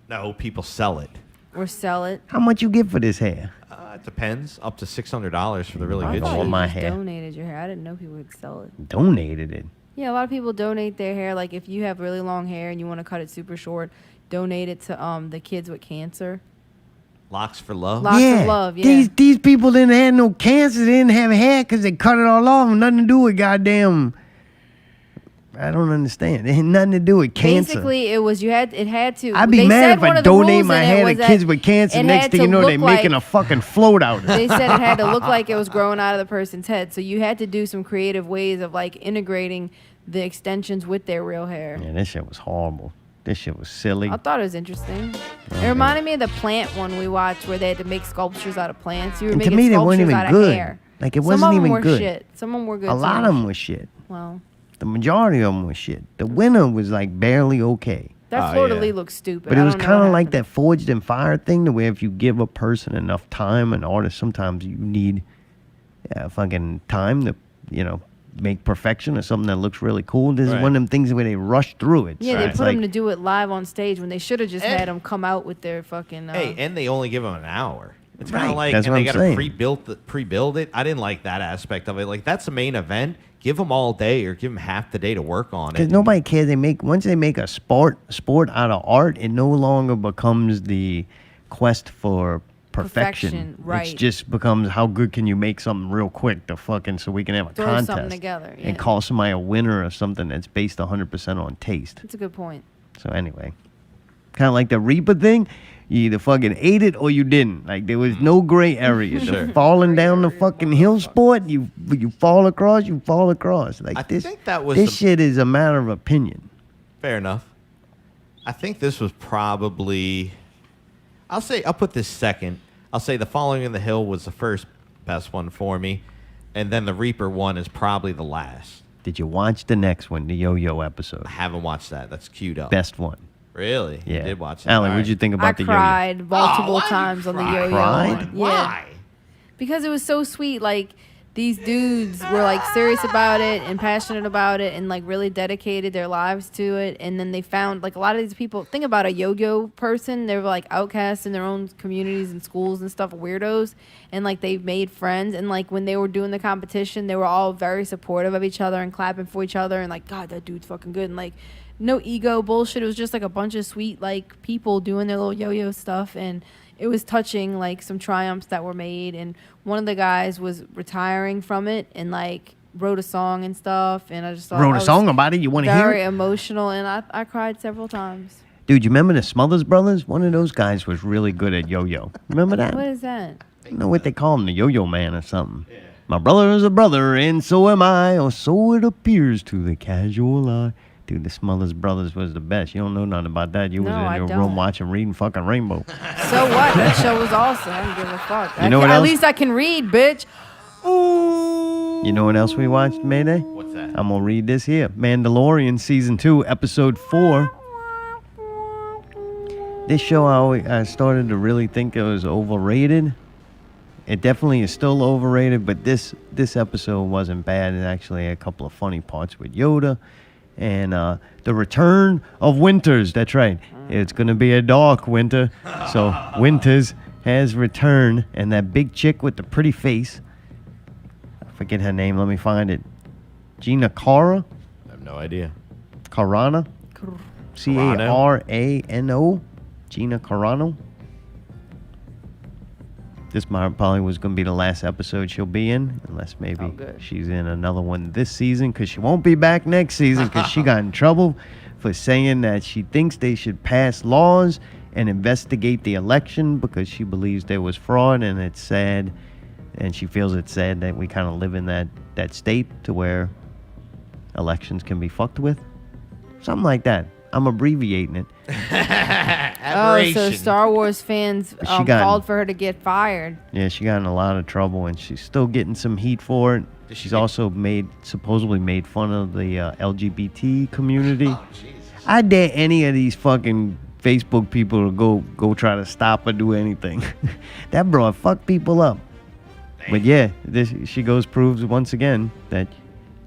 No, people sell it. Or sell it. How much you get for this hair? It depends. Up to $600 for the really I good thought shit. you my just hair. donated your hair. I didn't know people would sell it. Donated it. Yeah, a lot of people donate their hair. Like if you have really long hair and you want to cut it super short, donate it to the kids with cancer. Locks for love. Locks of love, yeah. These people didn't have no cancer. They didn't have hair because they cut it all off. Nothing to do with goddamn. I don't understand. It had nothing to do with cancer. Basically, it had to. I'd be they mad said if one I of the donate rules my in it hair was to that kids with cancer. it Next had thing to you know, look they're making a like- fucking float out of it. They said it had to look like it was growing out of the person's head. So you had to do some creative ways of like integrating the extensions with their real hair. Yeah, this shit was horrible. This shit was silly. I thought it was interesting. It reminded me of the plant one we watched where they had to make sculptures out of plants. You were And to making me, they sculptures weren't even out good. of hair. Like, it Some wasn't of them even were good. Shit. Some of them were good. A lot too. of them was shit. Well, The majority of them was shit. The winner was like barely okay. that fleur de lis looks stupid. But it I was don't know kind what of like happened. that forged in fire thing, to where if you give a person enough time, an artist, sometimes you need fucking time to, make perfection or something that looks really cool. This is Right. one of them things where they rush through it. Yeah, So they it's put like, them to do it live on stage when they should have just And- had them come out with their fucking. Hey, and they only give them an hour. It's kind Right, of like, that's and what they I'm got to saying. pre-build it. I didn't like that aspect of it. Like, that's the main event. Give them all day or give them half the day to work on because it. nobody cares. Once they make a sport out of art, it no longer becomes the quest for perfection. right. It just becomes how good can you make something real quick to fucking so we can have a Throw contest something together, yeah. and call somebody a winner or something that's based 100% on taste. That's a good point. So anyway, kind of like the Reaper thing. You either fucking ate it or you didn't. Like, there was no gray area. Sure. The falling down the fucking hill sport, you fall across, you fall across. Like, I this, think that was this the- shit is a matter of opinion. Fair enough. I think this was probably. I'll put this second. I'll say the Following in the Hill was the first best one for me, and then the Reaper one is probably the last. Did you watch the next one, the Yo-Yo episode? I haven't watched that. That's queued up. Best one. Really? Yeah. You did watch that. Alan, All what'd you right. think I about the Yo-Yo? cried multiple why'd you times on the cry? yo-yo. Cried? one. Why? Because it was so sweet. Like, these dudes were like serious about it and passionate about it and like really dedicated their lives to it. And then they found like a lot of these people, think about a yo-yo person. They were like outcasts in their own communities and schools and stuff, weirdos. And like they made friends. And like when they were doing the competition, they were all very supportive of each other and clapping for each other. And like, God, that dude's fucking good. And like, no ego bullshit. It was just like a bunch of sweet like people doing their little yo-yo stuff. And it was touching, like some triumphs that were made. And one of the guys was retiring from it and like wrote a song and stuff. And I just thought Wrote I a was song about it? You want to hear very it? emotional, and I cried several times. Dude, you remember the Smothers Brothers? One of those guys was really good at yo-yo. Remember that? What is that? I don't know what they call him, the Yo-Yo Man or something. Yeah. My brother is a brother, and so am I, or so it appears to the casual eye. Dude, the Smothers Brothers was the best. You don't know nothing about that. You No, was I in your don't. room watching Reading fucking Rainbow. So what? That show was awesome. I don't give a fuck. You know what At else? least I can read, bitch. You know what else we watched, Mayday? What's that? I'm going to read this here. Mandalorian Season 2, Episode 4. This show, I started to really think it was overrated. It definitely is still overrated, but this episode wasn't bad. It actually had a couple of funny parts with Yoda. And the return of Winters. That's right. It's going to be a dark winter. So Winters has returned. And that big chick with the pretty face, I forget her name. Let me find it. Gina Carano? I have no idea. Carano? Carano? Gina Carano? This probably was going to be the last episode she'll be in, unless maybe she's in another one this season, because she won't be back next season because she got in trouble for saying that she thinks they should pass laws and investigate the election because she believes there was fraud, and it's sad, and she feels it's sad that we kind of live in that state to where elections can be fucked with. Something like that. I'm abbreviating it. Oh, so Star Wars fans She got- called for her to get fired. Yeah, she got in a lot of trouble, and she's still getting some heat for it. She's also supposedly made fun of the LGBT community. Oh, I dare any of these fucking Facebook people to go try to stop or do anything. That broad fuck people up. But yeah, she proves once again that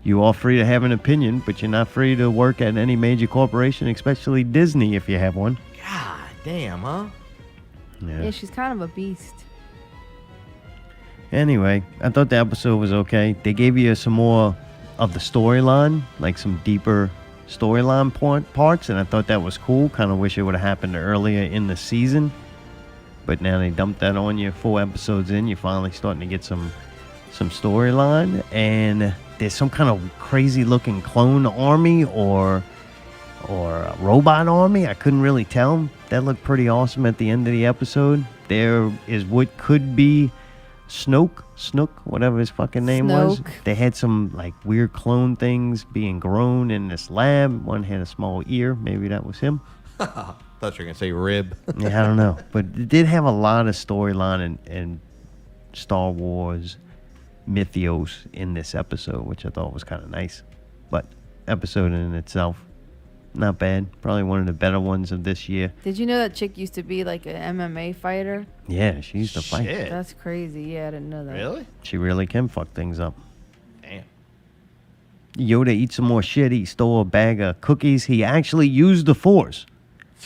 you are free to have an opinion, but you're not free to work at any major corporation, especially Disney if you have one. God damn, huh? Yeah, she's kind of a beast. Anyway, I thought the episode was okay. They gave you some more of the storyline, like some deeper storyline parts, and I thought that was cool. Kind of wish it would have happened earlier in the season. But now they dumped that on you 4 episodes in. You're finally starting to get some storyline. And there's some kind of crazy looking clone army or a robot army. I couldn't really tell. That looked pretty awesome at the end of the episode. There is what could be Snook, whatever his fucking name was. They had some like weird clone things being grown in this lab. One had a small ear. Maybe that was him. Thought you were gonna say rib. Yeah, I don't know, but it did have a lot of storyline and Star Wars mythos in this episode, which I thought was kind of nice. But episode in itself, not bad. Probably one of the better ones of this year. Did you know that chick used to be like an MMA fighter? Yeah, she used to fight. That's crazy. Yeah, I didn't know that. Really? She really can fuck things up. Damn. Yoda eats some more shit. He stole a bag of cookies. He actually used the Force.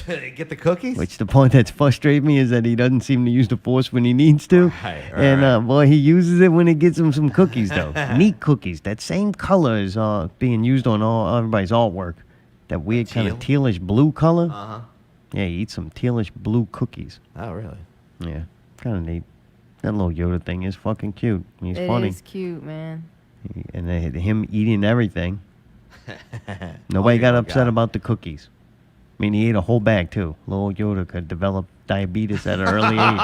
Get the cookies? Which the point that's frustrated me is that he doesn't seem to use the Force when he needs to. Right. Boy, he uses it when it gets him some cookies, though. Neat cookies. That same color is being used on everybody's artwork. That weird kind of tealish blue color. Uh-huh. Yeah, he eats some tealish blue cookies. Oh, really? Yeah, kind of neat. That little Yoda thing is fucking cute. He's funny. It is cute, man. And him eating everything. Nobody got upset about the cookies. I mean, he ate a whole bag, too. Little Yoda could develop diabetes at an early age.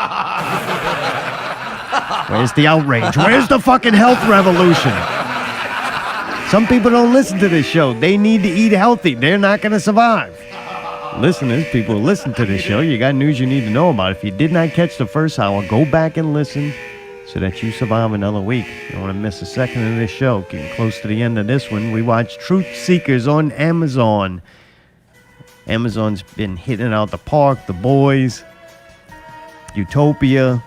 Where's the outrage? Where's the fucking health revolution? Some people don't listen to this show. They need to eat healthy. They're not going to survive. Listeners, people who listen to this show, you got news you need to know about. If you did not catch the first hour, go back and listen so that you survive another week. You don't want to miss a second of this show. Getting close to the end of this one, we watched Truth Seekers on Amazon. Amazon's been hitting out the park, The Boys, Utopia,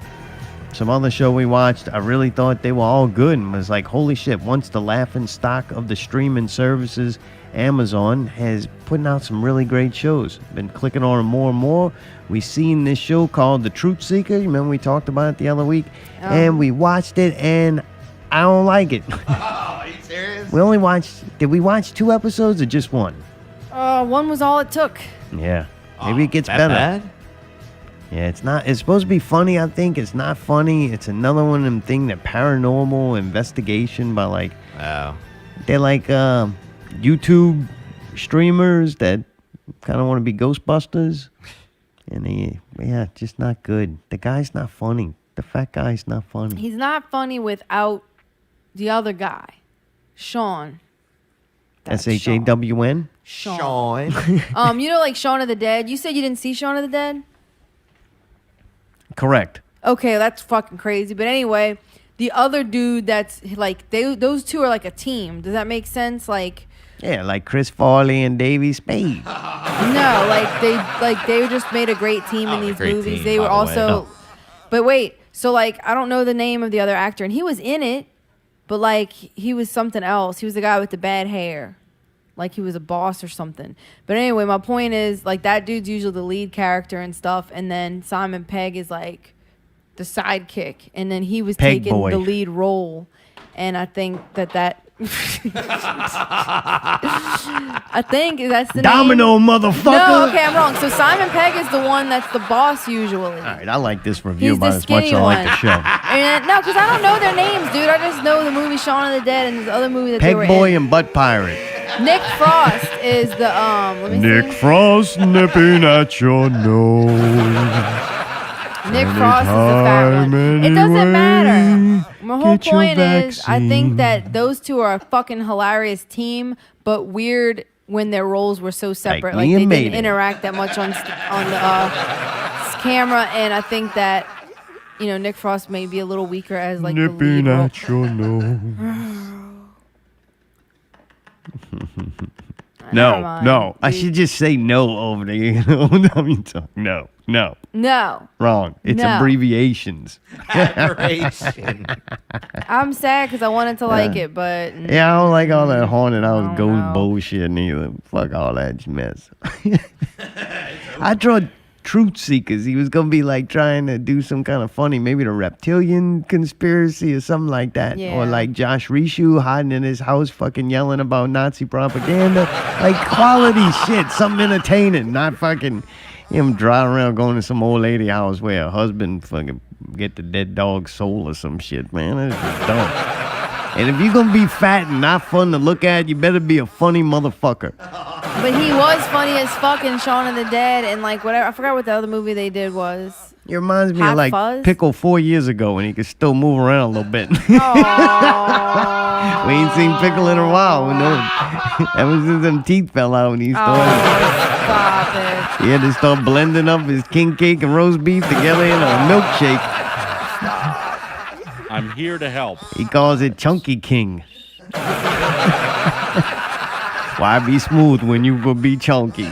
some other show we watched. I really thought they were all good and was like, holy shit, once the laughing stock of the streaming services, Amazon has putting out some really great shows. Been clicking on them more and more. We seen this show called The Truth Seeker. Remember we talked about it the other week? And we watched it and I don't like it. Are you serious? Did we watch 2 episodes or just 1? One was all it took. Yeah. Maybe it gets that better. Bad? Yeah, it's supposed to be funny, I think. It's not funny. It's another one of them thing that paranormal investigation by like they're like YouTube streamers that kind of want to be Ghostbusters. And just not good. The guy's not funny. The fat guy's not funny. He's not funny without the other guy, Sean. SHAWN? Sean. You know, like Shaun of the Dead. You said you didn't see Shaun of the Dead? Correct. Okay, that's fucking crazy. But anyway, the other dude that's like those two are like a team. Does that make sense? Like yeah, like Chris Farley and Davey Spade. No, they just made a great team in these movies. Team, they were also But wait, so like I don't know the name of the other actor and he was in it, but like he was something else. He was the guy with the bad hair. Like he was a boss or something. But anyway, my point is like that dude's usually the lead character and stuff, and then Simon Pegg is like the sidekick, and then he was taking the lead role, and I think that I think that's the Domino, name. motherfucker. No, okay, I'm wrong. So Simon Pegg is the one that's the boss usually. All right, I like this review He's about the as much as skinny I like one. the show. And, no, because I don't know their names, dude. I just know the movie Shaun of the Dead and this other movie that they were Peg Boy in. and Butt Pirate. Nick Frost is the let me Nick see. Frost nipping at your nose. Nick Frost is the fat one. It doesn't matter. My whole Get your point is, I think vaccine. that those two are a fucking hilarious team, but weird when their roles were so separate. Like me they and didn't Mayday. interact that much on the camera, and I think that Nick Frost may be a little weaker as like the lead Nipping role. at your nose. Never mind, No. I dude. should just say no over there. No. No. Wrong. It's No. abbreviations. Aberration. I'm sad because I wanted to like it, but Yeah, I don't like all that haunted house don't ghost know. bullshit neither. Fuck all that mess. I truth seekers. He was gonna be like trying to do some kind of funny, maybe the reptilian conspiracy or something like that, Yeah. or like Josh Rishu hiding in his house, fucking yelling about Nazi propaganda, like quality shit, something entertaining, not fucking him driving around going to some old lady house where her husband fucking get the dead dog's soul or some shit, man. That's just dumb. And if you're gonna be fat and not fun to look at, you better be a funny motherfucker. But he was funny as fuck in Shaun of the Dead and like whatever. I forgot what the other movie they did was. It reminds me Hot of like Fuzz? Pickle 4 years ago when he could still move around a little bit. We ain't seen Pickle in a while. Ever since them teeth fell out when he started. Stop it. He had to start blending up his king cake and roast beef together in a milkshake. I'm here to help. He calls it Chunky King. Why be smooth when you could be chunky?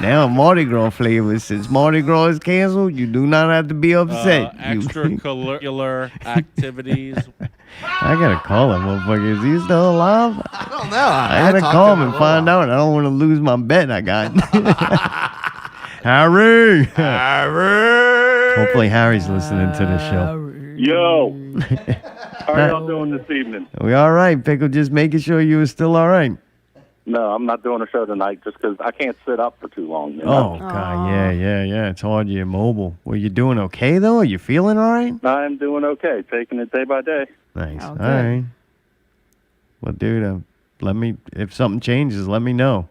Now Mardi Gras flavors. Since Mardi Gras is canceled, you do not have to be upset. Extracurricular activities. I gotta call him, motherfucker. Is he still alive? I don't know. I gotta call him and find out. I don't want to lose my bet I got. Harry! Hopefully Harry's listening to the show. Yo. How are y'all doing this evening? We all right, Pickle. Just making sure you were still all right. No, I'm not doing a show tonight just because I can't sit up for too long. You Oh, know? God. Yeah. It's hard you're immobile. Well, you doing okay, though? Are you feeling all right? I'm doing okay, taking it day by day. Nice. Oh, All good. right. Well, dude, if something changes, let me know.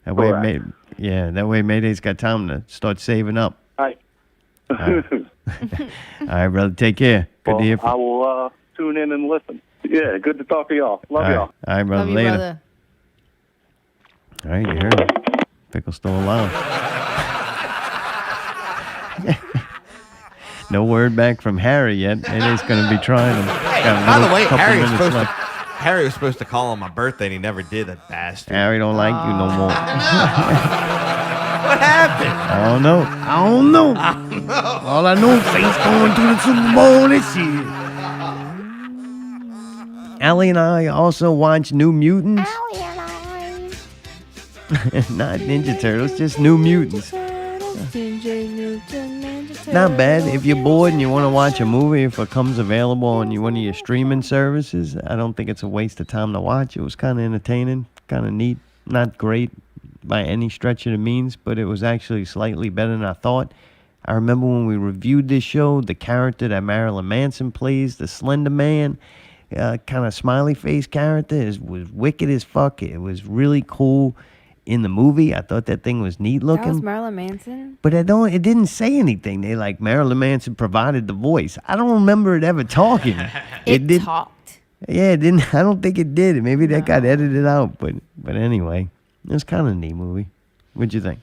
That way, Correct. that way Mayday's got time to start saving up. Hi. All right, brother. Take care. Good to hear from I will tune in and listen. Yeah, good to talk to y'all. Love y'all. All right, brother. Love you, Later. brother. All right, you heard him. Pickle's still alive. No word back from Harry yet. Mayday's going to be trying him. By the way, Harry was supposed to call on my birthday, and he never did, that bastard. Harry don't like you no more. What happened? I don't know. All I know is Saints going to the Super Bowl this year. Allie and I also watched New Mutants. Not Ninja Turtles, just New Mutants. Not bad. If you're bored and you want to watch a movie, if it comes available on one of your streaming services, I don't think it's a waste of time to watch. It was kind of entertaining, kind of neat. Not great by any stretch of the means, but it was actually slightly better than I thought. I remember when we reviewed this show, the character that Marilyn Manson plays, the Slender Man, kind of smiley face character, was wicked as fuck. It was really cool in the movie. I thought that thing was neat looking. That was Marilyn Manson? But it didn't say anything. They like Marilyn Manson provided the voice. I don't remember it ever talking. It talked. Yeah, it didn't. I don't think it did. Maybe that got edited out. But anyway, it was kind of a neat movie. What'd you think?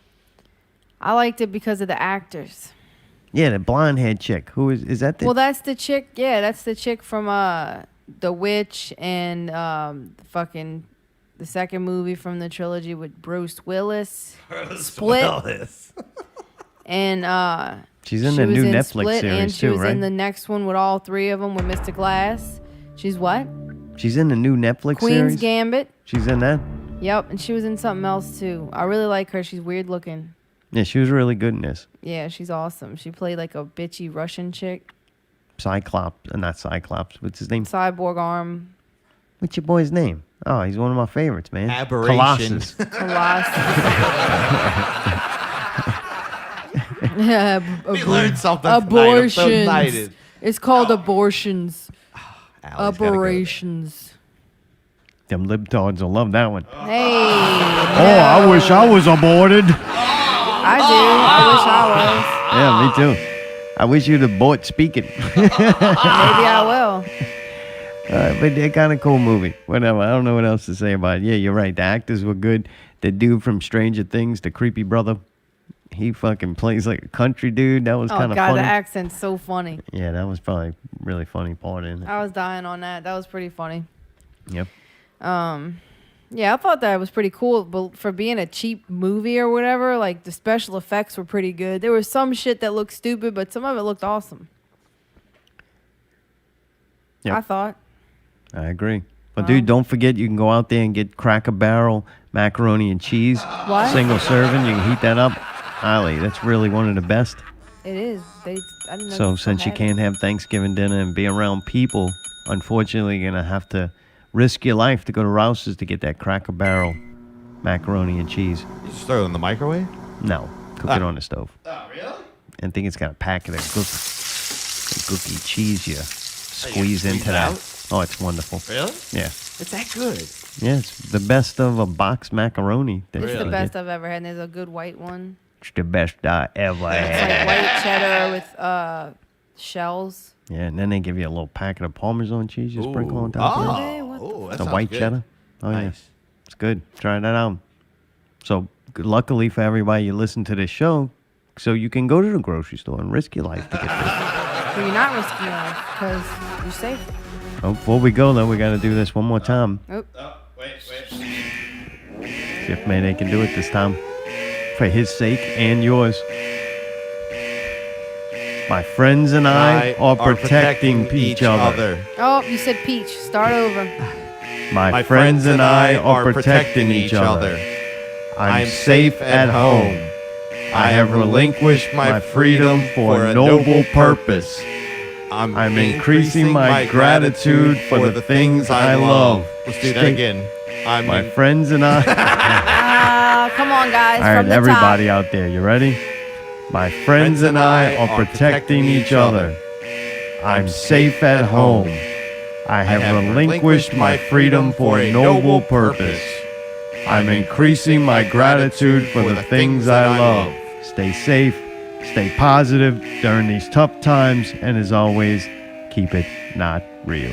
I liked it because of the actors. Yeah, the blonde head chick. Who is that? Well, that's the chick. Yeah, that's the chick from The Witch and fucking the second movie from the trilogy with Bruce Willis. Split. And she's in she the was new in Netflix Split, series and she too, was right? in the next one with all three of them with Mr. Glass. She's what? She's in the new Netflix Queen's series. Gambit. She's in that. Yep, and she was in something else too. I really like her. She's weird looking. Yeah, she was really good in this. Yeah, she's awesome. She played like a bitchy Russian chick. Not Cyclops. What's his name? Cyborg arm. What's your boy's name? Oh, he's one of my favorites, man. Aberration. Colossus. Yeah, We learned something tonight. I'm so abortions. excited. It's called abortions. Allie's gotta go. Aberrations. Them libtards will love that one. Hey. Oh, I wish I was aborted. I do. I wish I was. Yeah, me too. I wish you'd abort speaking. Maybe I will. But they're kind of cool movie. Whatever. I don't know what else to say about it. Yeah, you're right. The actors were good. The dude from Stranger Things, the creepy brother, he fucking plays like a country dude. That was Oh, kind of God, funny. the accent's so funny. Yeah, that was probably really funny part in it. I was dying on that. That was pretty funny. Yep. Yeah, I thought that was pretty cool, but for being a cheap movie or whatever, like the special effects were pretty good. There was some shit that looked stupid, but some of it looked awesome. Yep. I thought. I agree. But dude, don't forget you can go out there and get Cracker Barrel macaroni and cheese. What? Single serving. You can heat that up. Highly, that's really one of the best. It is. I didn't know So they still since you had can't it. have Thanksgiving dinner and be around people, unfortunately, you're going to have to risk your life to go to Rouse's to get that Cracker Barrel macaroni and cheese. You just throw it in the microwave? No, cook it on the stove. Oh, really? I think it's got a packet of gooky cheese you squeeze squeeze into it that. out? Oh, it's wonderful. Really? Yeah. It's that good. Yeah, it's the best of a box macaroni. that It's you the can best get. I've ever had. And there's a good white one. It's the best I ever It's had. like white cheddar with shells. Yeah, and then they give you a little packet of Parmesan cheese you sprinkle on top of it. Oh, that The sounds white good. cheddar. Oh, yeah. Nice. It's good. Try that out. So, luckily for everybody, you listen to this show, so you can go to the grocery store and risk your life to get this. But you're not risking your life because you're safe. Oh, before we go, though, we got to do this one more time. Oh. Wait. See if Mayday can do it this time. For his sake and yours. My friends and I are protecting each other. Oh, you said peach. Start over. My friends and I are protecting each other. I'm safe at home. I have relinquished my freedom for a noble purpose. I'm increasing my gratitude for the things I love. Let's do that again. My friends and I. Come on, guys. All right, from the everybody top. out there, you ready? My friends and I are protecting each other. I'm safe at home. I have relinquished my freedom for a noble purpose. I'm increasing my gratitude for the things I love. Stay safe, stay positive during these tough times, and as always, keep it not real.